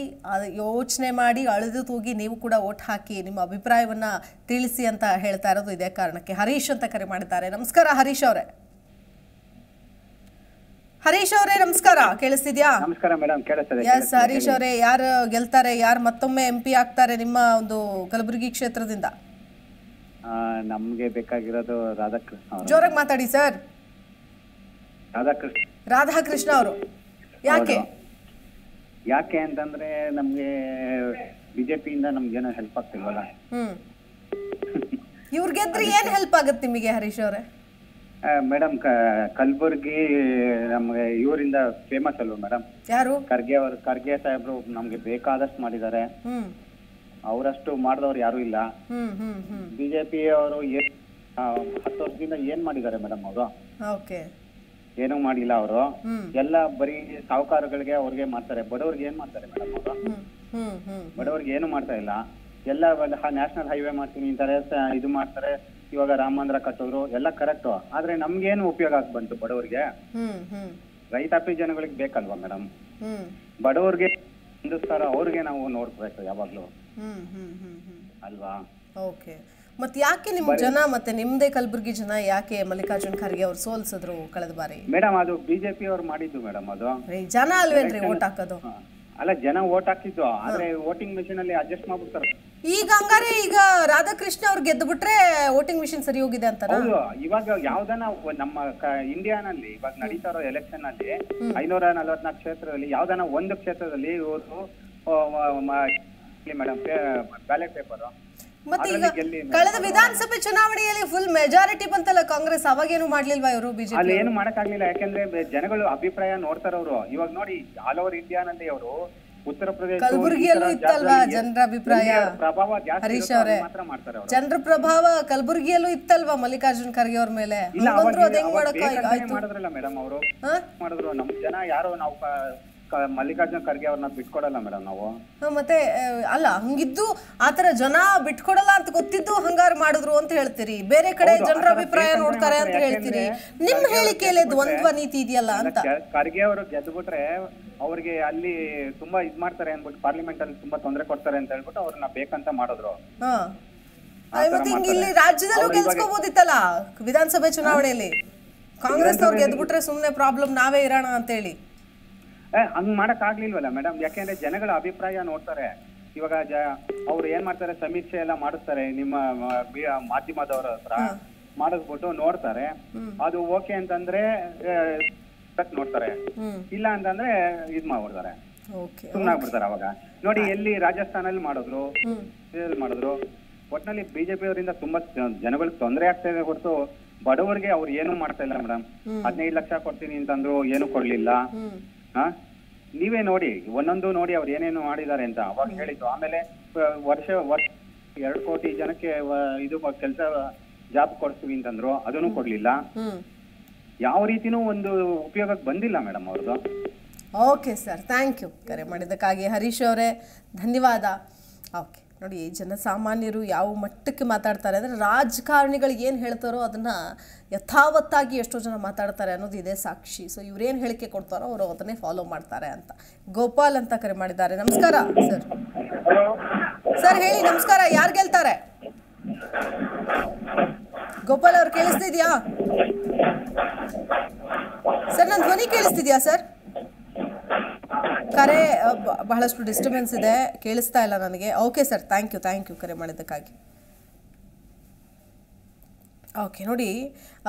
ಯೋಚನೆ ಮಾಡಿ ಅಳೆದು ತೂಗಿ ನೀವು ಕೂಡ ಓಟ್ ಹಾಕಿ ನಿಮ್ಮ ಅಭಿಪ್ರಾಯವನ್ನು ತಿಳಿಸಿ ಅಂತ ಹೇಳ್ತಾ ಇರೋದು ಇದೇ ಕಾರಣಕ್ಕೆ. ಹರೀಶ್ ಅಂತ ಕರೆ ಮಾಡಿದ್ದಾರೆ. ನಮಸ್ಕಾರ ಹರೀಶ್ ಅವರೇ. ನಮಸ್ಕಾರ, ಕೇಳಿಸ್ತಿದ್ಯಾ? ನಮಸ್ಕಾರ ಮೇಡಮ್, ಕೇಳಿಸ್ತಿದೆ. ಎಸ್ ಹರೀಶ್ ಅವರೇ, ಯಾರು ಗೆಲ್ತಾರೆ, ಯಾರು ಮತ್ತೊಮ್ಮೆ MP ಆಗ್ತಾರೆ ನಿಮ್ಮ ಒಂದು ಕಲಬುರಗಿ ಕ್ಷೇತ್ರದಿಂದ? ನಮ್ಗೆ ಬೇಕಾಗಿರೋದು ರಾಧಾಕೃಷ್ಣ. ಜೋರಾಗಿ ಮಾತಾಡಿ ಸರ್. ರಾಧಾಕೃಷ್ಣ ಅವರು. ಯಾಕೆ ಅಂತಂದ್ರೆ ನಮ್ಗೆ ಬಿಜೆಪಿಯಿಂದ ನಮ್ಗೇನೋ ಹೆಲ್ಪ್ ಆಗ್ತಿಲ್ವಲ್ಲ. ಇವ್ರ ಗೆದ್ರೆ ಏನ್ ಹೆಲ್ಪ್ ಆಗುತ್ತೆ ನಿಮಗೆ ಹರೀಶ್ ಅವರೇ? ಮೇಡಮ್ ಕಲಬುರ್ಗಿ ನಮ್ಗೆ ಇವರಿಂದ ಫೇಮಸ್ ಅಲ್ವಾ ಮೇಡಮ್? ಯಾರು? ಖರ್ಗೆ ಸಾಹೇಬ್ರು ನಮ್ಗೆ ಬೇಕಾದಷ್ಟು ಮಾಡಿದ್ದಾರೆ. ಅವರಷ್ಟು ಮಾಡಿದವ್ರು ಯಾರು ಇಲ್ಲ. ಬಿಜೆಪಿ ಅವರು 10 ವರ್ಷದಿಂದ ಏನ್ ಮಾಡಿದ್ದಾರೆ ಮೇಡಮ್ ಅವರು? ಏನೂ ಮಾಡಿಲ್ಲ ಅವರು. ಎಲ್ಲ ಬರೀ ಸಾಹುಕಾರಗಳಿಗೆ ಅವ್ರಿಗೆ ಮಾಡ್ತಾರೆ, ಬಡವ್ರಿಗೆ ಏನ್ ಮಾಡ್ತಾರೆ ಮೇಡಮ್ ಅವರು? ಬಡವ್ರಿಗೆ ಏನು ಮಾಡ್ತಾ ಇಲ್ಲ. ಎಲ್ಲ ನ್ಯಾಷನಲ್ ಹೈವೇ ಮಾಡ್ತೀನಿ ಅಂತಾರೆ, ಇದು ಮಾಡ್ತಾರೆ. ಇವಾಗ ರಾಮ ಮಂದಿರ ಕಟ್ಟೋರು ಎಲ್ಲ ಕರೆಕ್ಟ್. ಆದ್ರೆ ನಮ್ಗೇನು ಉಪಯೋಗ ಆಗಿ ಬಂತು ಬಡವ್ರಿಗೆ? ರೈತಾಪಿ ಜನಗಳಿಗೆ ಬೇಕಲ್ವಾ ಮೇಡಮ್? ಬಡವ್ರಿಗೆ ಹಿಂದೂಸ್ತಾರ ಅವ್ರಿಗೆ ನಾವು ನೋಡ್ಬೇಕು ಯಾವಾಗ್ಲೂ ಅಲ್ವಾ? ಓಕೆ, ಮತ್ತೆ ಯಾಕೆ ನಿಮ್ ಜನ ಮತ್ತೆ ನಿಮ್ದೇ ಕಲಬುರ್ಗಿ ಜನ ಯಾಕೆ ಮಲ್ಲಿಕಾರ್ಜುನ್ ಖರ್ಗೆ ಅವ್ರು ಸೋಲ್ಸಿದ್ರು ಕಳೆದ ಬಾರಿ? ಮೇಡಮ್ ಅದು ಬಿಜೆಪಿ ಅವ್ರು ಮಾಡಿದ್ದು ಮೇಡಮ್. ಅದು ಜನ ಅಲ್ವೇನ್ರಿ ಓಟ್ ಹಾಕೋದು? ಅಲ್ಲ, ಜನ ಓಟ್ ಹಾಕಿದ್ದು, ಆದ್ರೆ ವೋಟಿಂಗ್ ಮಿಷಿನ್ ಅಲ್ಲಿ ಅಡ್ಜಸ್ಟ್ ಮಾಡ್ಬಿಡ್ತಾರೆ. ಈಗ ಹಂಗಾರೆ ಈಗ ರಾಧಾಕೃಷ್ಣ ಅವ್ರು ಗೆದ್ದು ಬಿಟ್ರೆ ವೋಟಿಂಗ್ ಮಿಷಿನ್ ಸರಿ ಹೋಗಿದೆ ಅಂತಾರ? ಇವಾಗ ಯಾವ್ದನ ನಮ್ಮ ಇಂಡಿಯಾನಲ್ಲಿ ಇವಾಗ ನಡೀತಾ ಇರೋ ಎಲೆಕ್ಷನ್ ಅಲ್ಲಿ 544 ಕ್ಷೇತ್ರದಲ್ಲಿ ಯಾವ್ದನ ಒಂದು ಕ್ಷೇತ್ರದಲ್ಲಿ ಇವರು ಮೇಡಮ್ ಬ್ಯಾಲೆಟ್ ಪೇಪರ್. ಮತ್ತೆ ಈಗ ಕಳೆದ ವಿಧಾನಸಭೆ ಚುನಾವಣೆಯಲ್ಲಿ ಫುಲ್ ಮೆಜಾರಿಟಿ ಬಂತಲ್ಲ ಕಾಂಗ್ರೆಸ್, ಅವಾಗೇನು ಮಾಡ್ಲಿಲ್ವಾ ಇವರು ಬಿಜೆಪಿ? ಅಲ್ಲಿ ಏನು ಮಾಡಕ್ಕಾಗ್ಲಿಲ್ಲ, ಯಾಕಂದ್ರೆ ಜನಗಳು ಅಭಿಪ್ರಾಯ ನೋಡ್ತಾರ ಅವರು. ಇವಾಗ ನೋಡಿ ಆಲ್ ಓವರ್ ಇಂಡಿಯಾನಲ್ಲಿ ಅವರು ಉತ್ತರ ಪ್ರದೇಶ ಕಲಬುರಗಿಯಲ್ಲೂ ಇತ್ತಲ್ವಾ ಜನರ ಅಭಿಪ್ರಾಯ? ಪ್ರಭಾವ ಹರೀಶ್ ಅವರೇ, ಜನರ ಪ್ರಭಾವ ಕಲಬುರಗಿಯಲ್ಲೂ ಇತ್ತಲ್ವಾ ಮಲ್ಲಿಕಾರ್ಜುನ್ ಖರ್ಗೆ ಅವ್ರ ಮೇಲೆ? ಮಾಡಿದ್ರಲ್ಲ ಮೇಡಮ್ ಅವರು, ಮಾಡಿದ್ರು. ನಮ್ ಜನ ಯಾರು ನಾವು ಮಲ್ಲಿಕಾರ್ಜುನ್ ಖರ್ಗೆ ಅವ್ರನ್ನ ಬಿಟ್ಕೊಡಲ್ಲ ಮೇಡಮ್ ನಾವು. ಮತ್ತೆ ಅಲ್ಲ, ಹಂಗಿದ್ದು ಆತರ ಜನ ಬಿಟ್ಕೊಡಲ್ಲ ಅಂತ ಗೊತ್ತಿದ್ದು ಹಂಗಾರು ಮಾಡಿದ್ರು ಅಂತ ಹೇಳ್ತೀರಿ, ಬೇರೆ ಕಡೆ ಜನರ ಅಭಿಪ್ರಾಯ ನೋಡ್ತಾರೆ ಅಂತ ಹೇಳ್ತೀರಿ. ನಿಮ್ ಹೇಳಿಕೆಯಲ್ಲಿ ದ್ವಂದ್ವ ನೀತಿ ಇದೆಯಲ್ಲ ಅಂತ. ಖರ್ಗೆ ಅವರು ಗೆದ್ಬಿಟ್ರೆ ಅವ್ರಿಗೆ ಅಲ್ಲಿ ತುಂಬಾ ಇದ್ ಮಾಡ್ತಾರೆ ಅನ್ಬಿಟ್ಟು, ಪಾರ್ಲಿಮೆಂಟ್ ಅಲ್ಲಿ ತುಂಬಾ ತೊಂದರೆ ಕೊಡ್ತಾರೆ ಅಂತ ಹೇಳ್ಬಿಟ್ಟು ಅವ್ರನ್ನ ಬೇಕಂತ ಮಾಡಿದ್ರು. ಮತ್ತೆ ಇಲ್ಲಿ ರಾಜ್ಯದಲ್ಲೂ ಗೆಲ್ಸ್ಕೋಬಹುದಿತ್ತಲ್ಲ ವಿಧಾನಸಭೆ ಚುನಾವಣೆಯಲ್ಲಿ. ಕಾಂಗ್ರೆಸ್ ಅವ್ರು ಗೆದ್ಬಿಟ್ರೆ ಸುಮ್ನೆ ಪ್ರಾಬ್ಲಮ್ ನಾವೇ ಇರೋಣ ಅಂತ ಹೇಳಿ ಹಂಗ್ ಮಾಡಕ್ ಆಗ್ಲಿಲ್ವಲ್ಲ ಮೇಡಮ್? ಯಾಕೆಂದ್ರೆ ಜನಗಳ ಅಭಿಪ್ರಾಯ ನೋಡ್ತಾರೆ. ಇವಾಗ ಅವ್ರು ಏನ್ ಮಾಡ್ತಾರೆ, ಸಮೀಕ್ಷೆ ಎಲ್ಲ ಮಾಡಿಸ್ತಾರೆ ನಿಮ್ಮ ಮಾಧ್ಯಮದವರ ಹತ್ರ ಮಾಡಿಸ್ಬಿಟ್ಟು ನೋಡ್ತಾರೆ. ಅದು ಓಕೆ ಅಂತಂದ್ರೆ ನೋಡ್ತಾರೆ, ಇಲ್ಲ ಅಂತಂದ್ರೆ ಇದ್ ಮಾಡ್ಬಿಡ್ತಾರೆ, ಸುಮ್ನಾಗ್ಬಿಡ್ತಾರೆ. ಅವಾಗ ನೋಡಿ ಎಲ್ಲಿ ರಾಜಸ್ಥಾನಲ್ಲಿ ಮಾಡಿದ್ರು, ಒಟ್ನಲ್ಲಿ ಬಿಜೆಪಿ ಅವರಿಂದ ತುಂಬಾ ಜನಗಳಿಗೆ ತೊಂದರೆ ಆಗ್ತಾ ಇದೆ ಹೊರತು ಬಡವರಿಗೆ ಅವ್ರು ಏನು ಮಾಡ್ತಾ ಇಲ್ಲ ಮೇಡಮ್. 15 ಲಕ್ಷ ಕೊಡ್ತೀನಿ ಅಂತಂದ್ರು, ಏನು ಕೊಡ್ಲಿಲ್ಲ. ನೀವೇ ನೋಡಿ, ಒಂದೊಂದು ನೋಡಿ ಅವ್ರು ಏನೇನು ಮಾಡಿದ್ದಾರೆ ಅಂತ ಅವಾಗ ಹೇಳಿದ್ದು. ಆಮೇಲೆ ವರ್ಷ 2 ಕೋಟಿ ಜನಕ್ಕೆ ಇದು ಕೆಲಸ ಜಾಬ್ ಕೊಡ್ತೀವಿ ಅಂತಂದ್ರು, ಅದನ್ನು ಕೊಡ್ಲಿಲ್ಲ. ಯಾವ ರೀತಿನೂ ಒಂದು ಉಪಯೋಗಕ್ಕೆ ಬಂದಿಲ್ಲ ಮೇಡಮ್ ಅವ್ರದ್ದು. ಓಕೆ ಸರ್, ಥ್ಯಾಂಕ್ ಯು ಕರೆ ಮಾಡಿದ್ದಕ್ಕಾಗಿ ಹರೀಶ್ ಅವರೇ, ಧನ್ಯವಾದ. ಓಕೆ. ನೋಡಿ, ಜನಸಾಮಾನ್ಯರು ಯಾವ ಮಟ್ಟಕ್ಕೆ ಮಾತಾಡ್ತಾರೆ ಅಂದರೆ ರಾಜಕಾರಣಿಗಳು ಏನು ಹೇಳ್ತಾರೋ ಅದನ್ನು ಯಥಾವತ್ತಾಗಿ ಎಷ್ಟೋ ಜನ ಮಾತಾಡ್ತಾರೆ ಅನ್ನೋದು ಇದೇ ಸಾಕ್ಷಿ. ಸೊ ಇವ್ರೇನು ಹೇಳಿಕೆ ಕೊಡ್ತಾರೋ ಅವರು ಅದನ್ನೇ ಫಾಲೋ ಮಾಡ್ತಾರೆ ಅಂತ. ಗೋಪಾಲ್ ಅಂತ ಕರೆ ಮಾಡಿದ್ದಾರೆ. ನಮಸ್ಕಾರ ಸರ್. ಸರ್ ಹೇಳಿ, ನಮಸ್ಕಾರ. ಯಾರು ಗೆಲ್ತಾರೆ? ಗೋಪಾಲ್ ಅವ್ರು ಕೇಳಿಸ್ತಿದ್ಯಾ ಸರ್? ನನ್ನ ಧ್ವನಿ ಕೇಳಿಸ್ತಿದ್ಯಾ ಸರ್? ಕರೆ ಬಹಳಷ್ಟು ಡಿಸ್ಟರ್ಬೆನ್ಸ್ ಇದೆ, ಕೇಳಿಸ್ತಾ ಇಲ್ಲ ನನಗೆ. ಓಕೆ ಸರ್, ಥ್ಯಾಂಕ್ ಯು ಕರೆ ಮಾಡಿದ್ದಕ್ಕಾಗಿ. ಓಕೆ, ನೋಡಿ,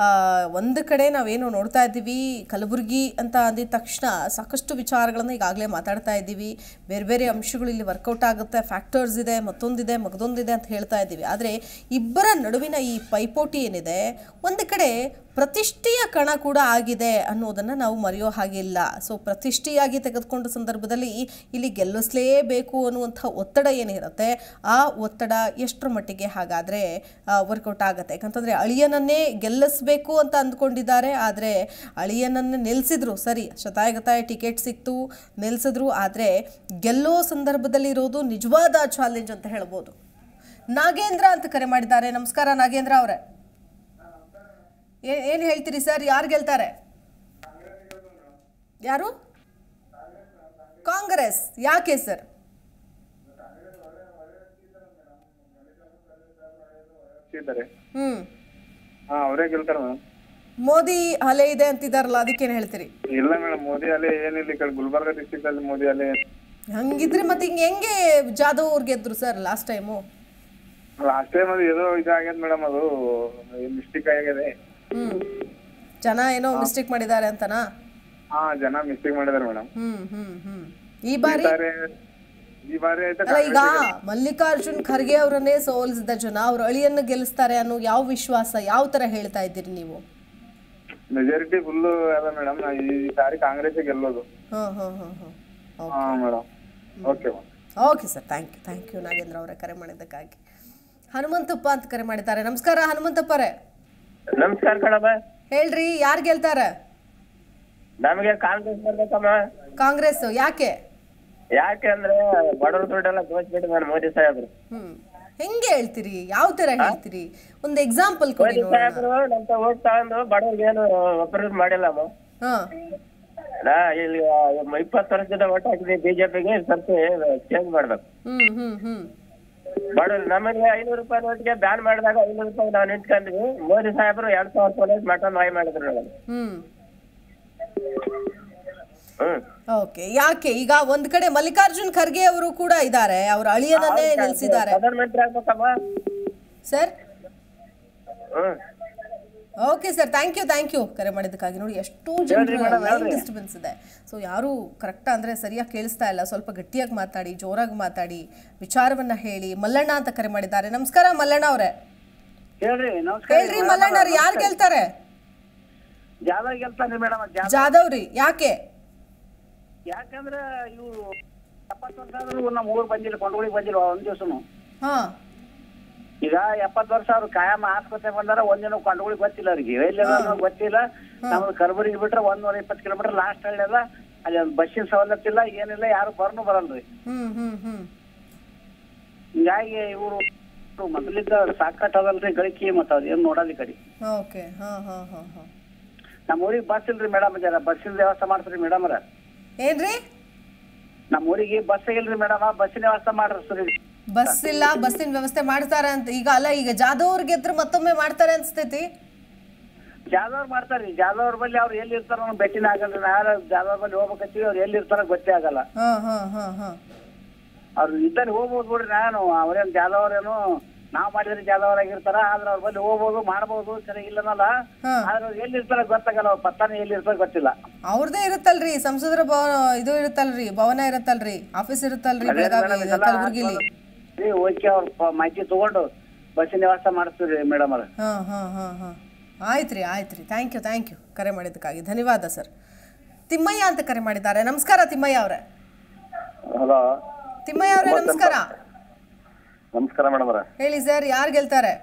ಒಂದು ಕಡೆ ನಾವೇನು ನೋಡ್ತಾ ಇದ್ದೀವಿ, ಕಲಬುರಗಿ ಅಂತ ಅಂದಿದ ತಕ್ಷಣ ಸಾಕಷ್ಟು ವಿಚಾರಗಳನ್ನು ಈಗಾಗಲೇ ಮಾತಾಡ್ತಾ ಇದ್ದೀವಿ. ಬೇರೆ ಬೇರೆ ಅಂಶಗಳು ಇಲ್ಲಿ ವರ್ಕೌಟ್ ಆಗುತ್ತೆ, ಫ್ಯಾಕ್ಟರ್ಸ್ ಇದೆ, ಮತ್ತೊಂದಿದೆ ಅಂತ ಹೇಳ್ತಾ ಇದ್ದೀವಿ. ಆದರೆ ಇಬ್ಬರ ನಡುವಿನ ಈ ಪೈಪೋಟಿ ಏನಿದೆ, ಒಂದು ಕಡೆ ಪ್ರತಿಷ್ಠೆಯ ಕಣ ಕೂಡ ಆಗಿದೆ ಅನ್ನೋದನ್ನು ನಾವು ಮರೆಯೋ ಹಾಗಿಲ್ಲ. ಸೊ ಪ್ರತಿಷ್ಠೆಯಾಗಿ ತೆಗೆದುಕೊಂಡ ಸಂದರ್ಭದಲ್ಲಿ ಇಲ್ಲಿ ಗೆಲ್ಲಿಸಲೇಬೇಕು ಅನ್ನುವಂಥ ಒತ್ತಡ ಏನಿರುತ್ತೆ, ಆ ಒತ್ತಡ ಎಷ್ಟರ ಮಟ್ಟಿಗೆ ಹಾಗಾದರೆ ವರ್ಕೌಟ್ ಆಗುತ್ತೆ? ಯಾಕಂತಂದರೆ ಅಳಿಯನನ್ನೇ ಗೆಲ್ಲಿಸಬೇಕು ಅಂತ ಅಂದ್ಕೊಂಡಿದ್ದಾರೆ, ಆದರೆ ಅಳಿಯನನ್ನೇ ನಿಲ್ಲಿಸಿದ್ರು. ಸರಿ, ಶತಾಯಗತಾಯ ಟಿಕೆಟ್ ಸಿಕ್ತು, ನಿಲ್ಲಿಸಿದ್ರು. ಆದರೆ ಗೆಲ್ಲೋ ಸಂದರ್ಭದಲ್ಲಿ ಇರೋದು ನಿಜವಾದ ಚಾಲೆಂಜ್ ಅಂತ ಹೇಳ್ಬೋದು. ನಾಗೇಂದ್ರ ಅಂತ ಕರೆ ಮಾಡಿದ್ದಾರೆ. ನಮಸ್ಕಾರ ನಾಗೇಂದ್ರ ಅವರೇ, ಏನು ಹೇಳ್ತೀರಿ ಸರ್? ಯಾರು ಗೆಲ್ತಾರೆ? ಯಾರು? ಕಾಂಗ್ರೆಸ್. ಯಾಕೆ ಸರ್? ಅವರೇ ಗೆಲ್ತಾರೆ ಮೇಡಮ್. ಮೋದಿ ಅಲೆ ಇದೆ ಅಂತಿದಾರಲ್ಲ, ಅದಕ್ಕೇನು ಹೇಳ್ತೀರಿ? ಇಲ್ಲ ಮೇಡಮ್, ಮೋದಿ ಅಲೆ ಏನಿಲ್ಲ. ಈ ಕಡೆ ಗುಲ್ಬರ್ಗ ಡಿಸ್ಟ್ರಿಕ್ಟ್ ಅಲ್ಲಿ ಮೋದಿ ಅಲೆ. ಹಂಗಿದ್ರೆ ಮತ್ತೆ ಹೆಂಗೆ ಜಾಧವ್ ಅವ್ರು ಗೆದ್ರು sir last time? Last time ಅದು ಏನೋ ಇದಾಗ್ಯದ ಮೇಡಮ್, ಅದು ಮಿಸ್ಟೇಕ್ ಆಗಿದೆ. ಜನ ಏನೋ ಮಿಸ್ಟೇಕ್ ಮಾಡಿದ್ದಾರೆ ಅಂತನಾ? ಜನ ಮಿಸ್ಟೇಕ್ ಮಾಡಿದಾರೆ ಮೇಡಮ್. ಈ ಬಾರಿ ಅಲ್ಲ, ಈಗ ಮಲ್ಲಿಕಾರ್ಜುನ್ ಖರ್ಗೆ ಅವರನ್ನೇ ಸೋಲಿಸಿದ ಜನ ಅವ್ರ ಅಳಿಯನ್ನು ಗೆಲ್ಲಿಸ್ತಾರೆ ಅನ್ನೋ ಯಾವ ವಿಶ್ವಾಸ, ಯಾವ ತರ ಹೇಳ್ತಾ ಇದ್ದೀರಿ ನೀವು? ಮೆಜಾರಿಟಿ ಫುಲ್ ಅದ ಮೇಡಮ್, ಈ ಸಾರಿ ಕಾಂಗ್ರೆಸ್ ಗೆಲ್ಲೋದು. Madam okay sir, thank you Nagendra ಅವರೇ ಕರೆ ಮಾಡಿದ್ದಕ್ಕಾಗಿ. ಹನುಮಂತಪ್ಪ ಅಂತ ಕರೆ ಮಾಡಿದ್ದಾರೆ. ನಮಸ್ಕಾರ ಹನುಮಂತಪ್ಪರೇ. ನಮಸ್ಕಾರ ಕಣಮ್ಮ. ಹೇಳ್ರಿ, ಯಾರು ಗೆಲ್ತಾರೆ? ನಮಗೆ ಕಾಂಗ್ರೆಸ್ ಬರ್ಬೇಕಮ್ಮ. ಕಾಂಗ್ರೆಸ್. ಯಾಕೆ ಅಂದ್ರೆ ಬಡವ್ರ ದುಡ್ಡೆಲ್ಲ ದೋಚ್ಬಿಟ್ಟಿದ್ದಾರೆ ಮೋದಿ ಸಾಹೇಬ್ರು. ಹೆಂಗೆ ಹೇಳ್ತೀರಿ? ಯಾವ ತರ ಹೇಳ್ತೀರಿ? ಒಂದು ಎಕ್ಸಾಂಪಲ್ ಕೊಡಿ. ಮೋದಿ ಸಾಹೇಬ್ರು ನಮ್ತ ಓಟ್ ತಗೊಂಡು ಬಡವ್ರಿಗೆ ಏನು ಒಬ್ಬರು ಮಾಡಿಲ್ಲಮ್ಮ. ಇಲ್ಲಿ 20 ವರ್ಷದ ಓಟ್ ಹಾಕಿದ್ವಿ ಬಿಜೆಪಿಗೆ, ಸ್ವಲ್ಪ ಚೇಂಜ್ ಮಾಡ್ಬೇಕು. ಬಡವ್ರು ನಮಗೆ 500 ರೂಪಾಯಿ ನೋಟಿಗೆ ಬ್ಯಾನ್ ಮಾಡಿದಾಗ 500 ರೂಪಾಯಿ ನಾವು ನಿಂತ್ಕೊಂಡ್ವಿ. ಮೋದಿ ಸಾಹೇಬ್ರು 2000 ರೂಪಾಯಿ ಮಟನ್ ಮಾಯ ಮಾಡಿದ್ರು ನಮಗೆ. ಓಕೆ, ಯಾಕೆ? ಈಗ ಒಂದ್ ಕಡೆ ಮಲ್ಲಿಕಾರ್ಜುನ್ ಖರ್ಗೆ ಅವರು ಕೂಡ ಇದ್ದಾರೆ, ಅವರ ಅಳಿಯನನ್ನೇ ನಿಲ್ಲಿಸಿದ್ದಾರೆ. ಪ್ರಧಾನಮಂತ್ರಿ ಆಗ್ಬೇಕಮ್ಮ sir. Okay sir, thank you ಕರೆ ಮಾಡಿದ್ದಕ್ಕಾಗಿ. ನೋಡಿ, ಎಷ್ಟು ಡಿಸ್ಟರ್ಬೆನ್ಸ್ ಇದೆ. ಸೊ ಯಾರು ಕರೆಕ್ಟ್ ಅಂದ್ರೆ ಸರಿಯಾಗಿ ಕೇಳಿಸ್ತಾ ಇಲ್ಲ. ಸ್ವಲ್ಪ ಗಟ್ಟಿಯಾಗಿ ಮಾತಾಡಿ, ಜೋರಾಗಿ ಮಾತಾಡಿ, ವಿಚಾರವನ್ನ ಹೇಳಿ. ಮಲ್ಲಣ್ಣ ಅಂತ ಕರೆ ಮಾಡಿದ್ದಾರೆ. ನಮಸ್ಕಾರ ಮಲ್ಲಣ್ಣ ಅವರೇ. ಹೇಳ್ರಿ ಮಲ್ಲಣ್ಣ ಅವ್ರು, ಯಾರು ಗೆಲ್ತಾರೆ? ಜಾಧವ್ ಗೆಲ್ತಾನೆ ಮೇಡಮ್. ಜಾಧವ್ ರೀ. ಯಾಕಂದ್ರೆ ಇವು 70 ವರ್ಷ ಆದ್ರೂ ನಮ್ಮ ಊರ್ ಬಂದಿಲ್ಲ, ಕೊಂಡೋಳಿಗೆ ಬಂದಿಲ್ಲ ಒಂದ್ ದಿವ್ಸನು. ಈಗ 70 ವರ್ಷ ಅವ್ರು ಕಾಯಂ ಆಸ್ಪತ್ರೆ ಬಂದಾರ, ಒಂದಿನ ಕೊಂಡೋಳಿಗೆ ಗೊತ್ತಿಲ್ಲ ಅವ್ರಿಗೆ, ಎಲ್ಲಿ ಗೊತ್ತಿಲ್ಲ. ನಮ್ದು ಕಲಬುರಗಿ ಬಿಟ್ರೆ 120 ಕಿಲೋಮೀಟರ್ ಲಾಸ್ಟ್ ಹಳ್ಳಿ ಅದ, ಅಲ್ಲಿ ಒಂದು ಬಸ್ಸಿನ ಸವಲತ್ತು ಇಲ್ಲ, ಏನಿಲ್ಲ, ಯಾರು ಬರಲ್ರಿ. ಹಿಂಗಾಗಿ ಇವ್ರು ಮೊದಲಿದ್ದ ಸಾಕಟ್ ಅದಲ್ರಿ ಗಳಿಕೆ, ಮತ್ತ ಅದೇನ್ ನೋಡಲ್ಲ ಈ ಕಡೆ. ನಮ್ಮ ಊರಿಗೆ ಬಸ್ ಇಲ್ರಿ ಮೇಡಮ್, ಬಸ್ಸಿನ ವ್ಯವಸ್ಥೆ ಮಾಡ್ತೀರಿ ಮೇಡಮ್ ಅವ್ರ. ಏನ್ರಿ? ನಮ್ಮ ಊರಿಗೆ ಬಸ್ ಇಲ್ರಿ ಮೇಡಮ್, ಬಸ್ಸಿನ ವ್ಯವಸ್ಥೆ ಮಾಡ್ರಿ. ಬಸ್ ಇಲ್ಲ, ಬಸ್ಸಿನ ವ್ಯವಸ್ಥೆ ಮಾಡ್ತಾರ ಅಂತ. ಈಗ ಅಲ್ಲ, ಈಗ ಜಾಧವ್ ಅವ್ರ ಗೆದ್ರೆ ಮತ್ತೊಮ್ಮೆ ಮಾಡ್ತಾರೆ ಅನ್ಸ್ತೈತಿ. ಜಾಧವ್ ಮಾಡ್ತಾರ್ರಿ. ಜಾಧವ್ ಅವ್ರ ಬಲ್ಲಿ ಅವ್ರು ಎಲ್ಲಿ ಇರ್ತಾರ ಭೇಟಿನ ಆಗಲ್ರಿ. ನಾಳೆ ಜಾಧವ್ ಬಲ್ಲಿ ಹೋಗ್ಬೇಕತ್ತೀವಿ, ಅವ್ರು ಎಲ್ಲಿ ಇರ್ತಾರ ಗೊತ್ತೇ ಆಗಲ್ಲ. ಅವ್ರು ಇದ್ದಲ್ಲಿ ಹೋಗ್ಬೋದು ಬಿಡ್ರಿ. ನಾನು ಅವ್ರೇನು ಜಾಧವ್ ಅವ್ರೇನು ನಾವ್ ಮಾಡಿದ್ರೆ ಜಾಧವ್ ಅವ್ರಾಗಿರ್ತಾರ, ಆದ್ರೆ ಅವ್ರ ಬಲ್ಲಿ ಹೋಗ್ಬೋದು, ಮಾಡ್ಬೋದು, ಸರಿ ಇಲ್ಲನಲ್ಲ. ಆದ್ರೆ ಅವ್ರು ಎಲ್ಲಿ ಇರ್ತಾರ ಗೊತ್ತಾಗಲ್ಲ, ಅವ್ರ ಪತ್ತಾನೆ ಎಲ್ಲಿ ಇರ್ತಾರ ಗೊತ್ತಿಲ್ಲ. ಅವ್ರದೇ ಇರುತ್ತಲ್ರಿ ಸಂಸದರ ಭವನ, ಇದು ಇರುತ್ತಲ್ರಿ, ಭವನ ಇರುತ್ತಲ್ರಿ, ಆಫೀಸ್ ಇರುತ್ತಲ್ರಿ ಕಲಬುರ್ಗಿಲಿ. ಹೋಗಿ ಅವ್ರ ಮಾಹಿತಿ ತಗೊಂಡು ಬಸ್ಸಿನ ವ್ಯವಸ್ಥೆ ಮಾಡಿಸ್ತೀವಿ ಮೇಡಮ್ ಅವ್ರ. ಆಯ್ತ್ರಿ. ಥ್ಯಾಂಕ್ ಯು ಕರೆ ಮಾಡಿದ್ದಕ್ಕಾಗಿ. ಧನ್ಯವಾದ ಸರ್. ತಿಮ್ಮಯ್ಯ ಅಂತ ಕರೆ ಮಾಡಿದ್ದಾರೆ. ನಮಸ್ಕಾರ ತಿಮ್ಮಯ್ಯ ಅವರೇ. ತಿಮ್ಮಯ್ಯ ಅವರೇ ನಮಸ್ಕಾರ. ನಮಸ್ಕಾರ ಮೇಡಮ್ ಅವರೇ. ಹೇಳಿ ಸರ್, ಯಾರು ಗೆಲ್ತಾರೆ?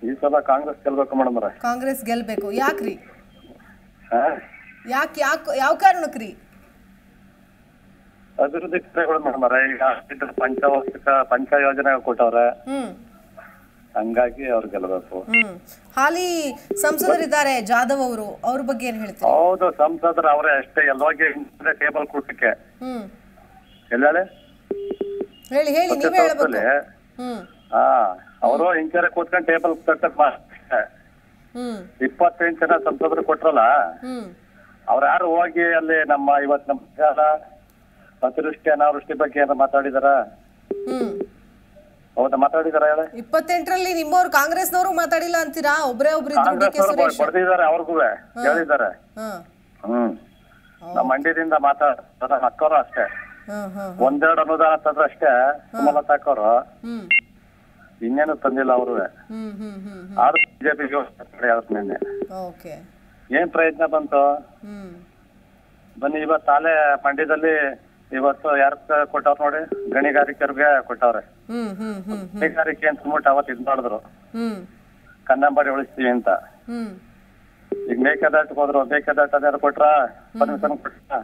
ಈ ಸಲ ಕಾಂಗ್ರೆಸ್ ಗೆಲ್ಬೇಕು ಮೇಡಮ್ ಅವರೇ. ಕಾಂಗ್ರೆಸ್ ಗೆಲ್ಬೇಕು. ಯಾಕ್ರಿ? ಯಾವ ಕಾರಣಕ್ರಿ? ಅಭಿವೃದ್ಧಿ ಕಾರ್ಯಗಳು ಮೇಡಮ್ ಈಗ ಪಂಚ ಯೋಜನೆ ಕೊಟ್ಟವ್ರೆ, ಹಂಗಾಗಿ ಅವ್ರು ಗೆಲ್ಲಬೇಕು. ಹಾಲಿ ಸಂಸದರಿದ್ದಾರೆ ಜಾಧವ್ ಅವರು, ಅವ್ರ ಬಗ್ಗೆ ಏನ್ ಹೇಳ್ತೀವಿ? ಹೌದು, ಸಂಸದರು ಅವರೇ ಅಷ್ಟೇ. ಎಲ್ಲೋಗಿ ಟೇಬಲ್ ಕೂಟಕ್ಕೆ ಎಲ್ಲ ಹೇಳಿ ಹೇಳಿ ನೀವೇ ಹೇಳ್ಬೇಕು. ಅವರು ಇಂಚರ ಕೂತ್ಕೊಂಡು ಟೇಬಲ್ ಕಟ್ಟಕ್ 28 ಜನ ಸಂಸದರು ಕೊಟ್ರಲ್ಲ, ಅವ್ರ ಯಾರು ಹೋಗಿ ಅಲ್ಲಿ ಇವತ್ ನಮ್ಮ ಅತಿವೃಷ್ಟಿ ಅನಾವೃಷ್ಟಿ ಬಗ್ಗೆ ಏನೋ ಮಾತಾಡಿದಾರ? ಹೌದಾ, ಮಾತಾಡಿದಾರ ಹೇಳಿ? 28ರಲ್ಲಿ ನಿಮ್ಮವ್ರು ಕಾಂಗ್ರೆಸ್ನವರು ಮಾತಾಡಿಲ್ಲ ಅಂತೀರಾ? ಒಬ್ರೇ ಒಬ್ರು ಬಡ್ದಿದ್ದಾರೆ, ಅವ್ರಿಗೂ ಹೇಳಿದ್ದಾರೆ. ನಮ್ಮ ಮಂಡ್ಯದಿಂದ ಮಾತಾಡ ಅಕ್ಕವರು ಅಷ್ಟೇ, ಒಂದೆರಡು ಅನುದಾನ ತಂದ್ರೆ ಅಷ್ಟೇ. ಸುಮಲತಾ ಅಕ್ಕವರು ಇನ್ನೇನು ತಂದಿಲ್ಲ ಅವರು. ಆದ್ರೂ ಬಿಜೆಪಿಗೆ ನಿನ್ನೆ ಏನ್ ಪ್ರಯತ್ನ ಬಂತು? ಬನ್ನಿ ಇವತ್ತು ತಾಲೆ ಮಂಡ್ಯದಲ್ಲಿ ಇವತ್ತು ಯಾರ ಕೊಟ್ಟವ್ರ ನೋಡಿ, ಗಣಿಗಾರಿಕೆಯವ್ರಿಗೆ ಕೊಟ್ಟವ್ರೆ. ಗಣಿಗಾರಿಕೆ ಅಂತ ಅಂದ್ಬಿಟ್ಟು ಅವತ್ತು ಇದ್ ಮಾಡಿದ್ರು, ಕನ್ನಂಬಾಡಿ ಉಳಿಸ್ತೀವಿ ಅಂತ. ಈಗ ಮೇಕೆದಾಟಿಗೆ ಹೋದ್ರು, ಮೇಕೆದಾಟ ಅದ್ಯಾರು ಕೊಟ್ರ? ಪರ್ಮಿಷನ್ ಕೊಟ್ರ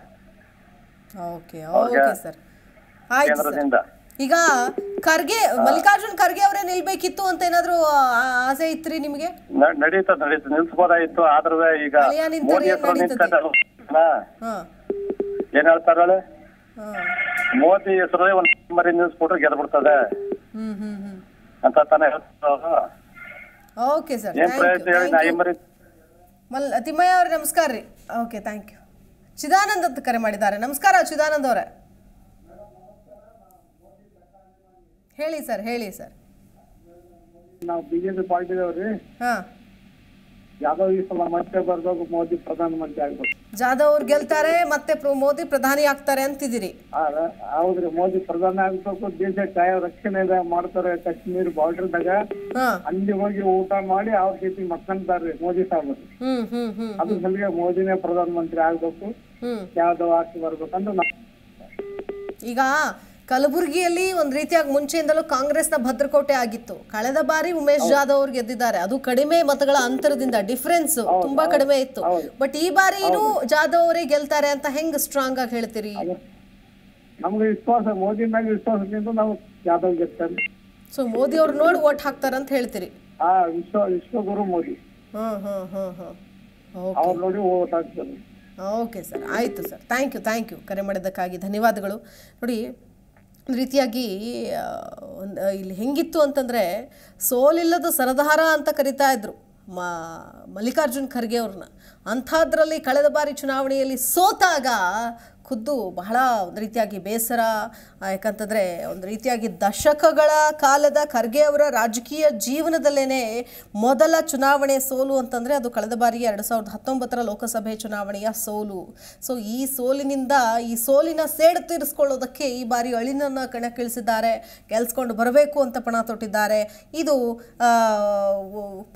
ಕೇಂದ್ರದಿಂದ. ಈಗ ಖರ್ಗೆ, ಮಲ್ಲಿಕಾರ್ಜುನ್ ಖರ್ಗೆ ಅವರೇ ನಿಲ್ಬೇಕಿತ್ತು ಅಂತ ಏನಾದ್ರು ಆಸೆ ಇತ್ರಿ ನಿಮ್ಗೆ? ನಡೀತದ ನಿಲ್ಸ್ಬೋದಾಗಿತ್ತು, ಆದ್ರೂ ಈಗ ಮೋದಿ ಹತ್ರ ಏನ್ ಹೇಳ್ತಾರ? ಮೋದಿ ಹೆಸರು ಒಂದ್ ಮರಿ ನಿಲ್ಸ್ಬಿಟ್ರೆ ಗೆದ್ಬಿಡ್ತದೆ ಅಂತ ತಾನೇ ಹೇಳ್ತಾರ. ಓಕೆ ಸರ್, ತಿಮ್ಮಯ್ಯ ಅವ್ರೆ ನಮಸ್ಕಾರ ರೀ. Okay, thank you. ಚಿದಾನಂದ್ ಅಂತ ಕರೆ ಮಾಡಿದ್ದಾರೆ. ನಮಸ್ಕಾರ ಚಿದಾನಂದ್ ಅವರೇ, ಹೇಳಿ ಸರ್. ಹೇಳಿ ಸರ್. ನಾವು ಬಿಜೆಪಿ ಪಾರ್ಟಿದವ್ರಿ. ಜಾಧವ್ ಈ ಸಲ ಮತ್ತೆ ಬರ್ಬೇಕು, ಮೋದಿ ಪ್ರಧಾನಮಂತ್ರಿ ಆಗ್ಬೇಕು. ಜಾಧವ್ ಅವ್ರು ಗೆಲ್ತಾರೆ, ಮತ್ತೆ ಮೋದಿ ಪ್ರಧಾನಿ ಆಗ್ತಾರೆ ಅಂತಿದ್ದೀರಿ? ಹೌದ್ರಿ, ಮೋದಿ ಪ್ರಧಾನಿ ಆಗ್ಬೇಕು. ದೇಶ ಕಾಯ ರಕ್ಷಣೆ ಮಾಡ್ತಾರೆ. ಕಾಶ್ಮೀರ್ ಬಾರ್ಡರ್ದಾಗ ಅಲ್ಲಿ ಹೋಗಿ ಊಟ ಮಾಡಿ ಅವ್ರ ಜೊತೆ ಮಕ್ಕಂತಾರ್ರಿ ಮೋದಿ ಸಾಹೇಬರು. ಅದ್ರ ಸಲಿಗೆ ಮೋದಿನೇ ಪ್ರಧಾನಮಂತ್ರಿ ಆಗ್ಬೇಕು, ಜಾಧವ್ ಆಗಿ ಬರ್ಬೇಕಂತ. ಈಗ ಕಲಬುರಗಿಯಲ್ಲಿ ಒಂದ್ ರೀತಿಯಾಗಿ ಮುಂಚೆಯಿಂದಲೂ ಕಾಂಗ್ರೆಸ್ನ ಭದ್ರಕೋಟೆ ಆಗಿತ್ತು. ಕಳೆದ ಬಾರಿ ಉಮೇಶ್ ಜಾಧವ್ ಅವ್ರು ಗೆದ್ದಿದ್ದಾರೆ, ಅದು ಕಡಿಮೆ ಮತಗಳ ಅಂತರದಿಂದ, ಡಿಫರೆನ್ಸ್ ತುಂಬಾ ಕಡಿಮೆ ಇತ್ತು. ಬಟ್ ಈ ಬಾರಿನೂ ಜಾಧವ್ ಅವರೇ ಗೆಲ್ತಾರೆ ಅಂತ ಹೆಂಗ್ ಸ್ಟ್ರಾಂಗ್ ಆಗಿ ಹೇಳ್ತೀರಿ? ನಮ್ಗೆ ವಿಶ್ವಾಸ, ಮೋದಿ ಮೇಲೆ ವಿಶ್ವಾಸದಿಂದ ನಾವು ಜಾಧವ್ ಗೆಲ್ತಾರೆ. ಸೊ ಮೋದಿ ಅವ್ರು ನೋಡಿ ವೋಟ್ ಹಾಕ್ತಾರ ಅಂತ ಹೇಳ್ತೀರಿ? ವಿಶ್ವಗುರು ಮೋದಿ ಅವ್ರು ನೋಡಿ ವೋಟ್ ಹಾಕ್ತಾರೆ. ಓಕೆ ಸರ್, ಆಯ್ತು ಸರ್, ಥ್ಯಾಂಕ್ ಯು ಕರೆ ಮಾಡಿದ್ದಕ್ಕಾಗಿ ಧನ್ಯವಾದಗಳು. ನೋಡಿ, ಒಂದು ರೀತಿಯಾಗಿ ಇಲ್ಲಿ ಹೆಂಗಿತ್ತು ಅಂತಂದರೆ, ಸೋಲಿಲ್ಲದ ಸರದಾರ ಅಂತ ಕರಿತಾ ಇದ್ರು ಮಲ್ಲಿಕಾರ್ಜುನ್ ಖರ್ಗೆ ಅವ್ರನ್ನ. ಅಂಥದ್ರಲ್ಲಿ ಕಳೆದ ಬಾರಿ ಚುನಾವಣೆಯಲ್ಲಿ ಸೋತಾಗ ಖುದ್ದು ಬಹಳ ಒಂದು ರೀತಿಯಾಗಿ ಬೇಸರ. ಯಾಕಂತಂದರೆ ಒಂದು ರೀತಿಯಾಗಿ ದಶಕಗಳ ಕಾಲದ ಖರ್ಗೆ ಅವರ ರಾಜಕೀಯ ಜೀವನದಲ್ಲೇ ಮೊದಲ ಚುನಾವಣೆ ಸೋಲು ಅಂತಂದರೆ ಅದು ಕಳೆದ ಬಾರಿ 2019 ಲೋಕಸಭೆ ಚುನಾವಣೆಯ ಸೋಲು. ಸೊ ಈ ಸೋಲಿನಿಂದ, ಈ ಸೋಲಿನ ಸೇಡು ತೀರಿಸ್ಕೊಳ್ಳೋದಕ್ಕೆ ಈ ಬಾರಿ ಅಳಿನನ್ನು ಕಣಕ್ಕಿಳಿಸಿದ್ದಾರೆ. ಗೆಲ್ಸ್ಕೊಂಡು ಬರಬೇಕು ಅಂತ ಪಣ ತೊಟ್ಟಿದ್ದಾರೆ. ಇದು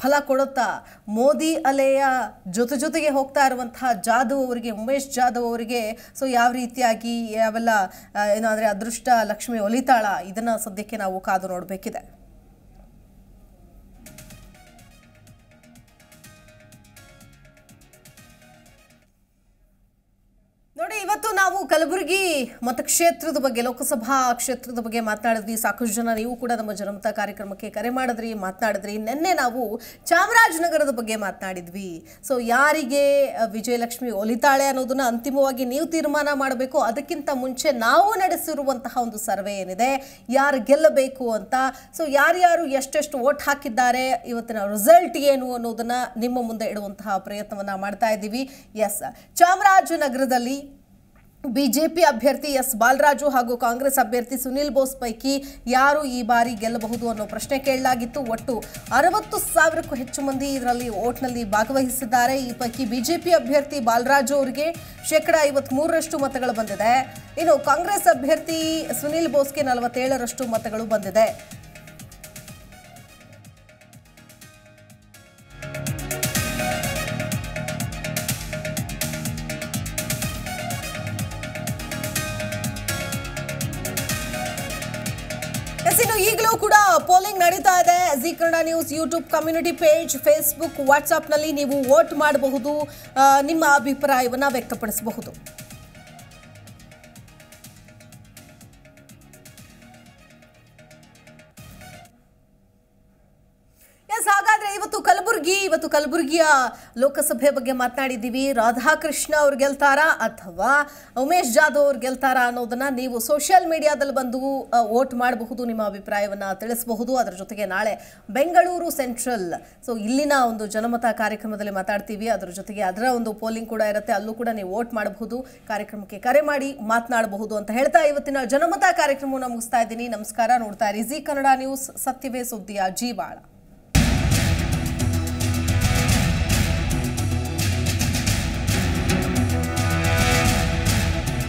ಫಲ ಕೊಡುತ್ತಾ? ಮೋದಿ ಅಲೆಯ ಜೊತೆಗೆ ಹೋಗ್ತಾ ಇರುವಂತಹ ಜಾಧವ್ ಅವರಿಗೆ, ಉಮೇಶ್ ಜಾಧವ್ ಅವರಿಗೆ ಸೊ ಯಾವ ರೀತಿಯಾಗಿ ಯಾವೆಲ್ಲ ಏನಾದರೆ ಅದೃಷ್ಟ ಲಕ್ಷ್ಮಿ ಒಲಿತಾಳ, ಇದನ್ನ ಸದ್ಯಕ್ಕೆ ನಾವು ಕಾದು ನೋಡಬೇಕಿದೆ. ನೋಡಿ, ಇವತ್ತು ನಾವು ಕಲಬುರಗಿ ಮತಕ್ಷೇತ್ರದ ಬಗ್ಗೆ, ಲೋಕಸಭಾ ಕ್ಷೇತ್ರದ ಬಗ್ಗೆ ಮಾತನಾಡಿದ್ವಿ. ಸಾಕಷ್ಟು ಜನ ನೀವು ಕೂಡ ನಮ್ಮ ಜನಮತ ಕಾರ್ಯಕ್ರಮಕ್ಕೆ ಕರೆ ಮಾಡಿದ್ರಿ, ಮಾತನಾಡಿದ್ರಿ. ನಿನ್ನೆ ನಾವು ಚಾಮರಾಜನಗರದ ಬಗ್ಗೆ ಮಾತನಾಡಿದ್ವಿ. ಸೊ ಯಾರಿಗೆ ವಿಜಯಲಕ್ಷ್ಮಿ ಒಲಿತಾಳೆ ಅನ್ನೋದನ್ನ ಅಂತಿಮವಾಗಿ ನೀವು ತೀರ್ಮಾನ ಮಾಡಬೇಕು. ಅದಕ್ಕಿಂತ ಮುಂಚೆ ನಾವು ನಡೆಸಿರುವಂತಹ ಒಂದು ಸರ್ವೆ ಏನಿದೆ, ಯಾರು ಗೆಲ್ಲಬೇಕು ಅಂತ, ಸೊ ಯಾರ್ಯಾರು ಎಷ್ಟೆಷ್ಟು ವೋಟ್ ಹಾಕಿದ್ದಾರೆ, ಇವತ್ತಿನ ರಿಸಲ್ಟ್ ಏನು ಅನ್ನೋದನ್ನ ನಿಮ್ಮ ಮುಂದೆ ಇಡುವಂತಹ ಪ್ರಯತ್ನವನ್ನ ಮಾಡ್ತಾ ಇದ್ದೀವಿ. ಎಸ್, ಚಾಮರಾಜನಗರದಲ್ಲಿ ಬಿಜೆಪಿ ಅಭ್ಯರ್ಥಿ ಎಸ್ ಬಾಲರಾಜು ಹಾಗೂ ಕಾಂಗ್ರೆಸ್ ಅಭ್ಯರ್ಥಿ ಸುನಿಲ್ ಬೋಸ್ ಪೈಕಿ ಯಾರು ಈ ಬಾರಿ ಗೆಲ್ಲಬಹುದು ಅನ್ನೋ ಪ್ರಶ್ನೆ ಕೇಳಲಾಗಿತ್ತು. ಒಟ್ಟು 60,000ಕ್ಕೂ ಹೆಚ್ಚು ಮಂದಿ ಇದರಲ್ಲಿ ವೋಟ್ನಲ್ಲಿ ಭಾಗವಹಿಸಿದ್ದಾರೆ. ಈ ಪೈಕಿ ಬಿಜೆಪಿ ಅಭ್ಯರ್ಥಿ ಬಾಲರಾಜು ಅವರಿಗೆ 53% ಮತಗಳು ಬಂದಿದೆ. ಇನ್ನು ಕಾಂಗ್ರೆಸ್ ಅಭ್ಯರ್ಥಿ ಸುನಿಲ್ ಬೋಸ್ಗೆ 47% ಮತಗಳು ಬಂದಿದೆ. ಈಗಲೂ ಕೂಡ ಪೋಲಿಂಗ್ ನಡೀತಾ ಇದೆ. Zee Kannada News YouTube community page, Facebook, ವಾಟ್ಸಾಪ್ನಲ್ಲಿ ನೀವು ವೋಟ್ ಮಾಡಬಹುದು, ನಿಮ್ಮ ಅಭಿಪ್ರಾಯವನ್ನು ವ್ಯಕ್ತಪಡಿಸಬಹುದು. ಕಲಬುರಗಿಯ ಲೋಕಸಭೆ ಬಗ್ಗೆ ಮಾತನಾಡಿದ್ದೀವಿ. ರಾಧಾಕೃಷ್ಣ ಅವ್ರು ಗೆಲ್ತಾರಾ ಅಥವಾ ಉಮೇಶ್ ಜಾಧವ್ ಅವ್ರು ಗೆಲ್ತಾರಾ ಅನ್ನೋದನ್ನ ನೀವು ಸೋಷಿಯಲ್ ಮೀಡಿಯಾದಲ್ಲಿ ಬಂದು ವೋಟ್ ಮಾಡಬಹುದು, ನಿಮ್ಮ ಅಭಿಪ್ರಾಯವನ್ನ ತಿಳಿಸಬಹುದು. ಅದರ ಜೊತೆಗೆ ನಾಳೆ ಬೆಂಗಳೂರು ಸೆಂಟ್ರಲ್, ಸೊ ಇಲ್ಲಿನ ಒಂದು ಜನಮತ ಕಾರ್ಯಕ್ರಮದಲ್ಲಿ ಮಾತಾಡ್ತೀವಿ. ಅದರ ಜೊತೆಗೆ ಅದರ ಒಂದು ಪೋಲಿಂಗ್ ಕೂಡ ಇರುತ್ತೆ, ಅಲ್ಲೂ ಕೂಡ ನೀವು ವೋಟ್ ಮಾಡಬಹುದು, ಕಾರ್ಯಕ್ರಮಕ್ಕೆ ಕರೆ ಮಾಡಿ ಮಾತನಾಡಬಹುದು ಅಂತ ಹೇಳ್ತಾ ಇವತ್ತಿನ ಜನಮತ ಕಾರ್ಯಕ್ರಮವನ್ನು ಮುಗಿಸ್ತಾ ಇದ್ದೀನಿ. ನಮಸ್ಕಾರ. ನೋಡ್ತಾ ಇರಿ ಜಿ ಕನ್ನಡ ನ್ಯೂಸ್, ಸತ್ಯವೇ ಸುದ್ದಿಯ ಜೀವಾಳ.